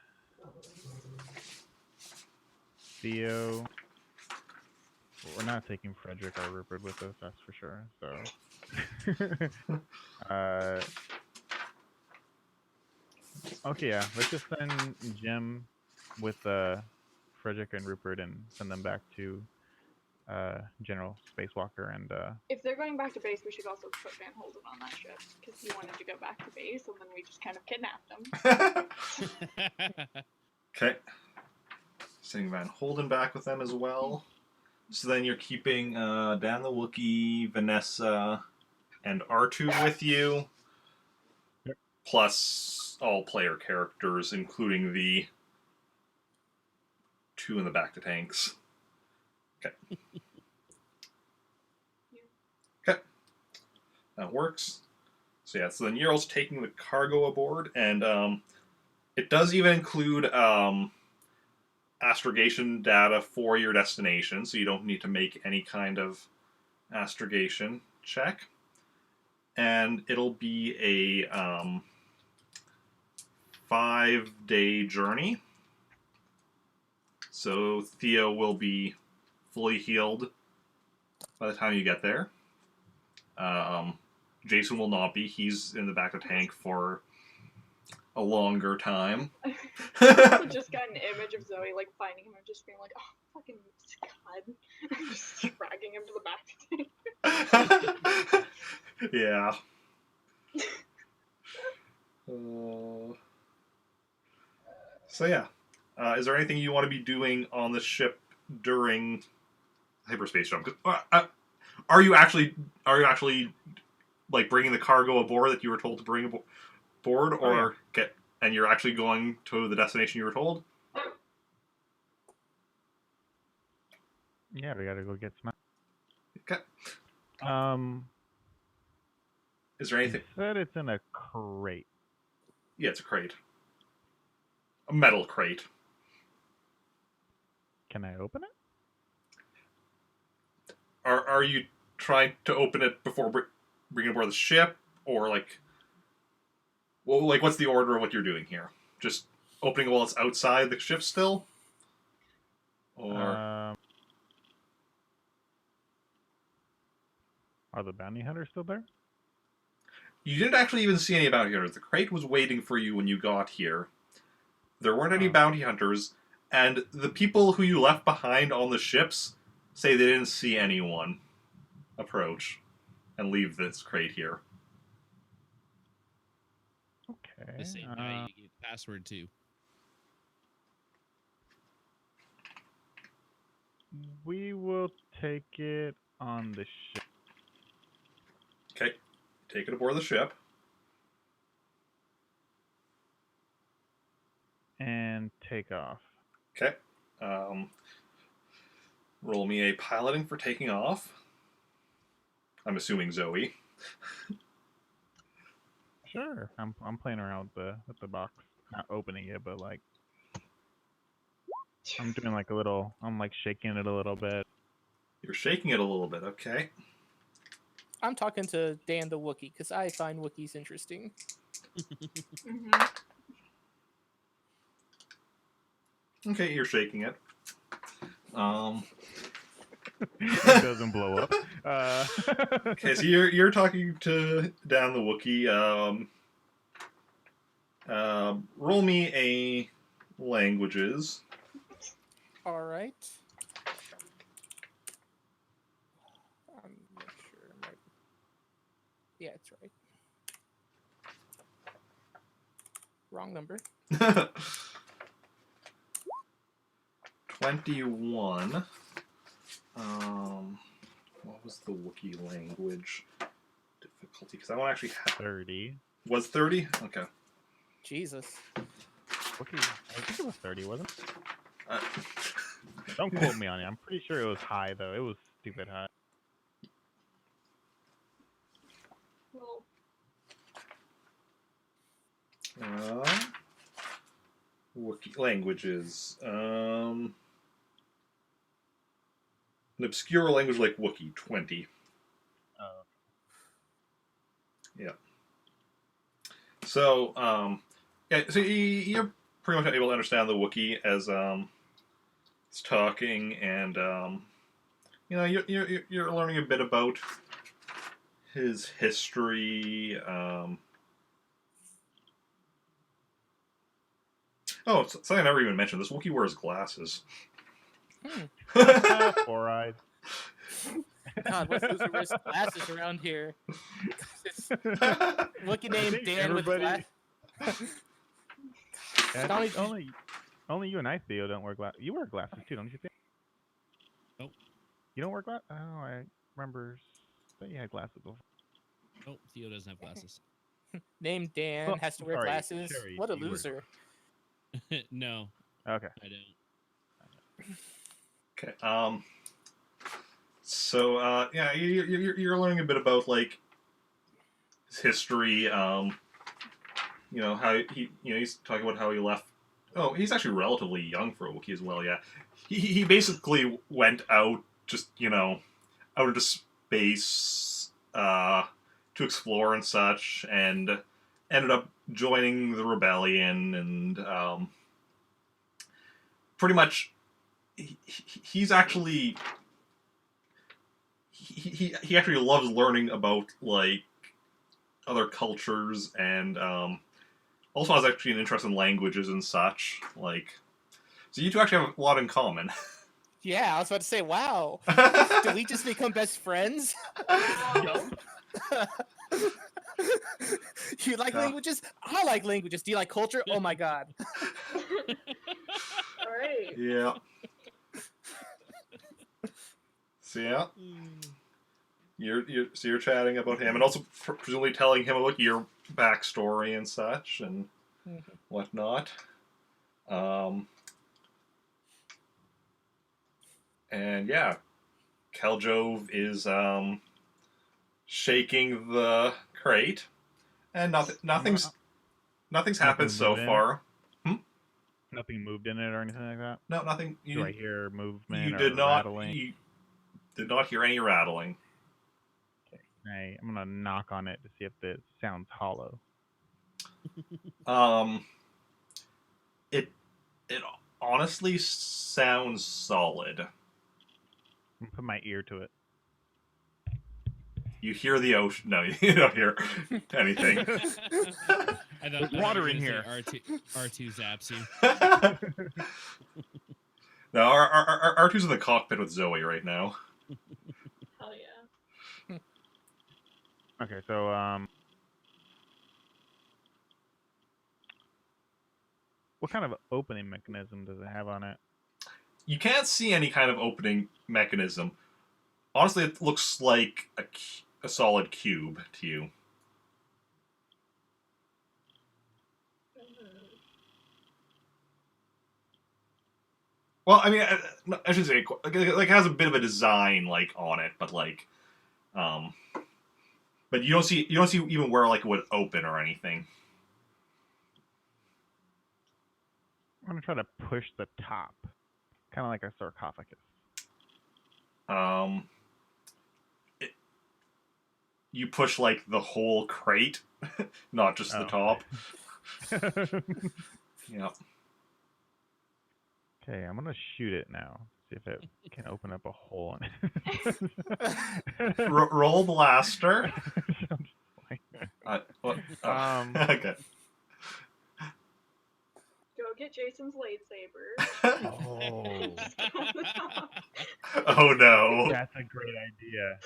Theo. We're not taking Frederick or Rupert with us, that's for sure. So, okay, yeah. Let's just send Jim with Frederick and Rupert and send them back to General Spacewalker and. If they're going back to base, we should also put Van Holden on that ship because he wanted to go back to base, and then we just kind of kidnapped him. Okay. Sending Van Holden back with them as well. So then you're keeping Dan the Wookiee, Vanessa, and R2 with you. Yep. Plus all player characters, including the 2 in the back to tanks. Okay. Okay. That works. So yeah, so then you're also taking the cargo aboard, and it does even include astrogation data for your destination, so you don't need to make any kind of astrogation check. And it'll be a 5-day journey. So Theo will be fully healed by the time you get there. Jason will not be. He's in the back of the tank for a longer time. I also just got an image of Zoey like finding him and just being like, "Oh, fucking God!" and just dragging him to the back tank. Yeah. So yeah, is there anything you want to be doing on the ship during hyperspace jump? Are you actually like bringing the cargo aboard that you were told to bring aboard, or and you're actually going to the destination you were told? Yeah, we gotta go get some. Okay. Is there anything? He said it's in a crate. Yeah, it's a crate. A metal crate. Can I open it? Are you trying to open it before bringing aboard the ship, or like, well, like what's the order of what you're doing here? just opening while it's outside the ship still? Or Are the bounty hunters still there? you didn't actually even see any bounty hunters. The crate was waiting for you when you got here. There weren't any bounty hunters, and the people who you left behind on the ships say they didn't see anyone approach and leave this crate here. Okay. The same guy you gave the password to. We will take it on the ship. Okay, take it aboard the ship. And take off. Okay. Roll me a piloting for taking off. I'm assuming Zoey. Sure. I'm playing around with the box. Not opening it, but like I'm doing like a little. I'm like shaking it a little bit. You're shaking it a little bit, okay? I'm talking to Dan the Wookiee because I find Wookiees interesting. Mhm. Okay, you're shaking it. It doesn't blow up. Okay, so you're talking to Dan the Wookiee. Roll me a languages. All right. Make sure I'm right. Yeah, it's right. Wrong number. 21. What was the Wookiee language difficulty? Because I don't actually have. 30. Was 30? Okay. Jesus. Okay, I think it was 30, wasn't it? Uh, Don't quote me on it. I'm pretty sure it was high though. It was stupid high. Well, Wookiee languages. An obscure language like Wookiee, 20. Yeah. So, yeah, so you're pretty much able to understand the Wookiee as it's talking, and you know, you're learning a bit about his history. Oh, something I never even mentioned. This Wookiee wears glasses. Four eyes. God, what loser wears glasses around here? Wookiee I named think Dan with everybody- glasses. Yeah, I Donnie, think only you and I, Theo, don't wear glasses. You wear glasses too, don't you, Theo? Nope. You don't wear glasses? Oh, I remember that you had glasses before. Oh, Theo doesn't have glasses. named Dan Well, has to wear sorry, glasses. Cherry, What a you wear loser. No, Okay. I don't. Okay. So, yeah, you're learning a bit about like his history. You know how he's talking about how he left. Oh, he's actually relatively young for a Wookiee as well. Yeah, he basically went out just out into space to explore and such, and ended up joining the rebellion, and pretty much he's actually he actually loves learning about like other cultures, and also has actually an interest in languages and such. Like, so you two actually have a lot in common. Yeah, I was about to say, wow. Did we just become best friends? no. You like languages? I like languages. Do you like culture? Oh my god. All right. Yeah. So yeah, you're chatting about him, and also presumably telling him about your backstory and such and whatnot. And yeah, Khaljov is shaking the crate, and nothing's happened so moved in it? far. Nothing moved in it or anything like that? No, nothing. Do I hear movement You or did not. rattling? You did not hear any rattling. I'm gonna knock on it to see if it sounds hollow. It honestly sounds solid. I'm gonna put my ear to it. You hear the ocean. No, you don't hear anything. There's water in here. R2 zaps you. No, R2's in the cockpit with Zoey right now. Hell yeah. Okay, so what kind of opening mechanism does it have on it? You can't see any kind of opening mechanism. Honestly, it looks like a solid cube to you. Well, I mean, I should say, like, it has a bit of a design, like, on it, but, like, but you don't see even where, like, it would open or anything. I'm gonna try to push the top, kind of like a sarcophagus. You push, like, the whole crate, not just the top. Yeah. Okay, I'm gonna shoot it now. See if it can open up a hole in it. Roll blaster. What? Okay. Go get Jason's lightsaber. Oh, Oh no. that's a great idea.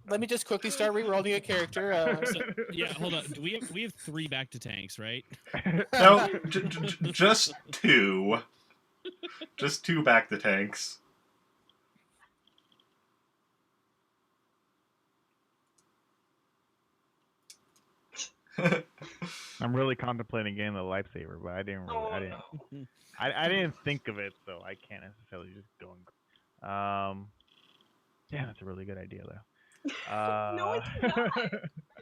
Let me just quickly start re-rolling a character. So, yeah, hold on. We have 3 back to tanks, right? No, just 2. Just 2 back the tanks. I'm really contemplating getting the lightsaber, but I didn't. I didn't think of it, so I can't necessarily just go and. Yeah, that's a really good idea, though. No, it's not.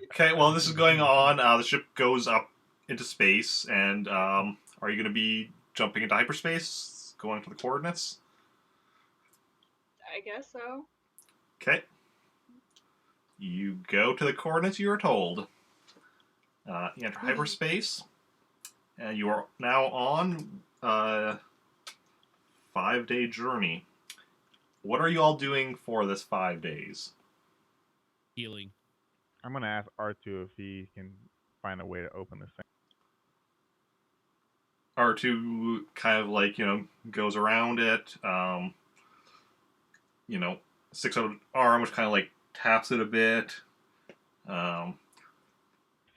Okay, well, this is going on. The ship goes up into space, and are you going to be jumping into hyperspace, going to the coordinates? I guess so. Okay. You go to the coordinates you were told. You enter hyperspace, and you are now on a 5-day journey. What are you all doing for this 5 days? Healing. I'm gonna ask R2 if he can find a way to open this thing. R2 kind of like, goes around it, sticks out an arm, which kind of like taps it a bit.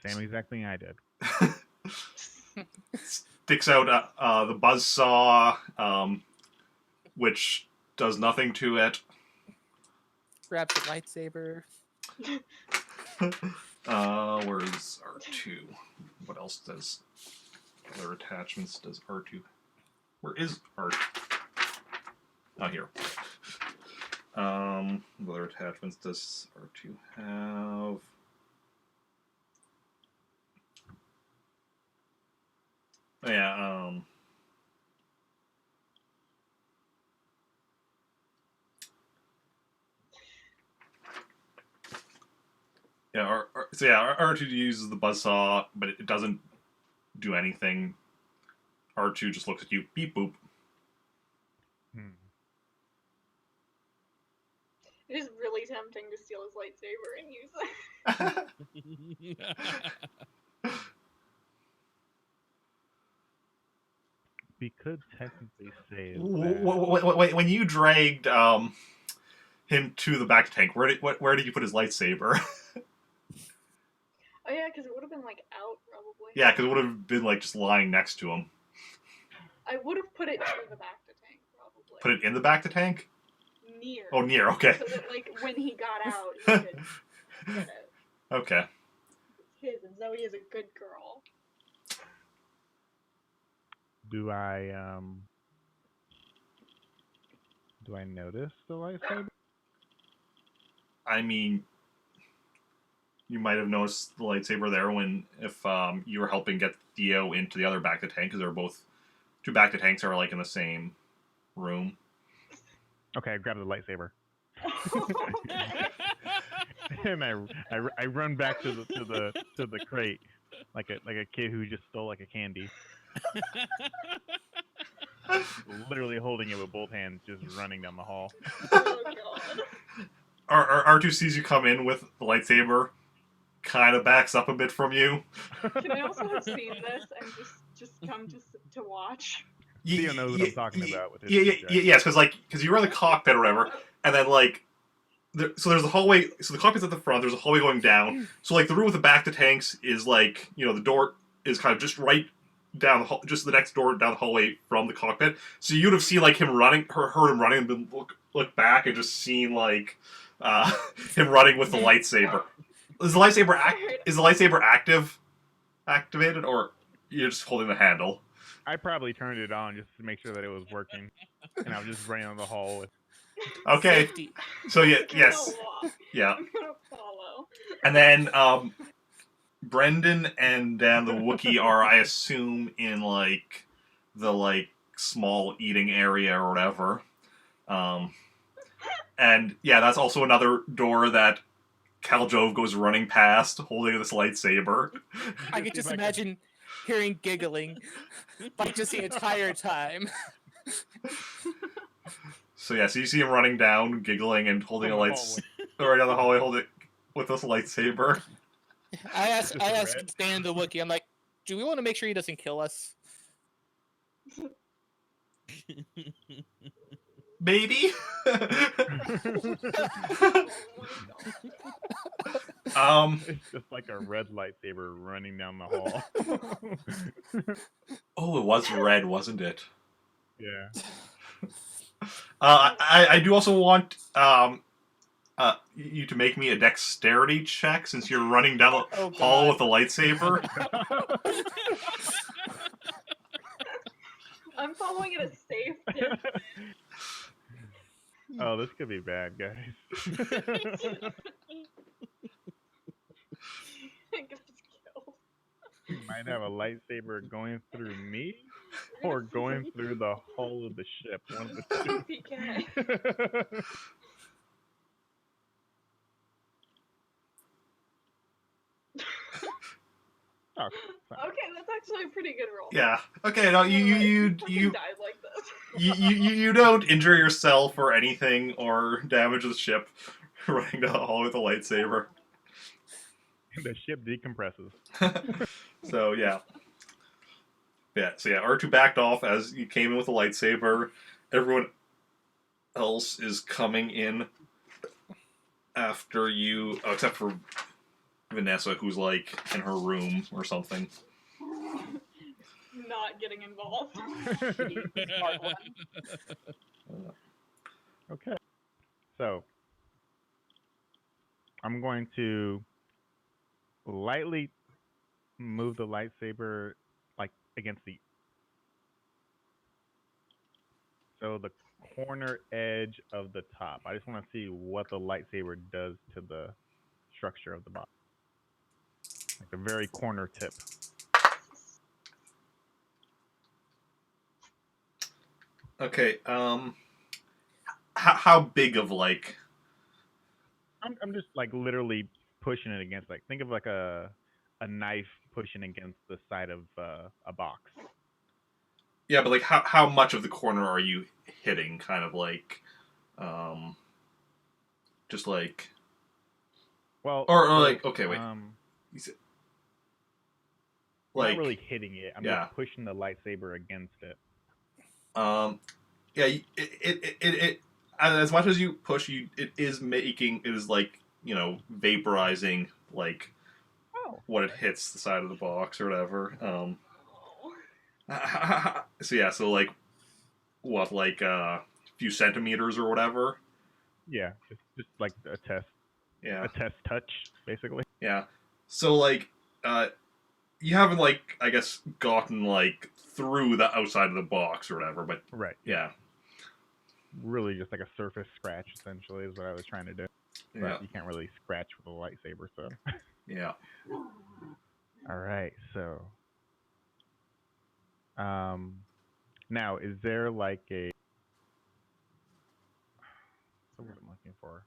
Same exact thing I did. Sticks out the buzzsaw, which does nothing to it. Grabs the lightsaber. Where's R2? What else does other attachments does R2? Where is R2? Oh, here. What other attachments does R2 have? Oh, yeah, R2 uses the buzzsaw, but it doesn't do anything. R2 just looks at you, beep boop. It is really tempting to steal his lightsaber and use it. We could technically say that... Wait, when you dragged him to the back tank, where did you put his lightsaber? Oh yeah, because it would have been like out probably. Yeah, because it would have been like just lying next to him. I would have put it near the back to tank probably. Put it in the back to tank? Near. Oh, near. Okay. So that like when he got out, he could get it. Okay. It's his, and Zoey is a good girl. Do I notice the lightsaber? I mean, you might have noticed the lightsaber there if you were helping get Theo into the other back to tank, because they're both 2 back to tanks are like in the same room. Okay, I grab the lightsaber. And I run back to the crate like a kid who just stole like a candy, literally holding it with both hands, just running down the hall. Oh god. R2 sees you come in with the lightsaber, kind of backs up a bit from you. Can I also have seen this and just come to watch? Theo knows what I'm talking about with his yes, because you were in the cockpit or whatever, and then so there's a hallway. So the cockpit's at the front. There's a hallway going down. So the room with the back to tanks is the door is kind of just right down just the next door down the hallway from the cockpit. So you'd have seen him running, heard him running, and then look back and just seen him running with the lightsaber. Is the lightsaber activated, or you're just holding the handle? I probably turned it on just to make sure that it was working, and I was just running down the hall with. Okay. Safety. So I'm yes, gonna walk. yeah. I'm gonna follow. And then Brendan and Dan the Wookiee are, I assume, in the small eating area or whatever. And yeah, that's also another door that Khaljov goes running past, holding this lightsaber. I could just imagine hearing giggling, just the entire time. So yeah, so you see him running down, giggling, and holding Down a the lightsaber right down the hallway, holding with this lightsaber. I asked red. Stan the Wookiee, I'm like, do we want to make sure he doesn't kill us? Maybe. It's just like a red lightsaber running down the hall. Oh, it was red, wasn't it? Yeah. I do also want you to make me a dexterity check since you're running down the hall with a lightsaber. I'm following at a safe distance. Oh, this could be bad, guys. I got killed. You might have a lightsaber going through me or going through the hull of the ship. One of the two. PK. Oh, Okay, that's actually a pretty good roll. Yeah. Okay. No, you died like this. you don't injure yourself or anything or damage the ship running down the hall with a lightsaber. the ship decompresses. So yeah. Yeah. So yeah, R2 backed off as you came in with a lightsaber. Everyone else is coming in after you, except for Vanessa, who's in her room or something. Not getting involved. Part one. Okay. So, I'm going to lightly move the lightsaber against the corner edge of the top. I just want to see what the lightsaber does to the structure of the box. Like the very corner tip. Okay. How big of I'm just literally pushing it against think of a knife pushing against the side of a box. Yeah, but how much of the corner are you hitting? Kind of just well, or okay, wait. Not really hitting it. I'm yeah. just pushing the lightsaber against it. Yeah, it as much as you push, it is vaporizing when it hits the side of the box or whatever. So yeah, so what, a few centimeters or whatever. Yeah, just like a test. Yeah, a test touch, basically. Yeah, so you haven't I guess gotten through the outside of the box or whatever, but right. Yeah. Really, just like a surface scratch, essentially, is what I was trying to do. Yeah. But you can't really scratch with a lightsaber, so. Yeah. All right, so. Now, is there a? What's the word I'm looking for?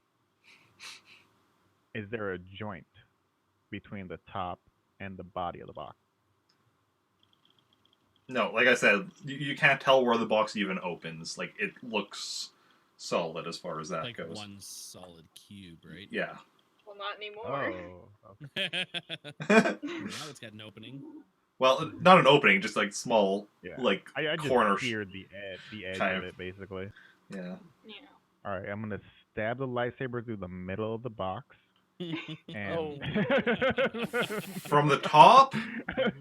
Is there a joint between the top and the body of the box. No, like I said, you can't tell where the box even opens. Like, it looks solid as far as that Like goes. one solid cube, right? Yeah. Well, not anymore. Oh, okay. Now it's got an opening. Well, not an opening, just like small, Yeah. like I just corner. seared the edge kind of of- it, basically. Yeah. Yeah. All right, I'm gonna stab the lightsaber through the middle of the box. And Oh. From the top? Right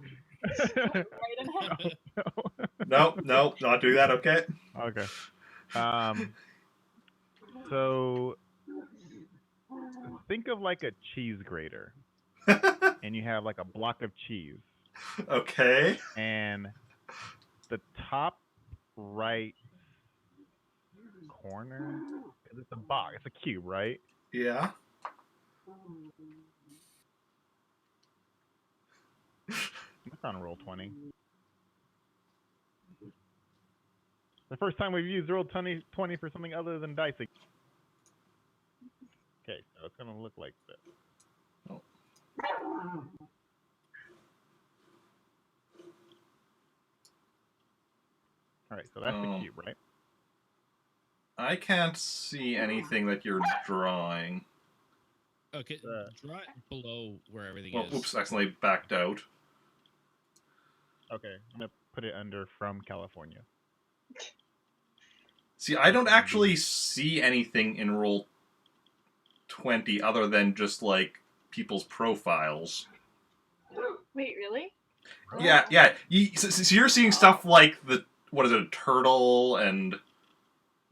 in half. No, not doing that. Okay. Okay. So think of like a cheese grater, and you have like a block of cheese, Okay. and the top right corner, 'cause it's a box, it's a cube, right? Yeah. It's on roll 20. The first time we've used roll 20 for something other than dice. Okay, so it's gonna look like this. Oh. All right, so that's the Oh. cube, right? I can't see anything that you're drawing. Okay, draw it below where everything Well, is. oops, accidentally backed out. Okay, I'm gonna put it under from California. See, I don't actually see anything in roll 20 other than just like people's profiles. Wait, really? Yeah, yeah. So you're seeing stuff like what is it, a turtle and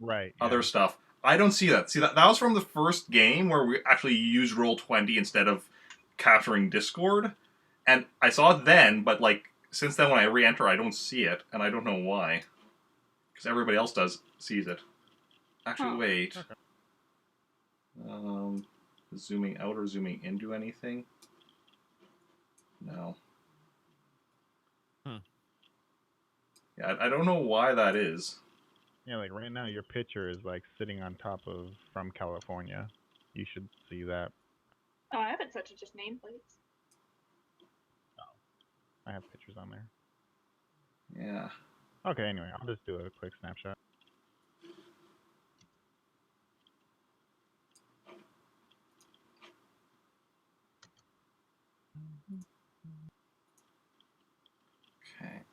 Right. other yeah. stuff. I don't see that. See, that was from the first game where we actually used roll 20 instead of capturing Discord, and I saw it then. But like since then, when I re-enter, I don't see it, and I don't know why. Because everybody else sees it. Actually, Huh. wait. Okay. Zooming out or zooming into anything? No. Huh. Yeah, I don't know why that is. Yeah, like right now, your picture is like sitting on top of from California. You should see that. Oh, I have it set to just nameplates. I have pictures on there. Yeah. Okay, anyway, I'll just do a quick snapshot. Okay.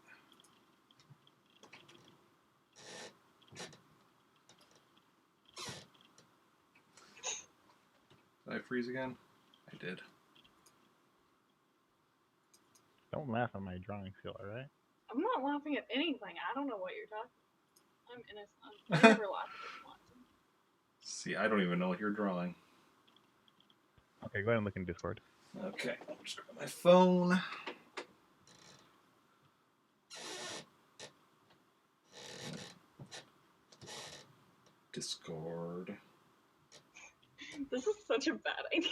Did I freeze again? I did. Don't laugh at my drawing skill, alright? I'm not laughing at anything. I don't know what you're talking about. I'm innocent. I never laugh at this one. See, I don't even know what you're drawing. Okay, go ahead and look in Discord. Okay, I'll just grab my phone. Discord. This is such a bad idea.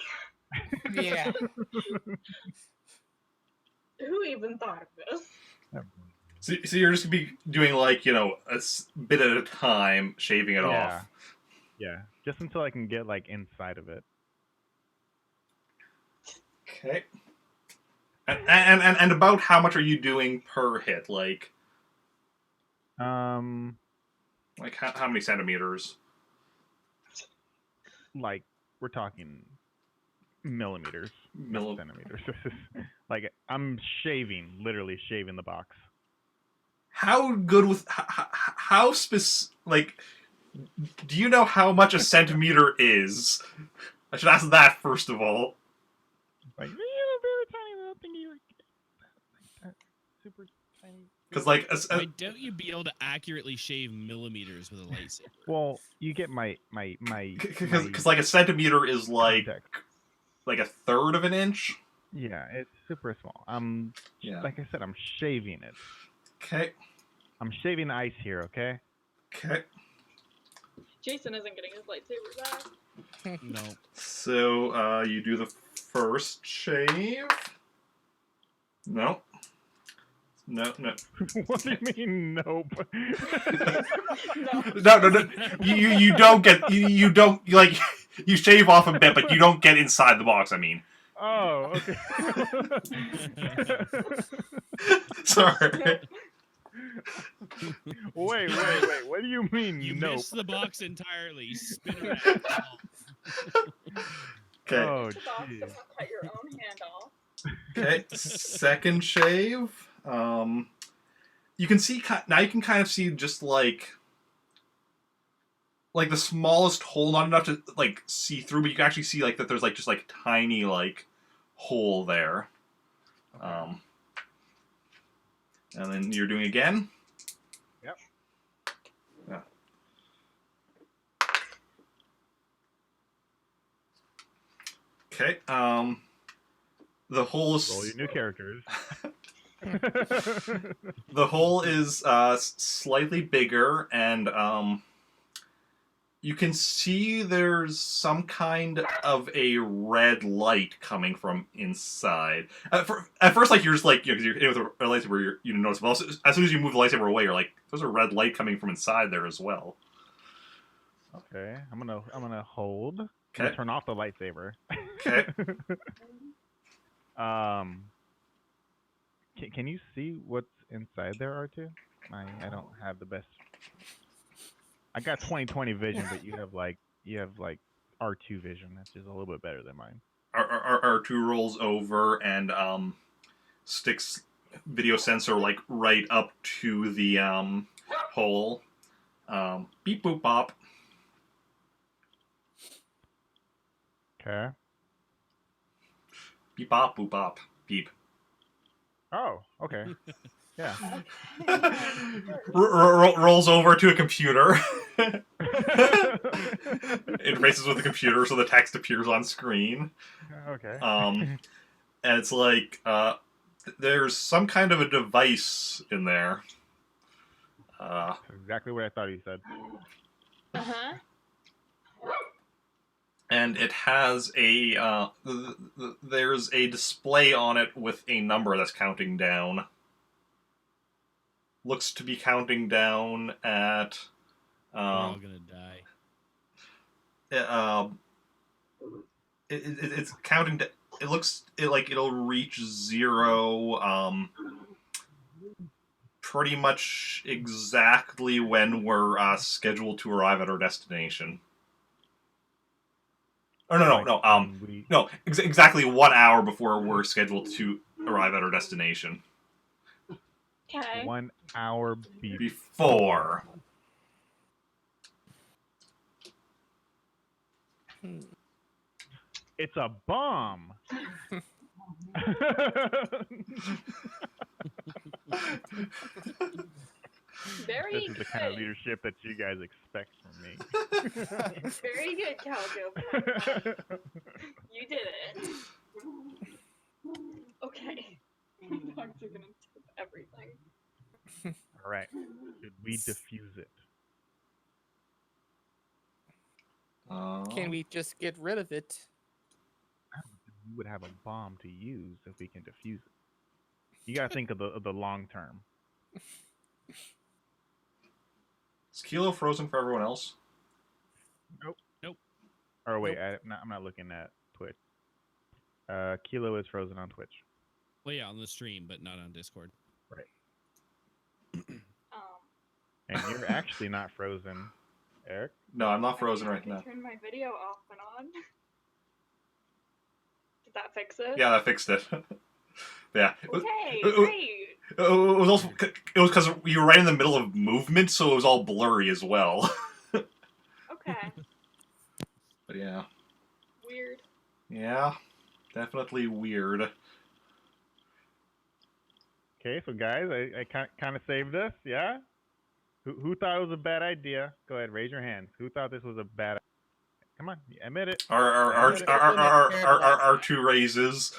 Yeah. Who even thought of this? So you're just gonna be doing like, a bit at a time, shaving it Yeah. off. Yeah, just until I can get like inside of it. Okay. And about how much are you doing per hit? Like how many centimeters? Like we're talking millimeters, not centimeters. Like I'm literally shaving the box. How good with how like? Do you know how much a centimeter is? I should ask that first of all. Like very tiny little thingy, like that, super tiny. Because like, I doubt you'd be able to accurately shave millimeters with a lightsaber. Well, you get my because like a centimeter is like context. like a third of an inch. Yeah, it's super small. Yeah. Like I said, I'm shaving it. Okay. I'm shaving the ice here, okay? Okay. Jason isn't getting his lightsaber back. No. So you do the first shave. No. No. What do you mean, nope? No. You don't get you don't like you shave off a bit, but you don't get inside the box. I mean, Oh, okay. Sorry. Wait. What do you mean? You nope? missed the box entirely. You spin around. Okay. Oh, It's a box jeez. and cut your own hand off. Okay. Second shave. You can see now. You can kind of see just like the smallest hole, not enough to like see through, but you can actually see like that. There's like just like tiny like hole there. Okay. And then you're doing again. Yep. Yeah. Okay. The hole is Roll your new characters. the hole is slightly bigger, and you can see there's some kind of a red light coming from inside. At first, like you're just like, because you're in with a lightsaber, you notice. But also, as soon as you move the lightsaber away, you're like, there's a red light coming from inside there as well. Okay, I'm gonna hold. I'm Okay. gonna turn off the lightsaber. Okay. Can you see what's inside there, R2? I don't have the best. I got 20/20 vision, but you have like R2 vision, which is a little bit better than mine. R2 rolls over and sticks video sensor like right up to the hole. Beep boop bop. Okay. Beep bop boop bop. Beep. Oh, okay. Yeah. Rolls over to a computer. Interfaces with the computer so the text appears on screen. Okay. And it's like there's some kind of a device in there. That's exactly what I thought you said. Uh-huh. And it has a there's a display on it with a number that's counting down. Looks to be counting down at We're all gonna die. It's counting. It looks like it'll reach 0. Pretty much exactly when we're scheduled to arrive at our destination. Oh no! Exactly 1 hour before we're scheduled to arrive at our destination. Okay. 1 hour Before. It's a bomb. Very This is good. the kind of leadership that you guys expect from me. Very good, Khaljov. You did it. Okay. Dogs are gonna do everything. All right. Should we defuse it? Can we just get rid of it? We would have a bomb to use if we can defuse it. You gotta think of the long term. Is Kilo frozen for everyone else? Nope. Or wait, I'm not looking at Twitch. Kilo is frozen on Twitch. Well, yeah, on the stream, but not on Discord. Right. Um, And you're actually not frozen, Eric. No, I'm not frozen I right can now. turn my video off and on. Did that fix it? Yeah, that fixed it. Yeah. Okay, great. It was also because you were right in the middle of movement, so it was all blurry as well. Okay. But yeah. Weird. Yeah. Definitely weird. Okay, so guys, I kind of saved this, yeah? Who thought it was a bad idea? Go ahead, raise your hands. Who thought this was a bad idea? Come on, admit it. Our two raises.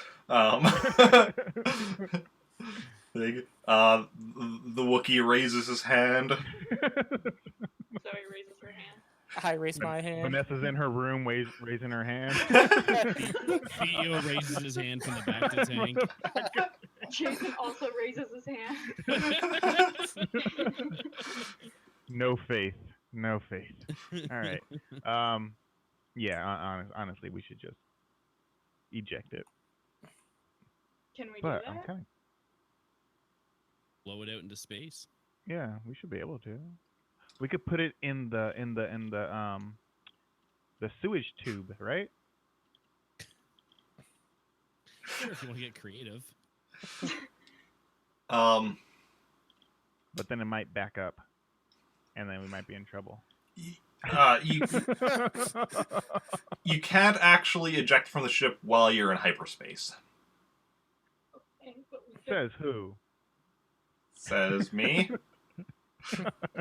Big. The Wookiee raises his hand. Zoey raises her hand. I raise my hand. Vanessa's in her room raising her hand. Theo raises his hand from the back to tank. Jason also raises his hand. No faith. No faith. All right. Yeah, honestly, we should just eject it. Can we But do I'm that? telling. Blow it out into space. Yeah, we should be able to. We could put it in the sewage tube, right? Sure, if you want to get creative. Um, But then it might back up, and then we might be in trouble. You can't actually eject from the ship while you're in hyperspace. Okay, but we could. Says who? Says me.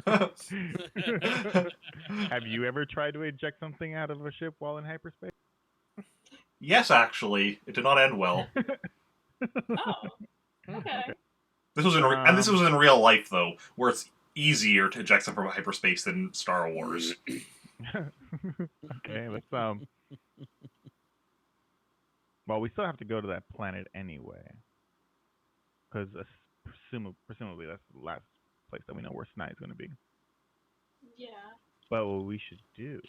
Have you ever tried to eject something out of a ship while in hyperspace? Yes, actually, it did not end well. Oh, okay. This was and this was in real life though, where it's easier to eject something from hyperspace than Star Wars. Okay, let's Well, we still have to go to that planet anyway, because presumably that's the last place that we know where Sny is going to be. Yeah. But what we should do.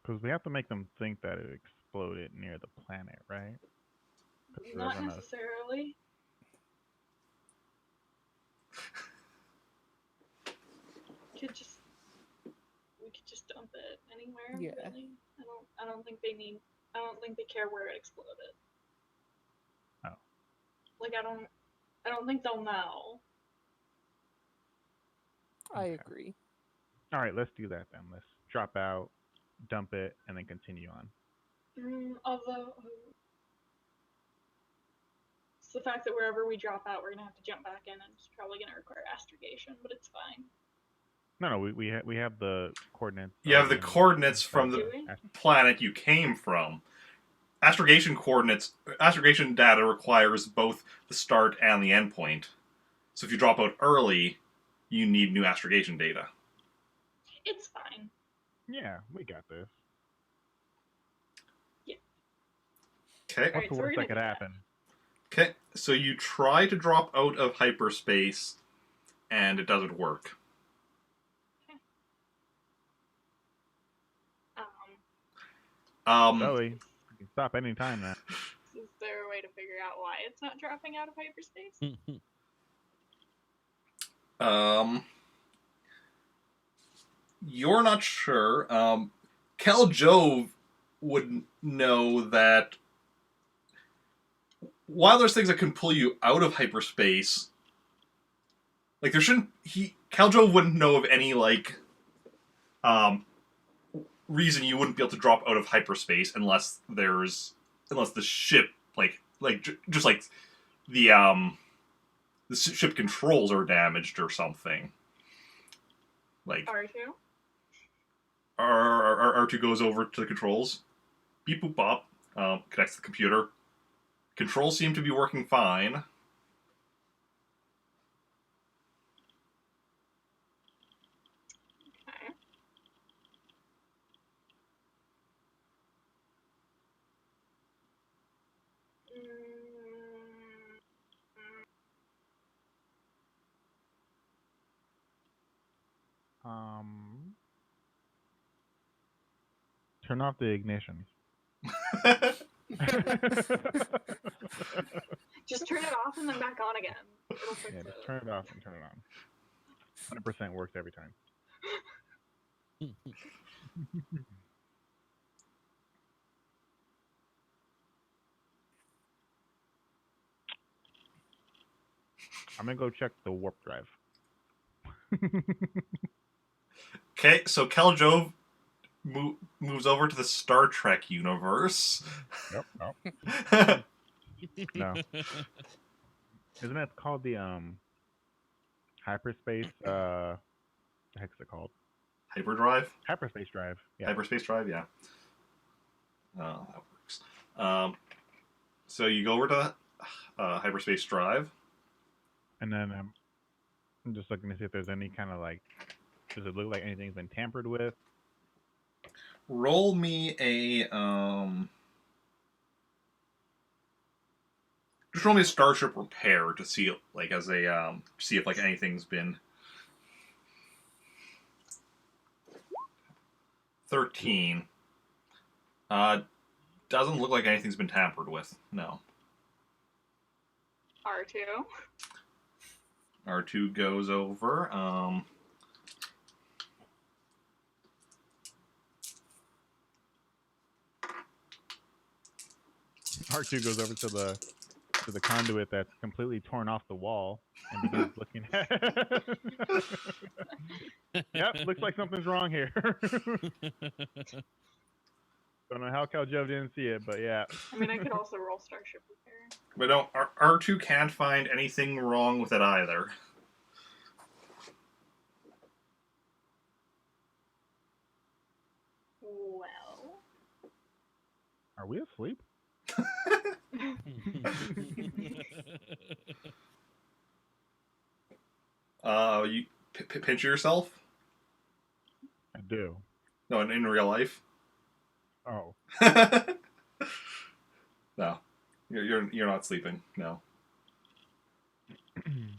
Because we have to make them think that it exploded near the planet, right? 'Cause they're Not gonna- necessarily. We could just dump it anywhere. Yeah. Really. I don't think they care where it exploded. Oh. Like I don't think they'll know. I Okay. agree. All right, let's do that then. Let's drop out, dump it, and then continue on. Although it's the fact that wherever we drop out, we're gonna have to jump back in, and it's probably gonna require astrogation, but it's fine. No, we have the coordinates. You have the already in coordinates from Do the we? planet you came from. Astrogation data requires both the start and the end point. So if you drop out early, you need new astrogation data. It's fine. Yeah, we got this. Okay. Alright, What's the so we're worst gonna that could do that. happen? Okay. So you try to drop out of hyperspace, and it doesn't work. Zoey, you can stop any time now. Is there a way to figure out why it's not dropping out of hyperspace? You're not sure. Khaljov would know that while there's things that can pull you out of hyperspace, like there shouldn't Khaljov wouldn't know of any reason you wouldn't be able to drop out of hyperspace unless the ship just like the ship controls are damaged or something. Like R2? R2 goes over to the controls. Beep boop bop. Connects to the computer. Controls seem to be working fine. Okay. Turn off the ignition. Just turn it off and then back on again. It'll fix Yeah, it. just turn it off and turn it on. 100% works every time. I'm gonna go check the warp drive. Okay, so Khaljov moves over to the Star Trek universe. Yep. No. Isn't it called the hyperspace? The heck's it called? Hyperdrive? Hyperspace drive. Yeah. Hyperspace drive, yeah. Oh, that works. So you go over to hyperspace drive. And then I'm just looking to see if there's any kind of does it look like anything's been tampered with? Roll me a just roll me a starship repair to see see if anything's been. 13. Doesn't look like anything's been tampered with. No. R2. R2 goes over. R2 goes over to the conduit that's completely torn off the wall and begins looking at Yep, looks like something's wrong here. Don't know how Khaljov didn't see it, but yeah. I mean, I could also roll Starship Repair. But no, R2 can't find anything wrong with it either. Well. Are we asleep? You pinch yourself? I do. No, in real life? Oh. No. You're not sleeping. No. I'm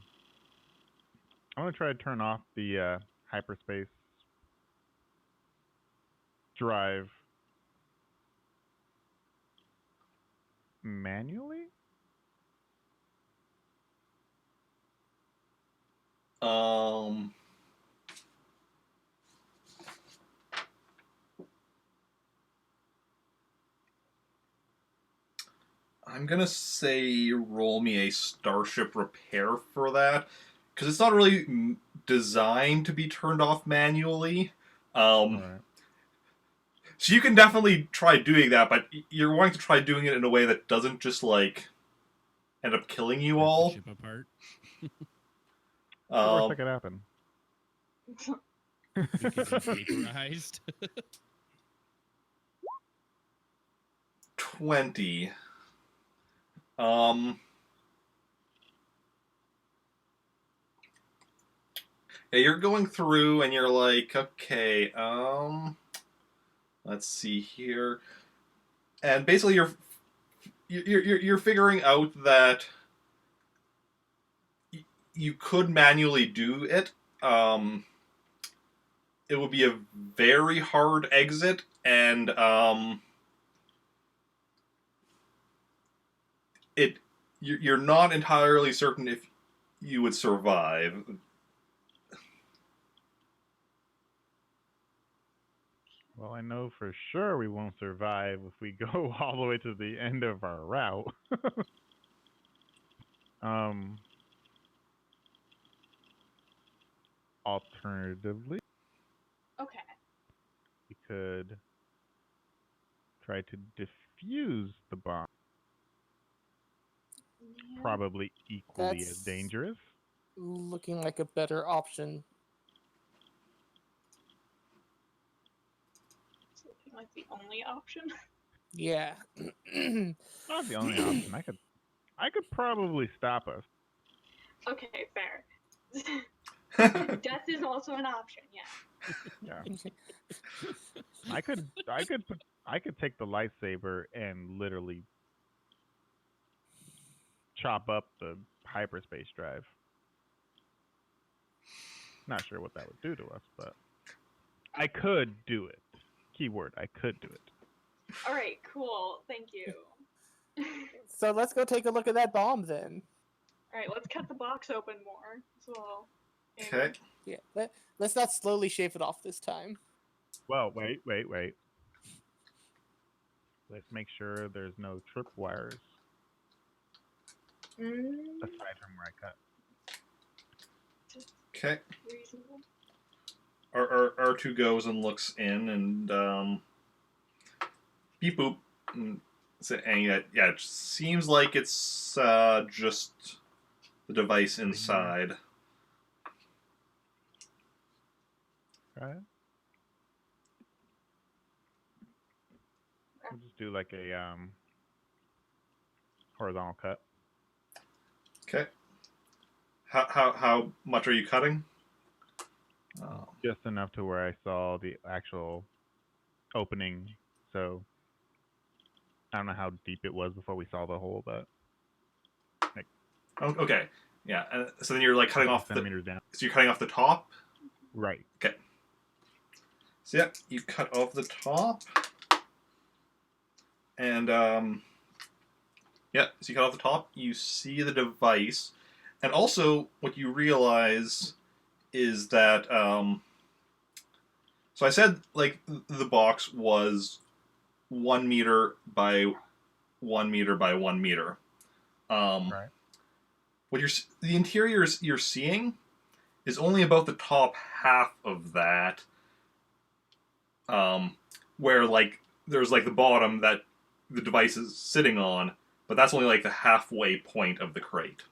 gonna try to turn off the hyperspace drive manually. I'm gonna say roll me a Starship Repair for that, because it's not really designed to be turned off manually. Right. So you can definitely try doing that, but you're wanting to try doing it in a way that doesn't just, like, end up killing you all. Ship apart. What's the worst that could happen? We could be vaporized. 20. Yeah, you're going through and you're like, okay, let's see here. And basically you're figuring out that you could manually do it. It would be a very hard exit, and you're not entirely certain if you would survive. Well, I know for sure we won't survive if we go all the way to the end of our route. Alternatively, Okay. we could try to defuse the bomb. Yeah. Probably equally as That's- dangerous. Looking like a better option. It's looking like the only option. Yeah. Not the only option. I could probably stop us. Okay, fair. Death is also an option, yeah. Yeah. I could take the lightsaber and literally chop up the hyperspace drive. Not sure what that would do to us, but I could do it. Keyword, I could do it. Alright, cool. Thank you. So let's go take a look at that bomb then. Alright, let's cut the box open more as well. Okay. Yeah. Let's not slowly shave it off this time. Well, wait. Let's make sure there's no tripwires aside from where I cut. Okay. Reasonable. R2 goes and looks in and beep boop. And yeah, it seems like it's just the device inside. Right. We'll just do like a horizontal cut. Okay. How much are you cutting? Just enough to where I saw the actual opening. So I don't know how deep it was before we saw the hole, but Oh, okay. Yeah. So then you're like cutting off centimeters down. So you're cutting off the top. Right. Okay. So yeah, you cut off the top, and yeah, so you cut off the top. You see the device, and also what you realize is that so I said like the box was 1 meter by 1 meter by 1 meter. Right. What the interiors you're seeing is only about the top half of that. Where like there's like the bottom that the device is sitting on, but that's only like the halfway point of the crate.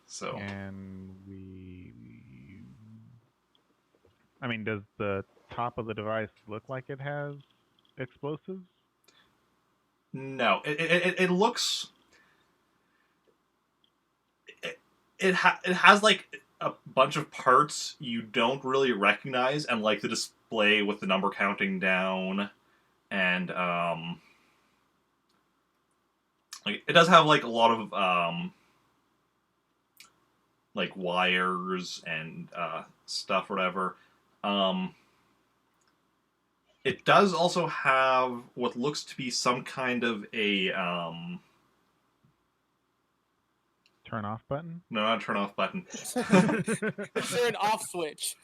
So And I mean, does the top of the device look like it has explosives? no, it looks it has like a bunch of parts you don't really recognize, and like the display with the number counting down, and like it does have like a lot of like wires and stuff, whatever. It does also have what looks to be some kind of a Turn off button? no, not a turn off button. Is there an off switch?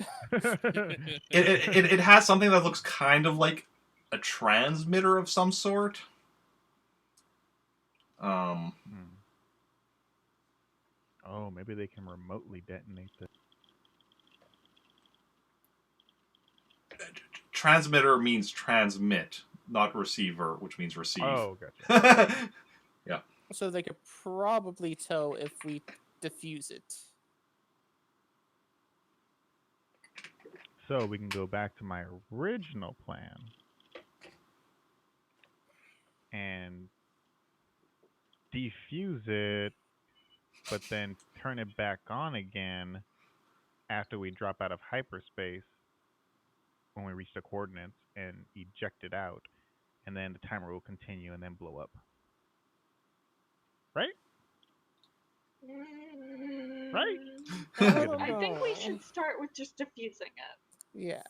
It has something that looks kind of like a transmitter of some sort. Hmm. Oh, maybe they can remotely detonate this. Transmitter means transmit, not receiver, which means receive. Oh, gotcha. Yeah. So they could probably tell if we defuse it. So we can go back to my original plan and defuse it, but then turn it back on again after we drop out of hyperspace when we reach the coordinates and eject it out, and then the timer will continue and then blow up. Right? Right? I think we should start with just diffusing it. Yeah.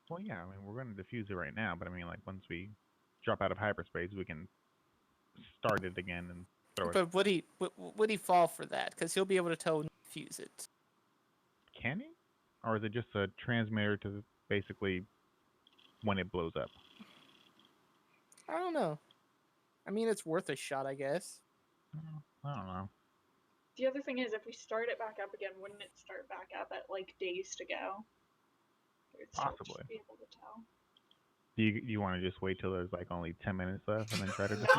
Well, yeah, I mean, we're going to defuse it right now, but I mean, like, once we drop out of hyperspace, we can start it again and throw it. But would he fall for that? Because he'll be able to tell when to defuse it. Can he? Or is it just a transmitter to basically when it blows up? I don't know. I mean, it's worth a shot, I guess. I don't know. The other thing is, if we start it back up again, wouldn't it start back up at like days to go? We'd still just Possibly. be able to tell. Do you want to just wait till there's like only 10 minutes left and then try to defuse?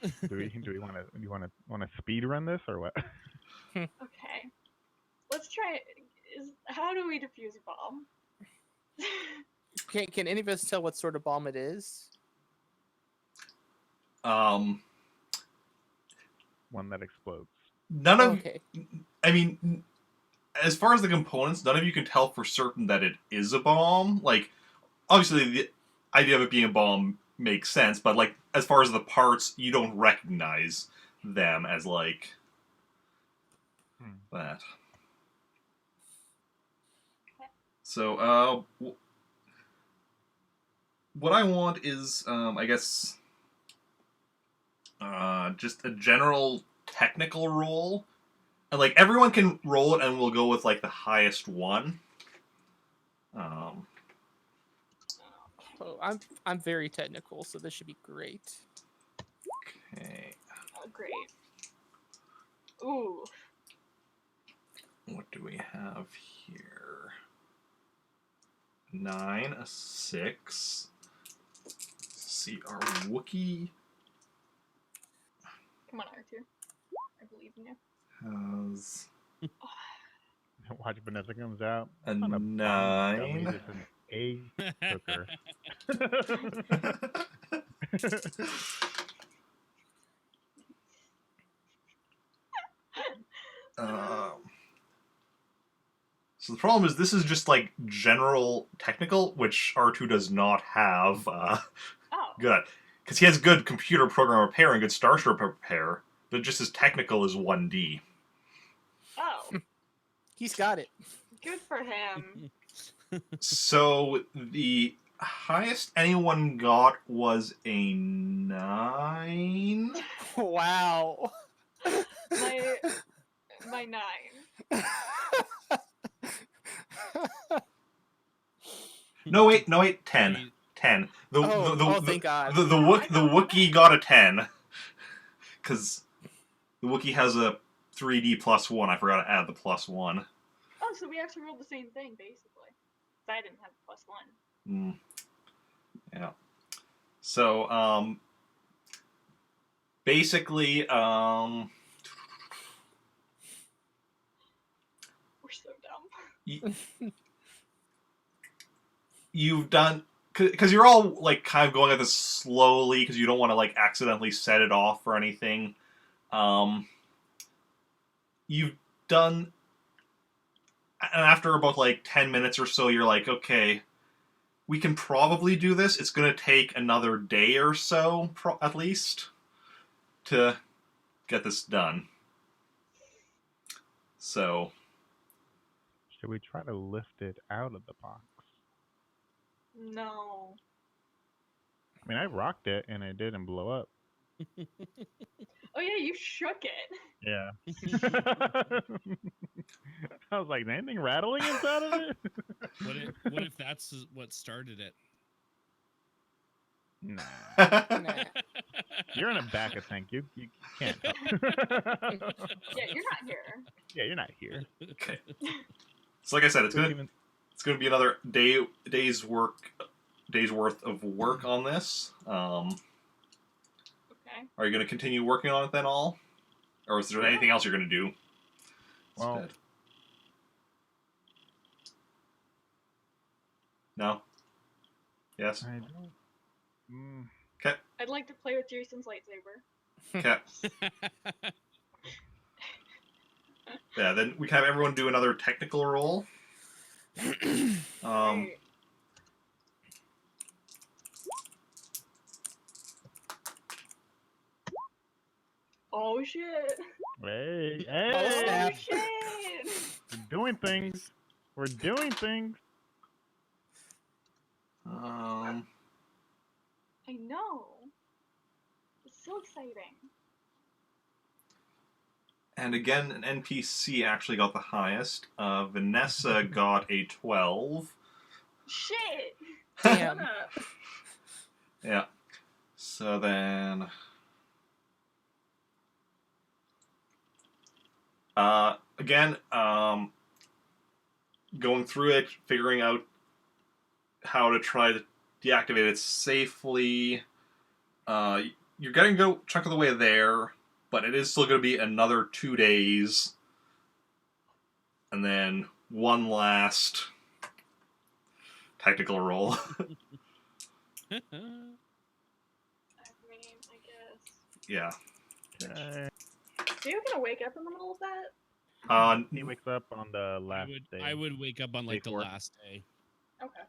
No. Do we want to speed run this or what? Okay. Let's try it. How do we defuse a bomb? Can any of us tell what sort of bomb it is? One that explodes. None of Okay. I mean, as far as the components, none of you can tell for certain that it is a bomb. Like, obviously, the idea of it being a bomb makes sense, but like, as far as the parts, you don't recognize them as like that. So, what I want is, I guess, just a general technical roll. And, like, everyone can roll it, and we'll go with, like, the highest one. Oh, I'm very technical, so this should be great. Okay. Oh, great. Ooh. What do we have here? 9, a 6. See our Wookiee Come on, R2. I believe in you. has Watch Vanessa comes out. a On a bomb dummy, 9. it's an egg cooker. So the problem is this is just like general technical, which R2 does not have. Oh. Good. because he has good computer program repair and good starship repair, but just as technical as 1D. Oh, He's got it. good for him. So the highest anyone got was a 9. Wow. My 9. No wait, 10. Wait. 10. Thank God. The Wookiee got a 10. Because the Wookiee has a 3D +1. I forgot to add the +1. Oh, so we actually rolled the same thing, basically. I didn't have the +1. Yeah. So, basically, We're so dumb. You've done... Because you're all, like, kind of going at this slowly, because you don't want to, like, accidentally set it off or anything. You've done... And after about, like, 10 minutes or so, you're like, okay, we can probably do this. It's going to take another day or so, at least, to get this done. So... Should we try to lift it out of the box? No. I mean, I rocked it and it didn't blow up. Oh yeah, you shook it. Yeah. I was like, anything rattling inside of it? What if that's what started it? Nah. Nah. You're in a back of tank. You can't. Yeah, you're not here. Yeah, you're not here. Okay. So like I said, it's gonna be another day's worth of work on this. Okay. Are you gonna continue working on it then, all, or is there anything else you're gonna do? Well, instead? No. Yes. I don't. Okay. I'd like to play with Jason's lightsaber. Okay. Yeah. Then we can have everyone do another technical roll. Right. Oh shit! Hey, Oh, hey! snap. Shit! We're doing things. We're doing things. Um. I know. It's so exciting. And again, an NPC actually got the highest. Vanessa got a 12. Shit! Damn. Shut up. Yeah. So then... again, going through it, figuring out how to try to deactivate it safely. You're getting a good chunk of the way there, but it is still going to be another 2 days. And then one last technical roll. I mean, I guess. Yeah. Okay. So you're gonna wake up in the middle of that? He wakes up on the last day. I would wake up on like the Day 4. last day. Okay.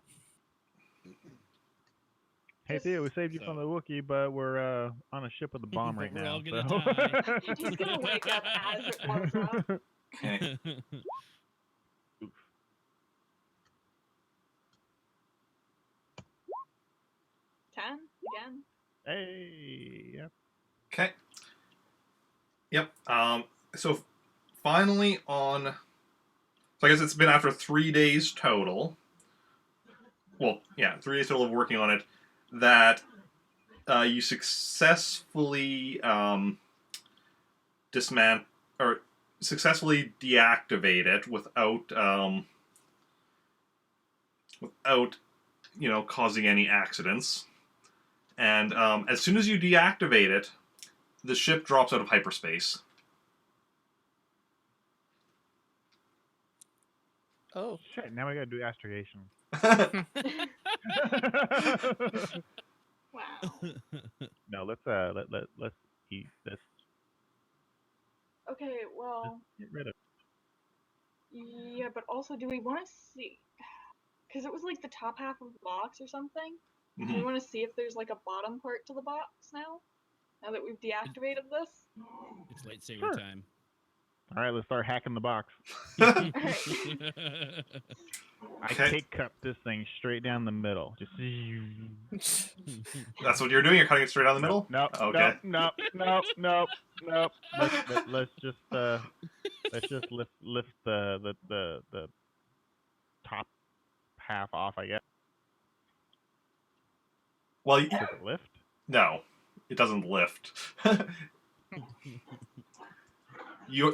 Hey Theo, we saved you from the Wookiee, but we're on a ship with a bomb But right we're now. all gonna so. die. He's gonna wake up as it blows up. Okay. Oof. 10 again. Hey, yep. Okay. Yep. So finally on... So I guess it's been after 3 days total. Well, yeah, 3 days total of working on it. That you successfully successfully deactivate it without causing any accidents. And as soon as you deactivate it, the ship drops out of hyperspace. Oh. Shit, now we gotta do astrogation. Wow. No, let's eat. Let's Okay, well, get rid of. yeah, but also, do we want to see? Because it was like the top half of the box or something. Do Mhm. we want to see if there's like a bottom part to the box now? Now that we've deactivated this? It's lightsaber Sure. time. All right, let's start hacking the box. Alright. I Okay. kick cut this thing straight down the middle. Just That's what you're doing. You're cutting it straight down the middle. No, Okay. no. Let's just lift the top half off, I guess. Well, Does it lift? no, it doesn't lift. You're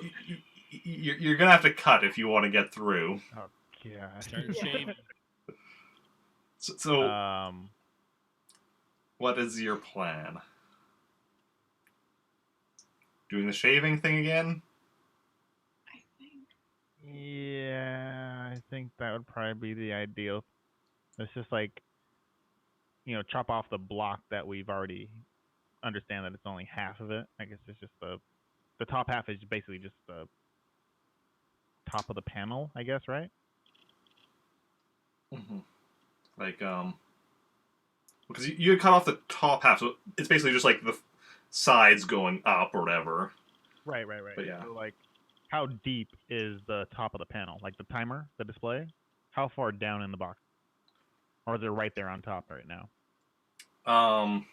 gonna have to cut if you want to get through. Oh god. Start Yeah. shaving. So what is your plan? Doing the shaving thing again? I think. Yeah, I think that would probably be the ideal. It's just like, chop off the block that we've already understand that it's only half of it. I guess it's just the top half is basically just the top of the panel, I guess, right? Mm-hmm. Like because you cut off the top half, so it's basically just like the sides going up or whatever. Right. But yeah. So like, how deep is the top of the panel? Like the timer, the display? How far down in the box? Or is it right there on top right now? Well,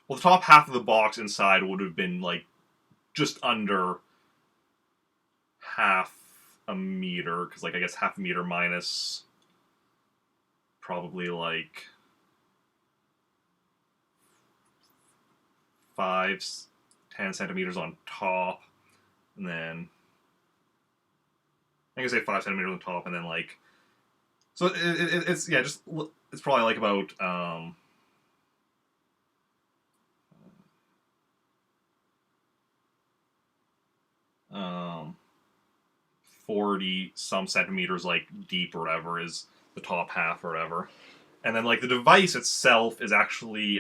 the top half of the box inside would have been like just under half a meter, because like I guess half a meter minus probably like 10 centimeters on top, and then I can say 5 centimeters on top, and then like so it's yeah, just it's probably like about 40 some centimeters like deep or whatever is the top half or whatever. And then like the device itself is actually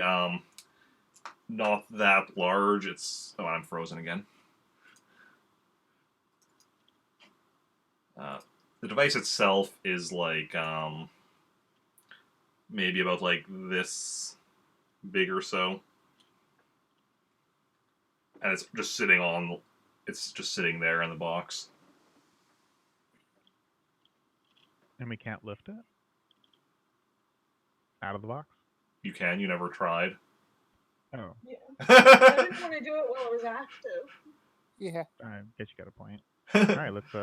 not that large. It's I'm frozen again. The device itself is like maybe about like this big or so. And it's just sitting there in the box. And we can't lift it out of the box? You never tried. Oh, I didn't want to do it while it was active. Yeah. I guess you got a point. All right, let's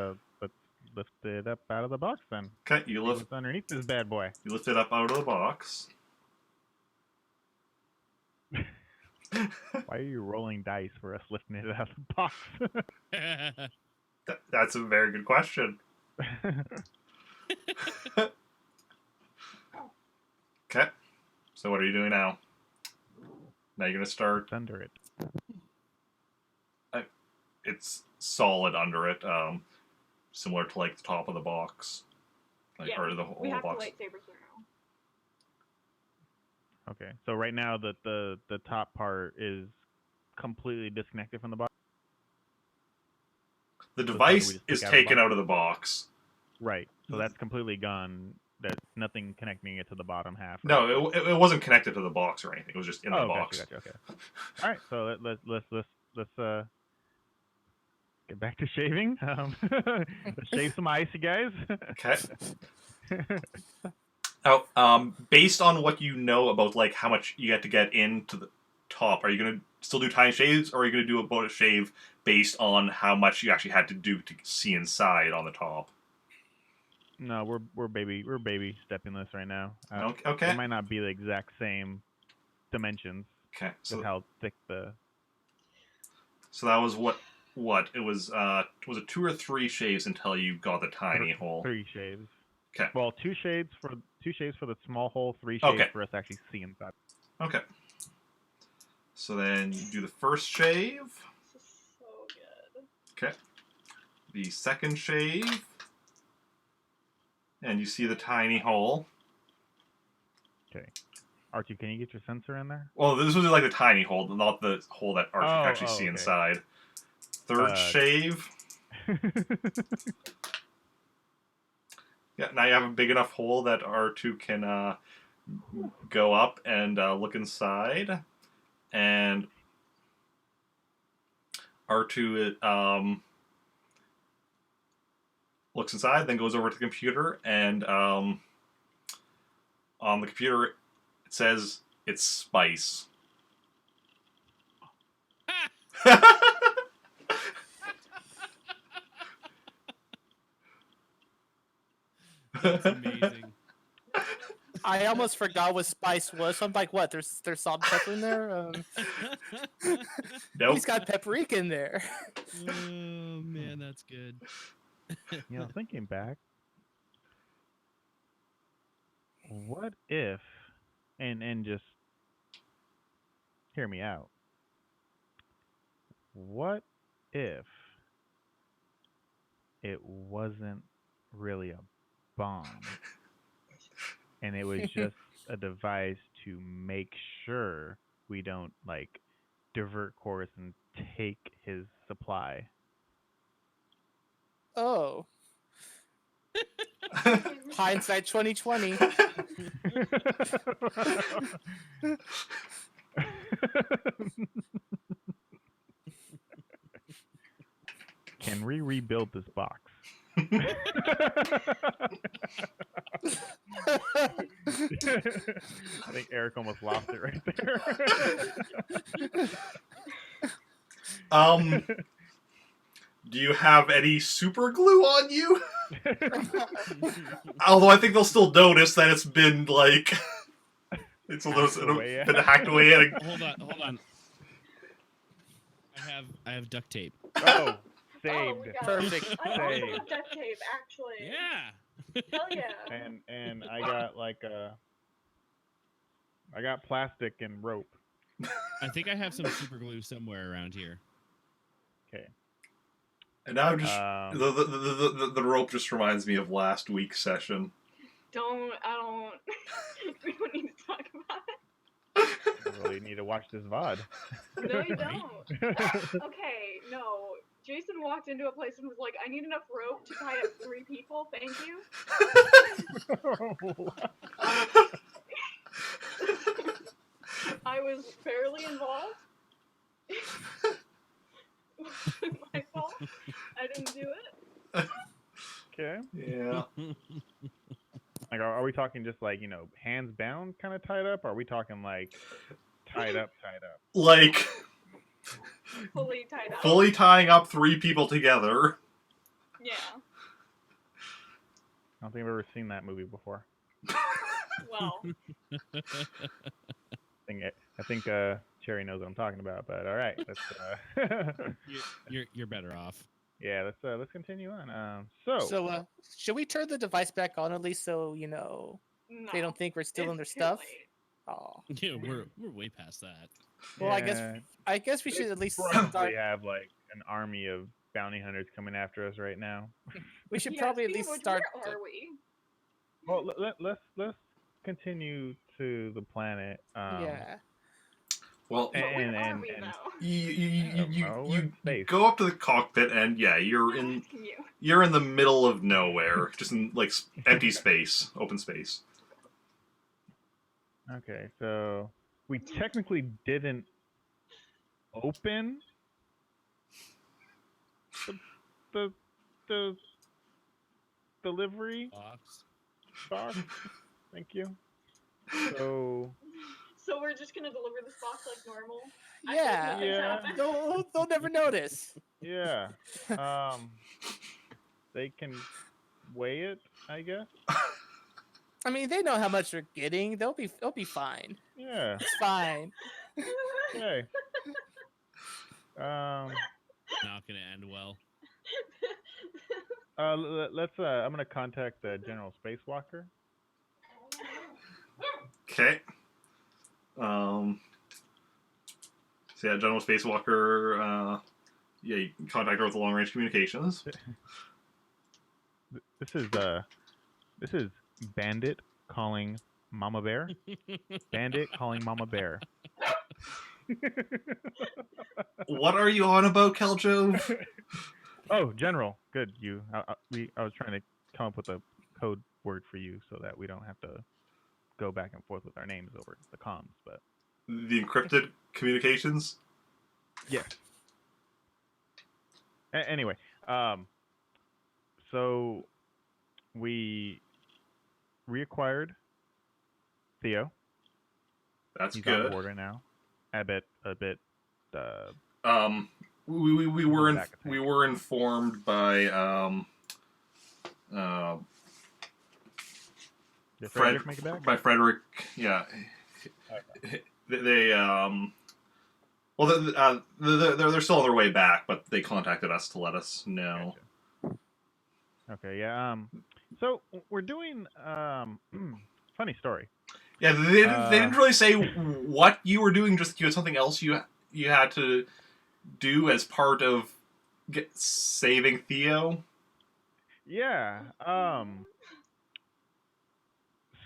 lift it up out of the box then. Okay, See what's underneath this bad boy. You lift it up out of the box. Why are you rolling dice for us lifting it out of the box? That's a very good question. Okay. So what are you doing now? Now you're gonna start. It's under it. It's solid under it, similar to like the top of the box, like Yeah, or the we whole have box. to lightsaber through now. Okay, so right now the top part is completely disconnected from the box. The So device we just is take out of the taken box? out of the box. Right. So that's completely gone. There's nothing connecting it to the bottom half. Right? No, it wasn't connected to the box or anything. It was just in the box. Gotcha. Okay. All right. So let's get back to shaving. Let's shave some ice, you guys. Okay. Now, based on what you know about like how much you get to get into the top, are you gonna still do tiny shaves, or are you gonna do a shave based on how much you actually had to do to see inside on the top? No, we're baby stepping this right now. Okay. It might not be the exact same dimensions. Okay. Just how thick the. So that was what it was. Was it 2 or 3 shaves until you got the tiny hole? 3 shaves. Okay. Well, 2 shaves for the small hole, 3 shaves for us to actually see inside. Okay. So then you do the first shave. This is so good. Okay. The second shave. And you see the tiny hole. Okay. Archie, can you get your sensor in there? Well, this was like the tiny hole, not the hole that Archie can actually see okay. inside. Third shave. Yeah, now you have a big enough hole that R2 can go up and look inside, and R2 looks inside, then goes over to the computer, and on the computer it says it's spice. That's amazing. I almost forgot what spice was. So I'm like, what? There's salt and pepper in there. Nope. He's got paprika in there. Oh man, that's good. You know, thinking back, what if, and just hear me out. What if it wasn't really a bomb, and it was just a device to make sure we don't like divert course and take his supply? Oh, hindsight 2020. Can we rebuild this box? I think Eric almost lost it right there. Do you have any super glue on you? Although I think they'll still notice that it's been like it's been hacked away. Hold on. I have duct tape. Oh, Oh, saved. we got Perfect. I also Saved. have duct tape, actually. Yeah. Hell yeah. And I got I got plastic and rope. I think I have some super glue somewhere around here. Okay. And now I'm just the rope just reminds me of last week's session. I don't. We don't need to talk about it. I really need to watch this VOD. No, you don't. Okay, no. Jason walked into a place and was like, I need enough rope to tie up 3 people, thank you. I was barely involved. My fault. I didn't do it. Okay. Yeah. Like, are we talking just like, you know, hands bound kind of tied up? Or are we talking like tied up? Like Fully tied up. fully tying up 3 people together. Yeah. I don't think I've ever seen that movie before. Well. I think Cherry knows what I'm talking about, but all right, let's You're better off. yeah, let's continue on. So Should we turn the device back on at least so you know No. they don't think we're stealing their It's too stuff? late. Oh, Yeah, we're way past that. well, yeah, I guess we should at least probably start. have like an army of bounty hunters coming after us right now. We should Yeah, probably at speaking least of which, start. Where are we? Well, let's continue to the planet. Yeah. Well, But where are and we now? you space. go up to the cockpit and yeah, I'm asking you. you're in the middle of nowhere, just in like empty space, open space. Okay, so we technically didn't open the delivery box. Thank you. So we're just gonna deliver this box like normal? I Yeah. hope nothing's happened. They'll never notice. yeah, they can weigh it, I guess. I mean, they know how much they're getting. They'll be fine. Yeah. It's fine. Okay. Not gonna end well. Let's. I'm gonna contact the General Spacewalker. Okay. So yeah, General Spacewalker. Yeah, you can contact her with the long range communications. This is Bandit calling Mama Bear. Bandit calling Mama Bear. What are you on about, Khaljov? Oh, General. Good. I was trying to come up with a code word for you so that we don't have to go back and forth with our names over the comms. But The encrypted communications. yes. Anyway, so we reacquired Theo. That's He's good. on board right now. A bit. We We'll were go back a we tank. were informed by Did Frederick make it back? by Frederick. Yeah, they well they're still on their way back, but they contacted us to let us know. Gotcha. Okay, yeah. So we're doing funny story. Yeah, they didn't really say what you were doing. Just you had something else you had to do as part of saving Theo. Yeah.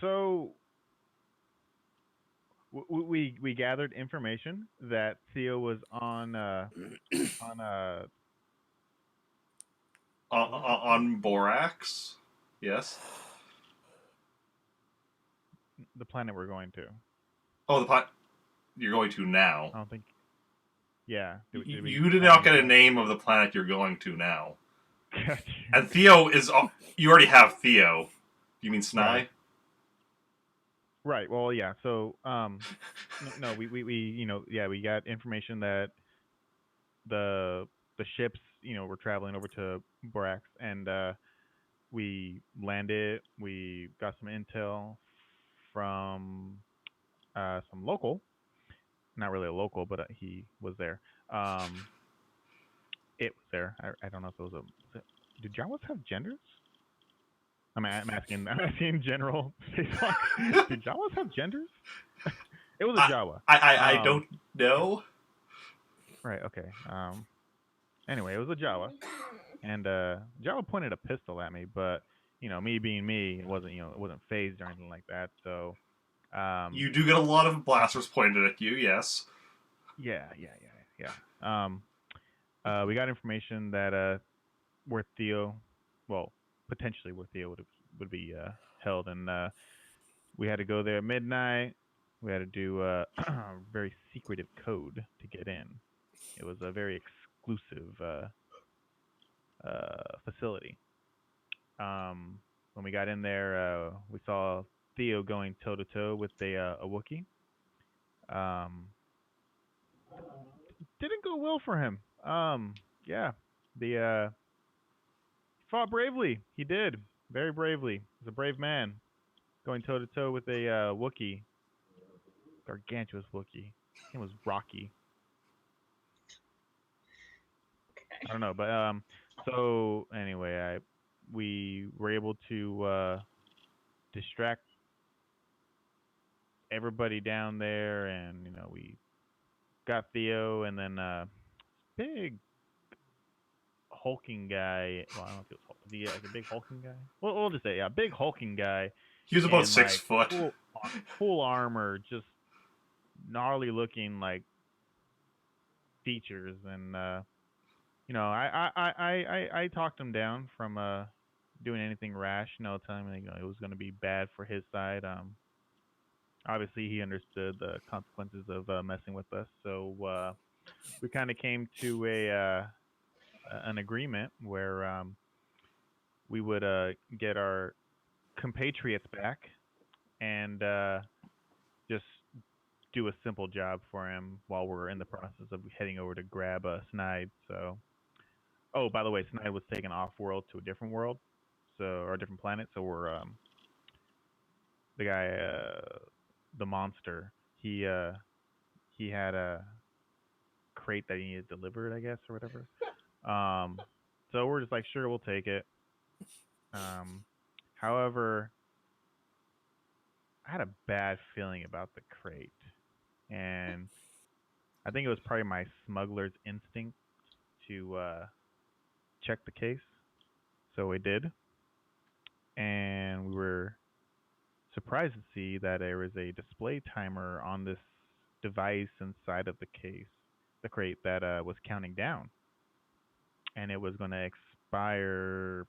So we gathered information that Theo was on On Borax. Yes. the planet we're going to. Oh, the pot you're going to now. I don't think. Yeah. You did not get a name of the planet you're going to now. Gotcha. And Theo is. You already have Theo. You mean Sny? Right. Well, yeah. So, no, we got information that the ships, were traveling over to Borax, and we landed. We got some intel from some local, not really a local, but he was there. It was there. I don't know if it was do Jawas have genders? I'm asking in general. Do Jawas have genders? It was a Jawa. I don't know. Right. Okay. Anyway, it was a Jawa, and Jawa pointed a pistol at me, but me being me, it wasn't phased or anything like that. So. You do get a lot of blasters pointed at you. Yes. Yeah. We got information that where Theo, well, potentially where Theo would be held, and we had to go there at midnight. We had to do a very secretive code to get in. It was a very exclusive facility. When we got in there, we saw Theo going toe to toe with a Wookiee. Didn't go well for him. Yeah, the fought bravely. He did very bravely. He's a brave man, going toe to toe with a Wookiee, gargantuous Wookiee. His name was Rocky. I don't know, but so anyway, we were able to distract everybody down there, and we got Theo, and then big hulking guy. Well, I don't know if it was like a big hulking guy. Well, we'll just say big hulking guy. He was about in, 6 foot. Full armor, just gnarly looking like features, and I talked him down from doing anything rash. Telling me it was going to be bad for his side. Obviously he understood the consequences of messing with us, so we kind of came to an agreement where we would get our compatriots back and just do a simple job for him while we're in the process of heading over to grab Snide. So, oh, by the way, Snide was taken off world to a different world, or a different planet. So we're the guy, the monster. He had a crate that he needed delivered, I guess, or whatever. So we're just like, sure, we'll take it. However, I had a bad feeling about the crate, and I think it was probably my smuggler's instinct to check the case. So we did, and we were surprised to see that there was a display timer on this device inside of the crate that was counting down, and it was going to expire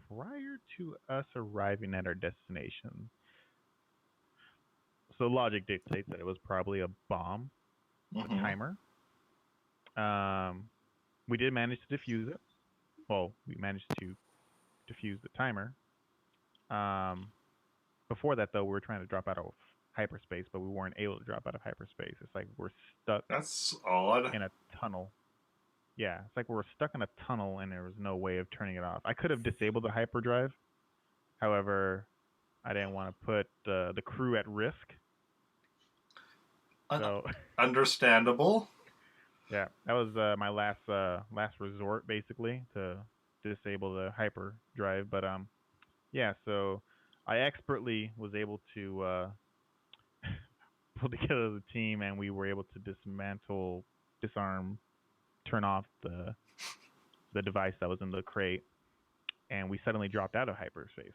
prior to us arriving at our destination. So logic dictates that it was probably a bomb, a Mhm. timer. We did manage to defuse it. Well, we managed to defuse the timer. Before that, though, we were trying to drop out of hyperspace, but we weren't able to drop out of hyperspace. It's like we're stuck That's odd. in a tunnel. Yeah, it's like we're stuck in a tunnel and there was no way of turning it off. I could have disabled the hyperdrive. However, I didn't want to put the crew at risk. So, Understandable. yeah, that was my last resort, basically, to disable the hyperdrive. But yeah, so I expertly was able to pull together the team, and we were able to disarm, turn off the device that was in the crate, and we suddenly dropped out of hyperspace.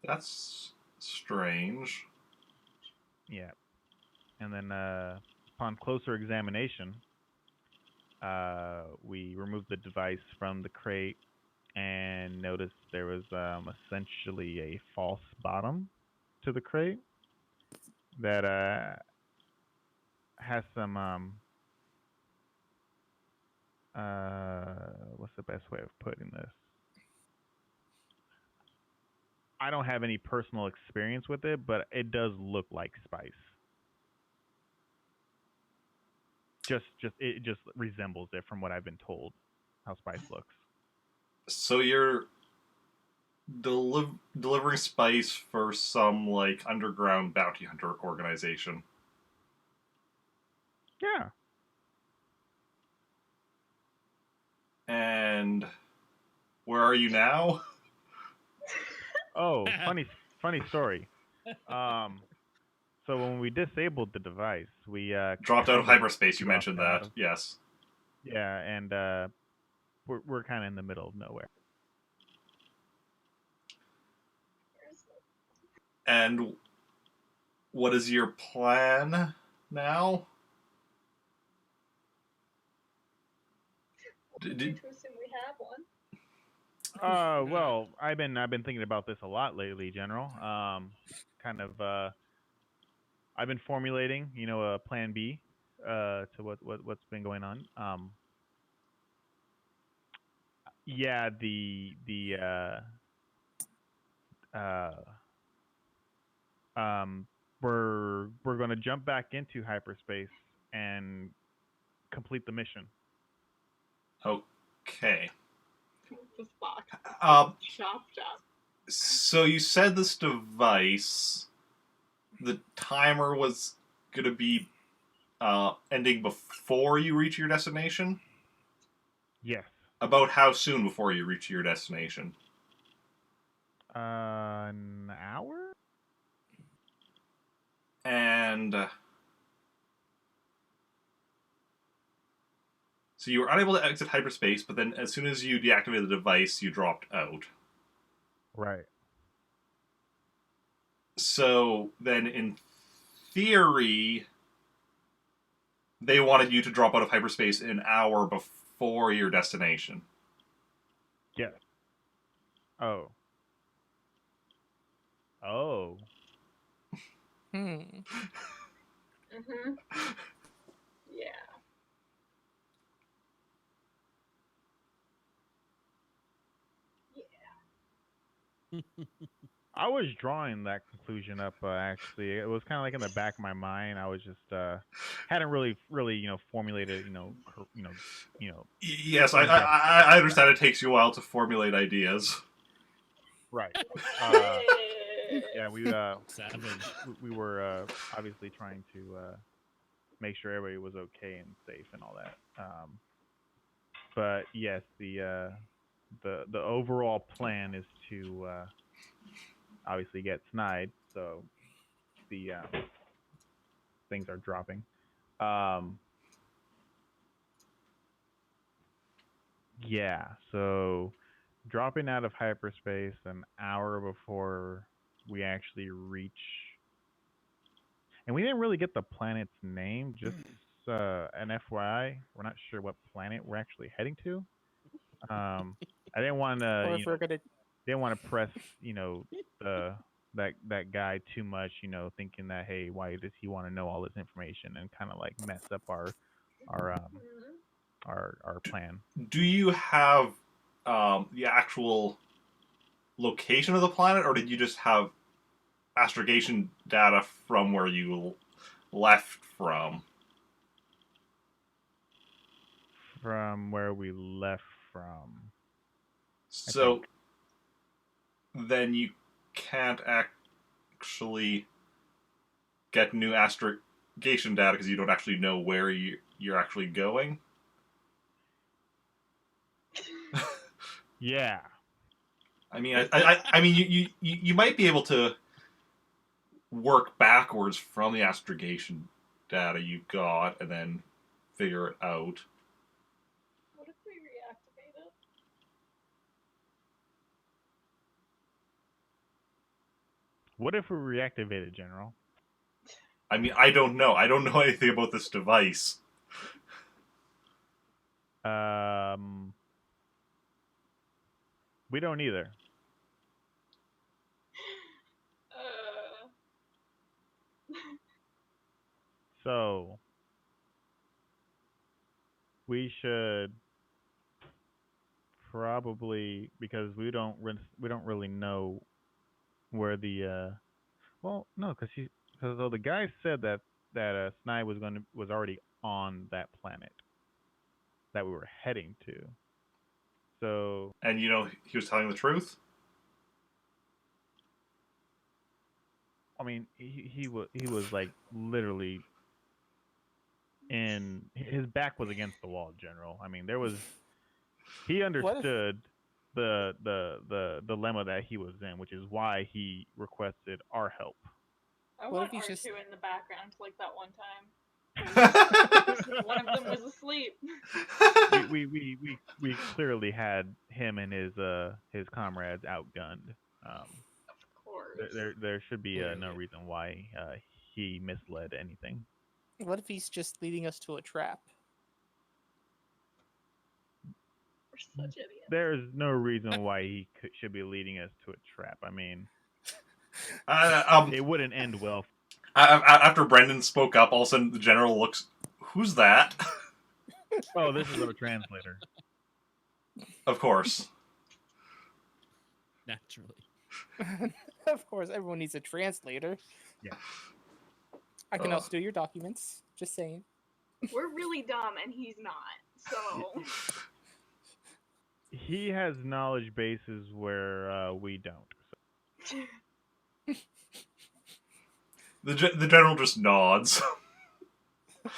That's strange. Yeah, and then upon closer examination, we removed the device from the crate and noticed there was essentially a false bottom to the crate that has some what's the best way of putting this? I don't have any personal experience with it, but it does look like spice. It just resembles it from what I've been told how spice looks. So you're delivering spice for some like underground bounty hunter organization. Yeah. And where are you now? Oh, funny story. So when we disabled the device, we Dropped out of hyperspace. You dropped mentioned out that. of- Yes. Yeah, and we're kind of in the middle of nowhere. And what is your plan now? Too soon we have one. Well, I've been thinking about this a lot lately, General. Kind of I've been formulating, a plan B to what's been going on. Yeah, we're going to jump back into hyperspace and complete the mission. Okay. This box. Chopped up. So you said this device, the timer was going to be ending before you reach your destination? Yes. About how soon before you reach your destination? An hour? And so you were unable to exit hyperspace, but then as soon as you deactivated the device, you dropped out. Right. So then, in theory, they wanted you to drop out of hyperspace an hour before your destination. Yes. Oh. Oh. Mhm. Yeah. I was drawing that conclusion up. Actually, it was kind of like in the back of my mind. I was just hadn't really, formulated. Yes, I understand it takes you a while to formulate ideas. Right. Yeah, Savage. we were obviously trying to make sure everybody was okay and safe and all that. But yes, the overall plan is to obviously get snide, so the things are dropping. Yeah, so dropping out of hyperspace an hour before we actually reach, and we didn't really get the planet's name. Just an FYI, we're not sure what planet we're actually heading to. I didn't want Or to, if we're gonna didn't want to press, the that guy too much, thinking that, hey, why does he want to know all this information, and kind of like mess up our um Mhm. our plan. Do you have the actual location of the planet, or did you just have astrogation data from where you left from? From where we left from, I So think. then you can't actually get new astrogation data because you don't actually know where you're actually going. Yeah. I mean, I mean, you might be able to work backwards from the astrogation data you got and then figure it out. What if we reactivate it? What if we reactivate it, General? I mean, I don't know. I don't know anything about this device. We don't either. Uh, So we should probably, because we don't really know where the well, no, because the guy said that Sny was already on that planet that we were heading to. So And you know, he was telling the truth. I mean, he was like literally in his back was against the wall, General. I mean, he What if, understood the dilemma that he was in, which is why he requested our help. I What want if he's R2 just- in the background like that one time. One of them was asleep. We clearly had him and his comrades outgunned. Of course. There should be no Clearly. reason why he misled anything. what if he's just leading us to a trap? We're such idiots. There is no reason why he should be leading us to a trap. I mean, it wouldn't end well. After Brendan spoke up, all of a sudden the general looks, "Who's that?" Oh, this is our translator. Of course. Naturally. Of course, everyone needs a translator. Yeah. I can Ugh. also do your documents. Just saying. We're really dumb and he's not. So He has knowledge bases where we don't. So. The general just nods. I'm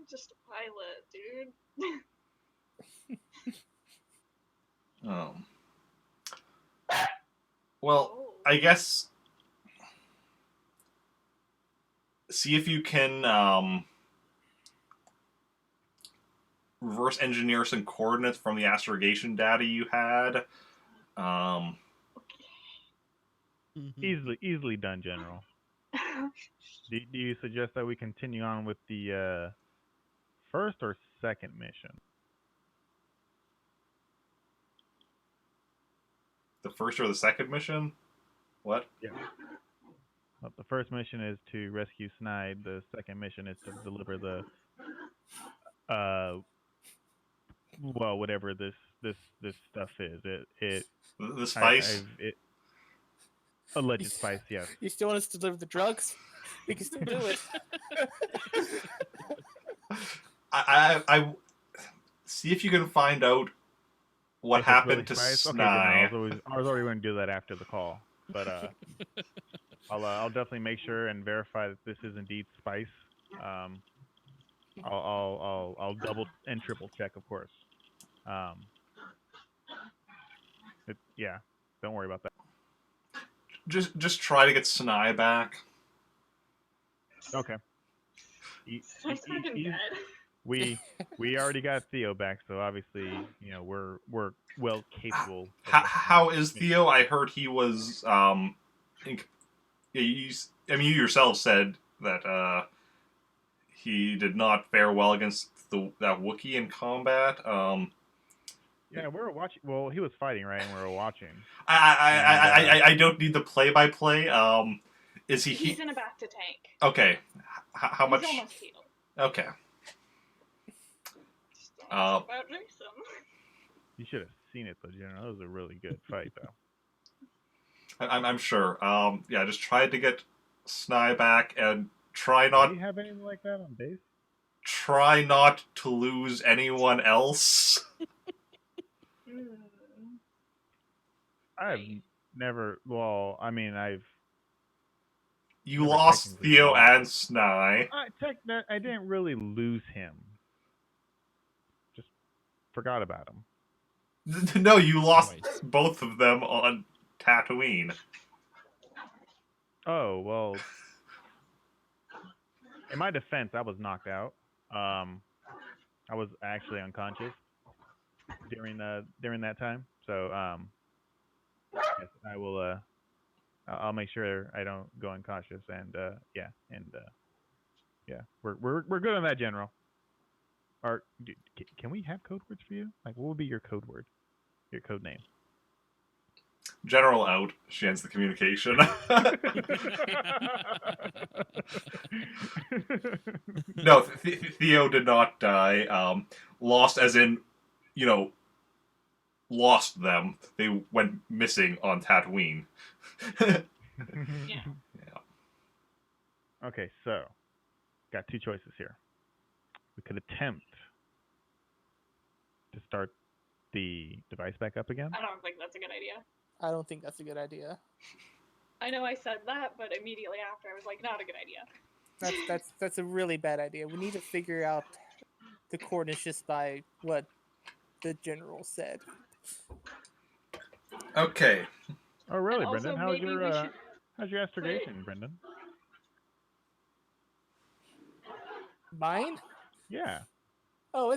just a pilot, dude. Well, Oh. I guess see if you can reverse engineer some coordinates from the astrogation data you had. Easily done, General. Do you suggest that we continue on with the first or second mission? The first or the second mission? What? Yeah. Well, the first mission is to rescue Snide. The second mission is to deliver the well, whatever this stuff is. The spice? Alleged spice, yes. You still want us to deliver the drugs? We can still do it. I see if you can find out what If it's happened really to spice? Okay, Sny. General, I was already going to do that after the call, but I'll definitely make sure and verify that this is indeed spice. I'll double and triple check, of course. Yeah, don't worry about that. Just try to get Sny back. Okay. I'm fucking dead. We already got Theo back, so obviously, we're well capable. How is Theo? I heard he was you yourself said that he did not fare well against that Wookiee in combat. Yeah, we were watching. Well, he was fighting, right? And we were watching. I don't need the play-by-play. Is he? He's in a back to tank. Okay. How much? He's almost healed. Okay. Just don't ask about Jason. You should have seen it, though, General. That was a really good fight, though. I'm sure. Yeah, just try to get Sny back and try Do not you have anything like that on base? try not to lose anyone else. I've never. Well, I mean, You Never lost technically Theo lost. and Sny. I didn't really lose him. Just forgot about him. No, you lost Twice. both of them on Tatooine. Oh well. In my defense, I was knocked out. I was actually unconscious during that time. So yes, I will. I'll make sure I don't go unconscious. And yeah, we're good on that, General. Or can we have code words for you? Like, what would be your code word? Your code name? General out. She ends the communication. No, Theo did not die. Lost as in, lost them. They went missing on Tatooine. Yeah. Okay, so got two choices here. We could attempt to start the device back up again. I don't think that's a good idea. I don't think that's a good idea. I know I said that, but immediately after I was like, not a good idea. That's a really bad idea. We need to figure out the coordinates just by what the general said. Okay. Oh, really, And also, Brendan? How's maybe we your should how's your astrogation, Brendan? Mine? Yeah. Oh,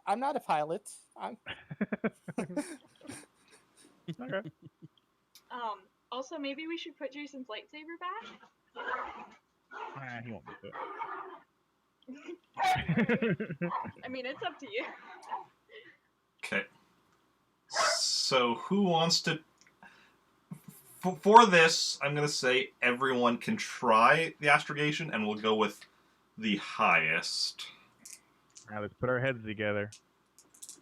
I'm not a pilot. I'm. Okay. Also, maybe we should put Jason's lightsaber back. He won't miss I mean, it's up to you. Okay. So, who wants to... For this, I'm going to say everyone can try the astrogation, and we'll go with the highest. Now let's put our heads together.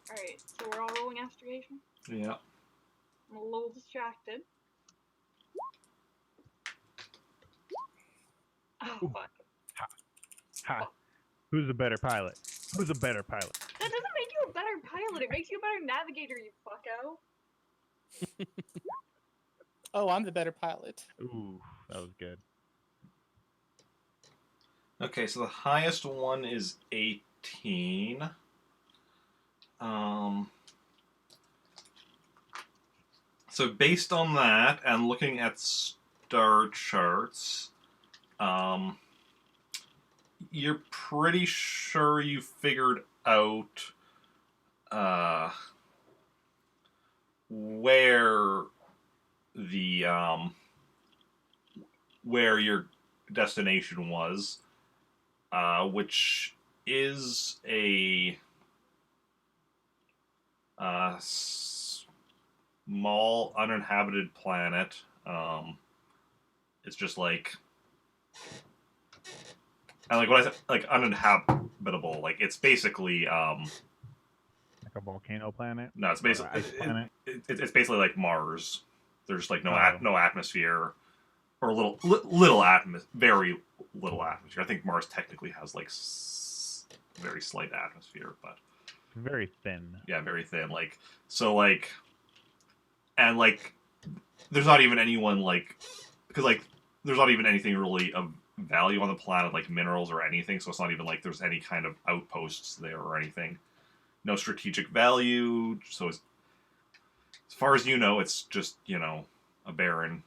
Alright, so we're all rolling astrogation. Yeah. I'm a little distracted. Oh, fuck. Ha. Who's a better pilot? Who's a better pilot? That doesn't make you a better pilot. It makes you a better navigator, you fucko. Oh, I'm the better pilot. Ooh, that was good. Okay, so the highest one is 18. So based on that, and looking at star charts, you're pretty sure you figured out where the where your destination was, which is a small uninhabited planet. It's just like, and like what I said, like uninhabitable. Like it's basically Like a volcano planet? no, it's basically Or ice planet? it's basically like Mars. There's like no Oh. no atmosphere, or little very little atmosphere. I think Mars technically has like very slight atmosphere, but Very thin. yeah, very thin. Like so, like, and like, there's not even anyone like, because like, there's not even anything really of value on the planet, like minerals or anything. So it's not even like there's any kind of outposts there or anything. No strategic value. So as far as you know, it's just a barren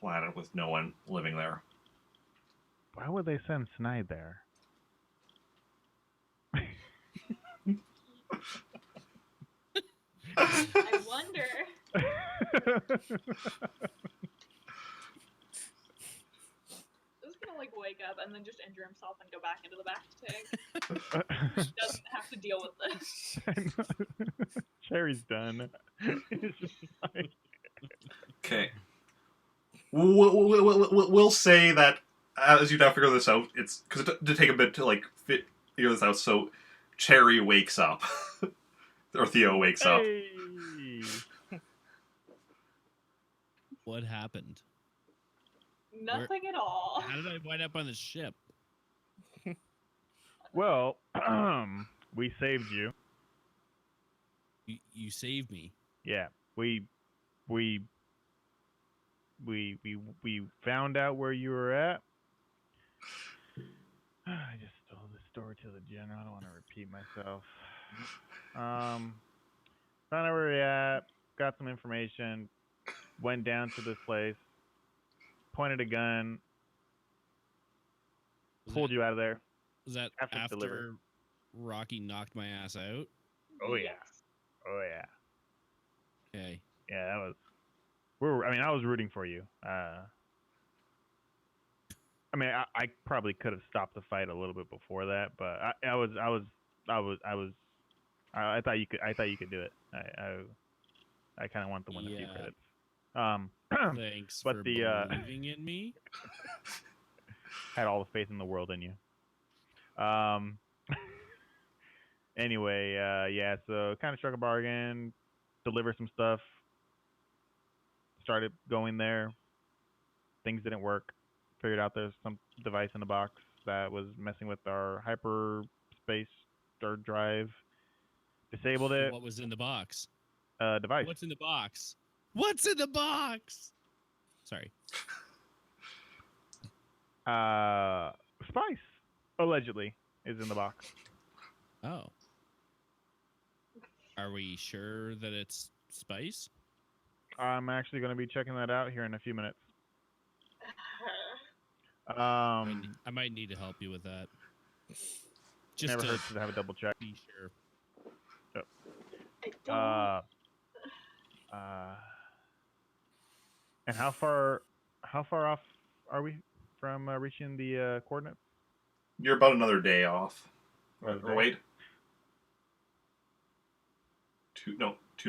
planet with no one living there. Why would they send Sny there? I wonder. I'm just gonna like wake up and then just injure himself and go back into the back tank. He doesn't have to deal with this. Cherry's done. It's just like, Okay. We'll say that as you now figure this out, it's because it did take a bit to like figure this out. So Cherry wakes up, or Theo wakes up. hey. What happened? Nothing at all. How did I wind up on the ship? Well, we saved you. You saved me. Yeah, we found out where you were at. I just stole the story to the general. I don't want to repeat myself. Found out where you're at. Got some information. Went down to this place. Pointed a gun. Pulled you out of there. Was that After after delivered. Rocky knocked my ass out? Oh, yeah. Yes. Oh yeah. Okay. Yeah, that was. I mean, I was rooting for you. I mean, I probably could have stopped the fight a little bit before that, but I thought you could do it. I kind of want to win a few credits. Thanks But for the, believing in me. had all the faith in the world in you. Anyway, yeah. So kind of struck a bargain, deliver some stuff. Started going there. Things didn't work. Figured out there's some device in the box that was messing with our hyperspace drive. Disabled it. What was in the box? Device. What's in the box? What's in the box? Sorry. Spice allegedly is in the box. Oh. Are we sure that it's spice? I'm actually going to be checking that out here in a few minutes. I might need to help you with that. Just Never to hurts to have a double check. be sure. I don't. And how far off are we from reaching the coordinates? You're about another day off. Another Or day? wait. 2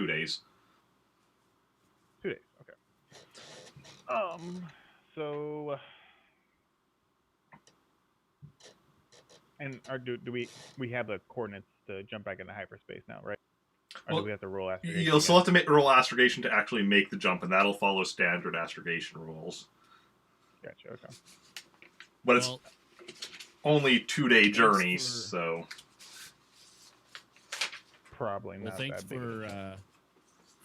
days. 2 days. Okay. So. And do we have the coordinates to jump back into hyperspace now, right? Or Well, do we have to roll astrogation? You'll still again? have to roll astrogation to actually make the jump, and that'll follow standard astrogation rules. Gotcha. Okay. But it's only 2-day thanks journeys, for- so Probably Well, not. thanks that big of a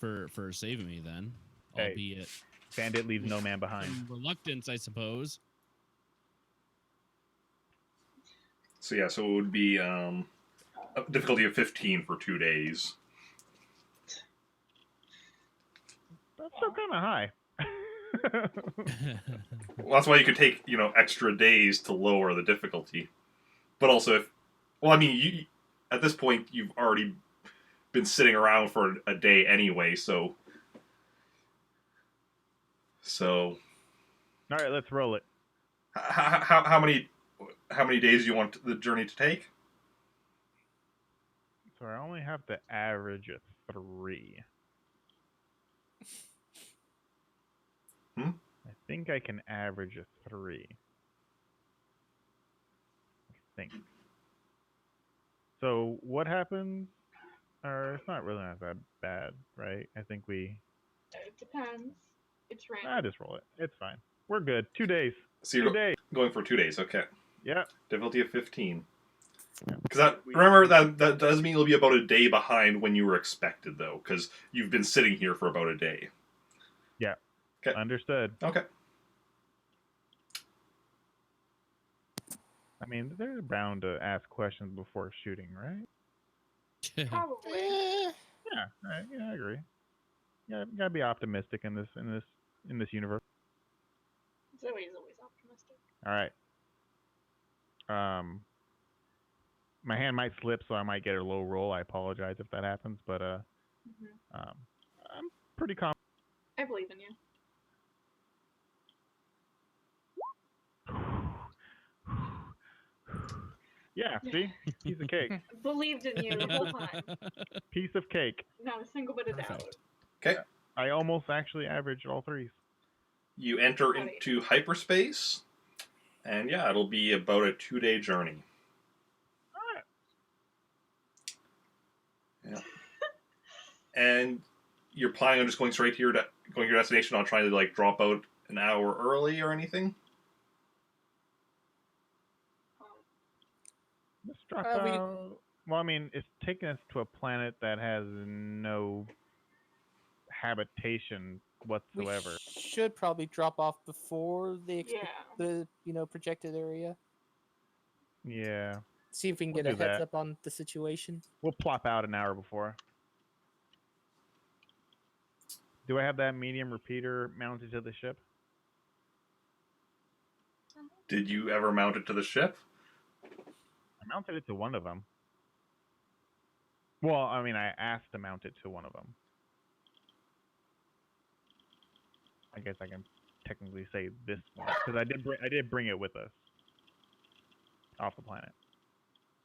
jump. for saving me then. Hey. Albeit Bandit leaves no man behind. some reluctance, I suppose. so yeah, so it would be a difficulty of 15 for 2 days. That's still kind of high. Well, that's why you could take extra days to lower the difficulty. But also, you at this point you've already been sitting around for a day anyway, so. All right, let's roll it. How many days do you want the journey to take? So I only have to average a 3. Hmm? I think I can average a 3. I think. So what happens? Or it's not really not that bad, right? I think we. It depends. It's random. I just roll it. It's fine. We're good. 2 days. So 2 you're days. going for 2 days, okay. Yeah. Difficulty of 15. Yeah. Because remember that does mean you'll be about a day behind when you were expected, though, because you've been sitting here for about a day. Yeah. Okay. Understood. Okay. I mean, they're bound to ask questions before shooting, right? Probably. Yeah. I agree. Yeah, you gotta be optimistic in this universe. Zoe's always optimistic. All right. My hand might slip, so I might get a low roll. I apologize if that happens, but I'm pretty confident. I believe in you. Yeah, see? Piece of cake. Believed in you the whole time. Piece of cake. Not a single bit of doubt. Perfect. Okay. I almost actually averaged all threes. You enter Howdy. into hyperspace, and yeah, it'll be about a 2-day journey. Yeah. And you're planning on just going straight to your going to your destination, not trying to like drop out an hour early or anything? Let's drop we- out. Well, I mean, it's taking us to a planet that has no habitation We whatsoever. should probably drop off before Yeah. the projected area. Yeah. See if we can We'll get a do heads that. up on the situation. We'll plop out an hour before. Do I have that medium repeater mounted to the ship? Did you ever mount it to the ship? I mounted it to one of them. Well, I mean, I asked to mount it to one of them. I guess I can technically say this one because I did bring it with us off the planet.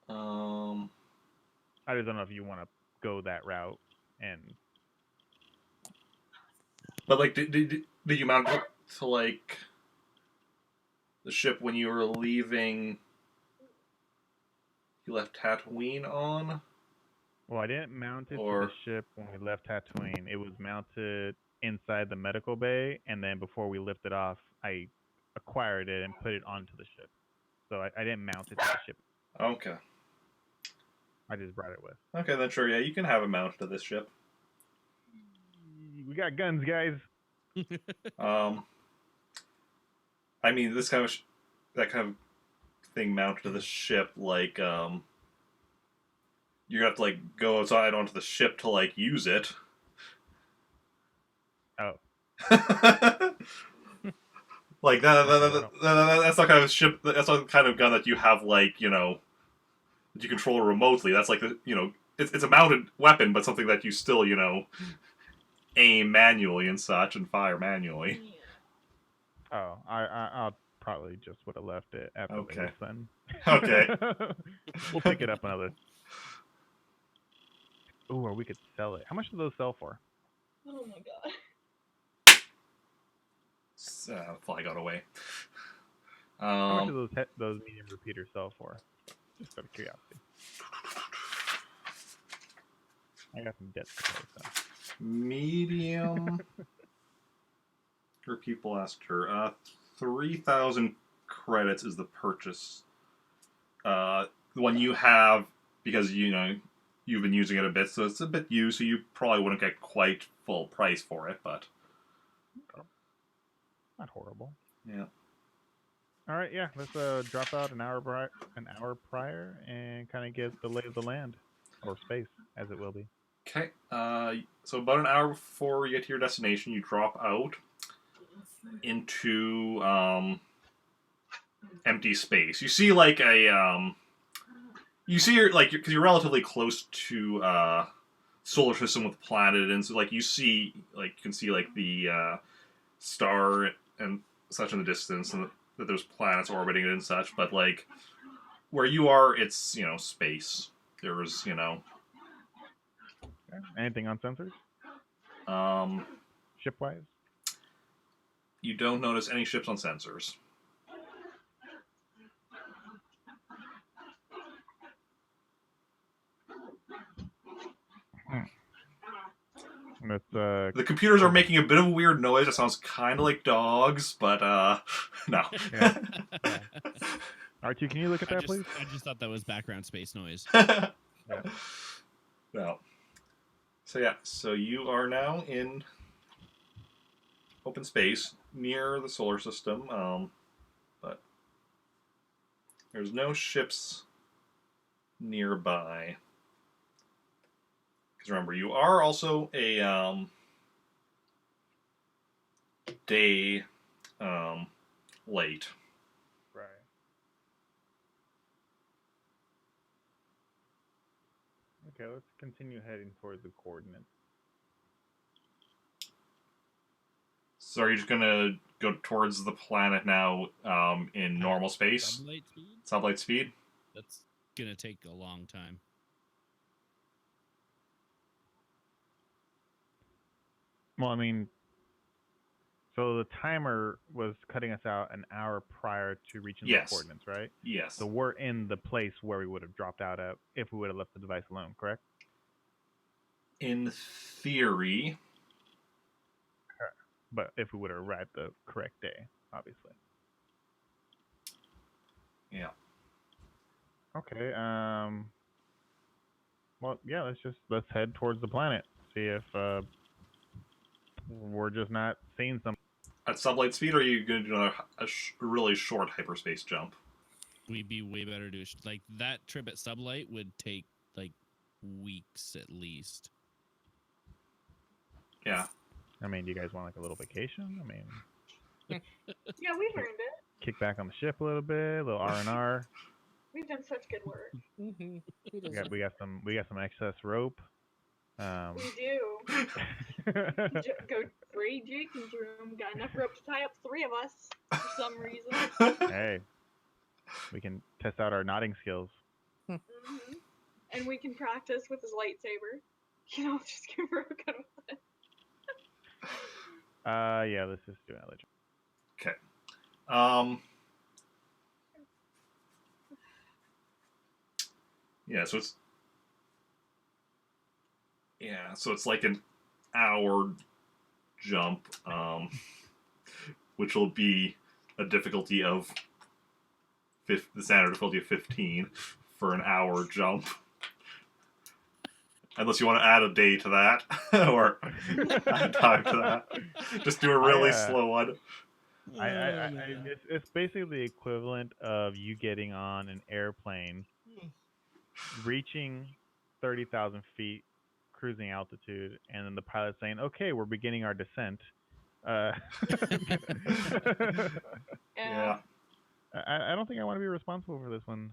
I just don't know if you want to go that route and. But like, did you mount it to like the ship when you were leaving? You left Tatooine on? Well, I didn't mount it to Or- the ship when we left Tatooine. It was mounted inside the medical bay, and then before we lifted off, I acquired it and put it onto the ship. So I didn't mount it to the ship. Okay. I just brought it with. Okay, then sure, yeah, you can have it mounted to this ship. We got guns, guys. I mean, this kind of that kind of thing mounted to the ship, like, you're gonna have to like go outside onto the ship to like use it. Oh. Like that's not kind of ship. That's not the kind of gun that you have, like, you know, that you control remotely. That's like the, you know, it's a mounted weapon, but something that you still, you know, aim manually and such and fire manually. Oh, I'll probably just would have left it after Okay. this then. Okay. We'll pick it up another. Ooh, or we could sell it. How much do those sell for? Oh my god. Fly got away. How much do those medium repeaters sell for? Just out of curiosity. I got some debts to pay, so. Medium. Her people asked her. 3,000 credits is the purchase. The one you have, because you know you've been using it a bit, so it's a bit used. So you probably wouldn't get quite full price for it, but Not horrible. yeah. All right, yeah. Let's drop out an hour prior and kind of get the lay of the land or space, as it will be. Okay. So about an hour before you get to your destination, you drop out into empty space. You see like a you see because you're relatively close to solar system with the planet, and so like you see like you can see like the star and such in the distance, and that there's planets orbiting it and such. But like where you are, it's, you know, space. There's, you know, Okay. Anything on sensors, ship-wise? you don't notice any ships on sensors. Let's The computers are making a bit of a weird noise that sounds kind of like dogs, but no. Yeah. R2, can you look at that, please? I just thought that was background space noise. Yeah. No. So yeah, so you are now in open space near the solar system, but there's no ships nearby. Because remember, you are also a day late. Right. Okay, let's continue heading towards the coordinates. So are you just gonna go towards the planet now in normal space? Sublight speed? Sublight speed? That's gonna take a long time. Well, I mean, so the timer was cutting us out an hour prior to reaching Yes. the coordinates, right? Yes. So we're in the place where we would have dropped out at if we would have left the device alone, correct? In theory. But if we would have arrived the correct day, obviously. Yeah. Okay. Well, yeah. Let's head towards the planet. See if we're just not seeing something. At sublight speed, or are you going to do a really short hyperspace jump? We'd be way better to like that trip at sublight would take like weeks at least. Yeah. I mean, do you guys want like a little vacation? I mean, Yeah, we've earned it. kick back on the ship a little bit, a little R&R. We've done such good work. Mm-hmm. We got some excess rope. We do. Go free drinking room. Got enough rope to tie up 3 of us for some reason. Hey, we can test out our nodding skills. Hmm And we can practice with his lightsaber. You know, just give her a good one. Yeah, let's just do another. Okay. Yeah, so it's like an hour jump, which will be a difficulty of the standard difficulty of 15 for an hour jump. Unless you want to add a day to that, or add time to that. Just do a really slow one. It's basically the equivalent of you getting on an airplane, reaching 30,000 feet, cruising altitude, and then the pilot saying, "Okay, we're beginning our descent." Yeah. I don't think I want to be responsible for this one,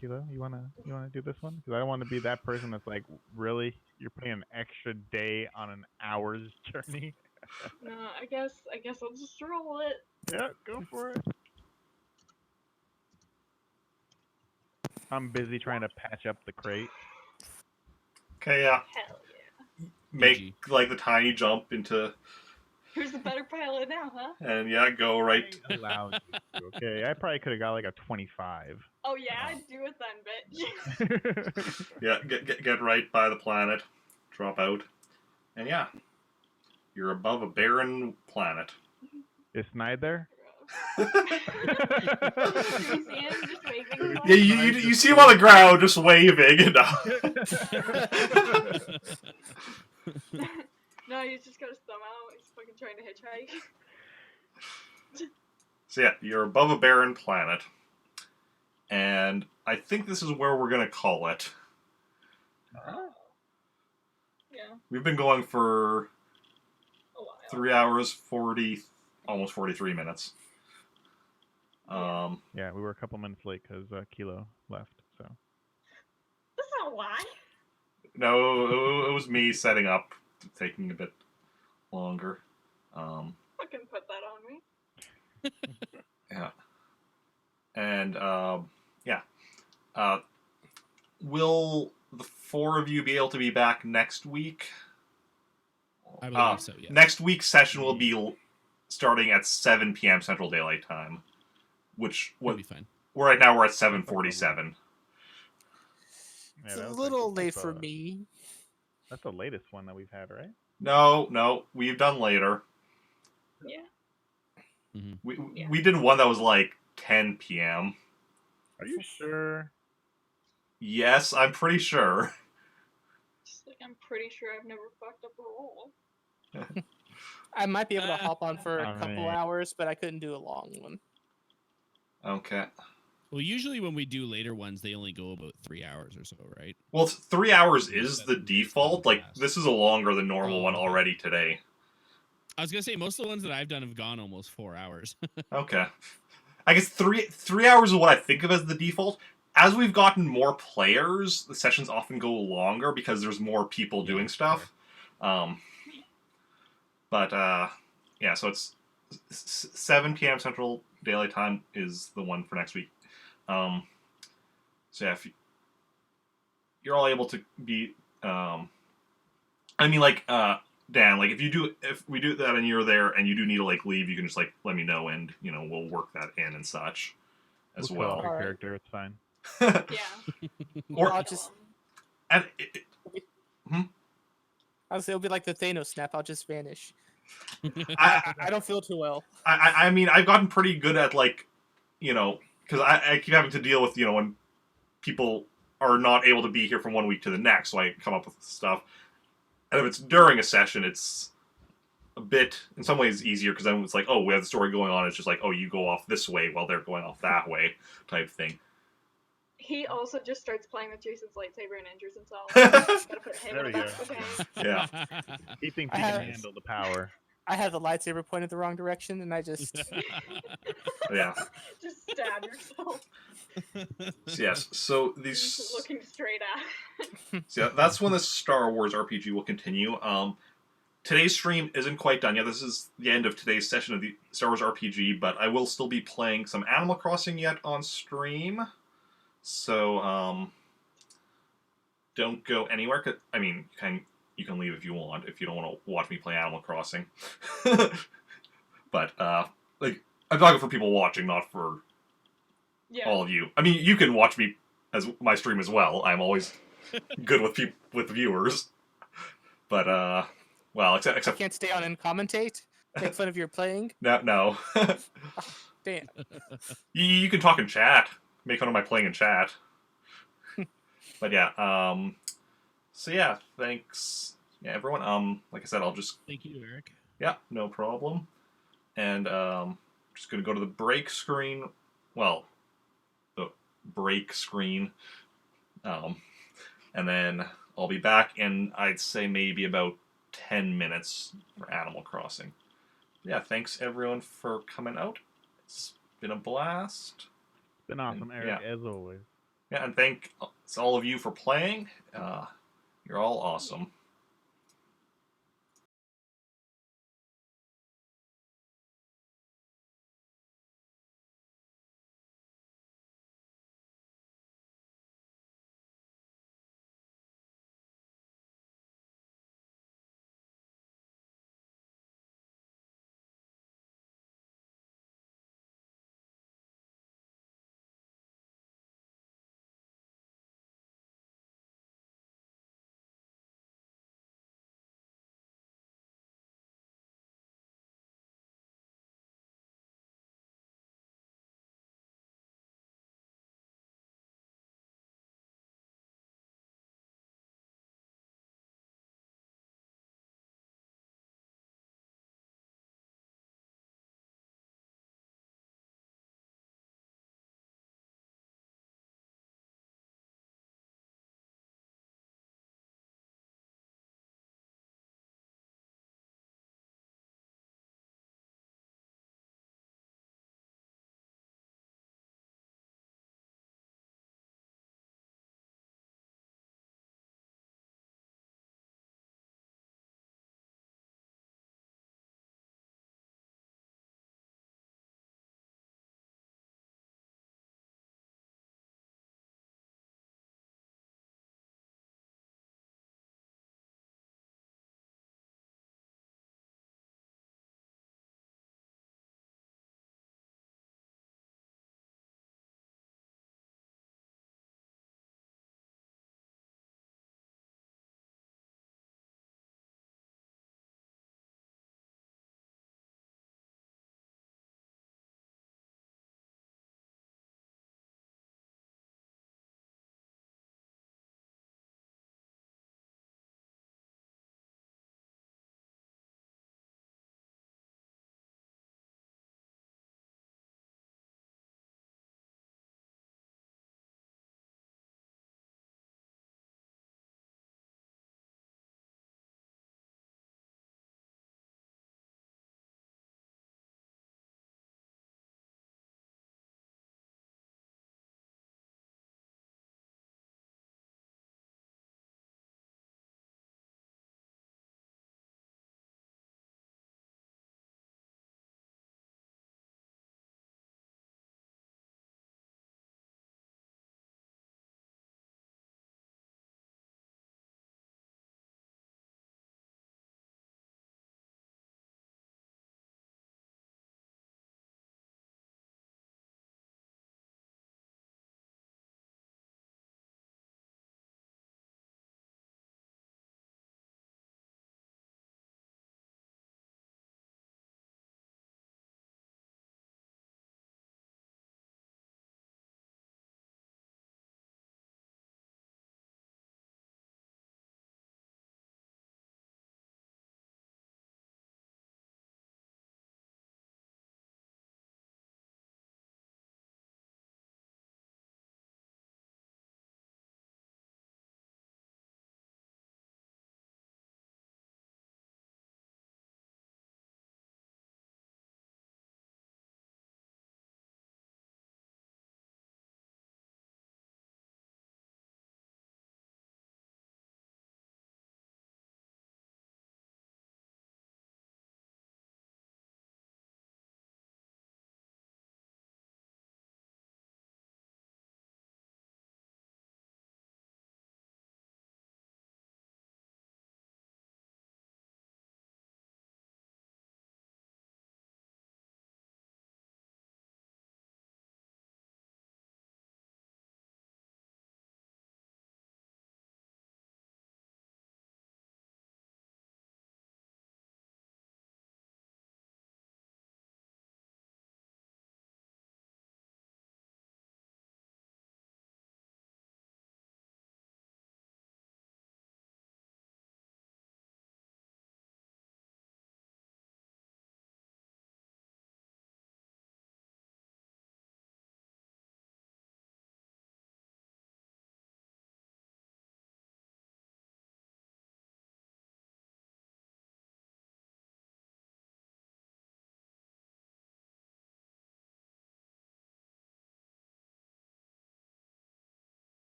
Kilo. You wanna do this one? Because I don't want to be that person that's like, really, you're putting an extra day on an hour's journey. No, I guess I'll just roll it. Yeah, go for it. I'm busy trying to patch up the crate. Okay, yeah. Hell yeah. Make like the tiny jump into. Who's the better pilot now, huh? And yeah, go right. I allowed you to, okay, I probably could have got like a 25. Oh yeah, I'd do it then, bitch. Yeah, get right by the planet, drop out, and yeah, you're above a barren planet. Is Sny there? Do you see him just waving? Yeah, you see him on the ground just waving. And, No, he's just got his thumb out. He's fucking trying to hitchhike. So yeah, you're above a barren planet, and I think this is where we're gonna call it. Yeah. We've been going for A while. 3 hours 40, almost 43 minutes. Yeah, we were a couple minutes late because Kilo left. So. That's not why. No, it was me setting up, taking a bit longer. Fucking put that on me. Yeah. And, yeah. Will the 4 of you be able to be back next week? I believe so, yes. Next week's session will be starting at 7 p.m. Central Daylight Time, which That'll be fine. right now we're at 7:47. Yeah, It's a little late for me. That's the latest one that we've had, right? No, we've done later. Yeah. Mm-hmm. We did one that was like 10 p.m. Are you sure? Yes, I'm pretty sure. Just like I'm pretty sure I've never fucked up a roll. I might be able to hop on for a couple Alright. hours, but I couldn't do a long one. Okay. Well, usually when we do later ones, they only go about 3 hours or so, right? Well, 3 hours is the default. Like, this is a longer than normal one Okay. already today. I was gonna say most of the ones that I've done have gone almost 4 hours. Okay. I guess three hours is what I think of as the default. As we've gotten more players, the sessions often go longer because there's more people doing stuff. But yeah, so it's 7 p.m. Central Daylight Time is the one for next week. So yeah, if you're all able to be, I mean, like, Dan, like, if we do that and you're there and you do need to, like, leave, you can just, like, let me know and, you know, we'll work that in and such as We'll fill out well. our Alright. character. It's fine. Yeah. Or, I'll just. and I'll say it'll be like the Thanos snap. I'll just vanish. I, I don't feel too well. I mean, I've gotten pretty good at, like, you know, because I keep having to deal with, you know, when people are not able to be here from one week to the next, so I come up with stuff. And if it's during a session, it's a bit, in some ways, easier, because then it's like, oh, we have the story going on, it's just like, oh, you go off this way while they're going off that way, type thing. He also just starts playing with Jason's lightsaber and injures himself. Gotta put him There in we the go. back of the tank. Yeah. He thinks I he can have- handle the power. I have the lightsaber pointed the wrong direction, and I just. Yeah. Just stab yourself. So, yes, so Just these... looking straight at. So yeah, that's when the Star Wars RPG will continue. Today's stream isn't quite done yet. This is the end of today's session of the Star Wars RPG, but I will still be playing some Animal Crossing yet on stream. So, don't go anywhere. I mean, you can leave if you want, if you don't want to watch me play Animal Crossing. But, like, I'm talking for people watching, not for Yeah. all of you. I mean, you can watch me as my stream as well. I'm always good with viewers. But, well, I except can't stay on and commentate. Make fun of your playing. no. Damn. You can talk in chat. Make fun of my playing in chat. But yeah, so yeah, thanks. Yeah, everyone. Like I said, I'll just... Thank you, Eric. Yeah, no problem. And, just gonna go to the break screen. Well, the break screen. And then I'll be back in, I'd say, maybe about 10 minutes for Animal Crossing. Yeah, thanks everyone for coming out. It's been a blast. It's been awesome, Eric, as always. Yeah, and thanks all of you for playing. You're all awesome.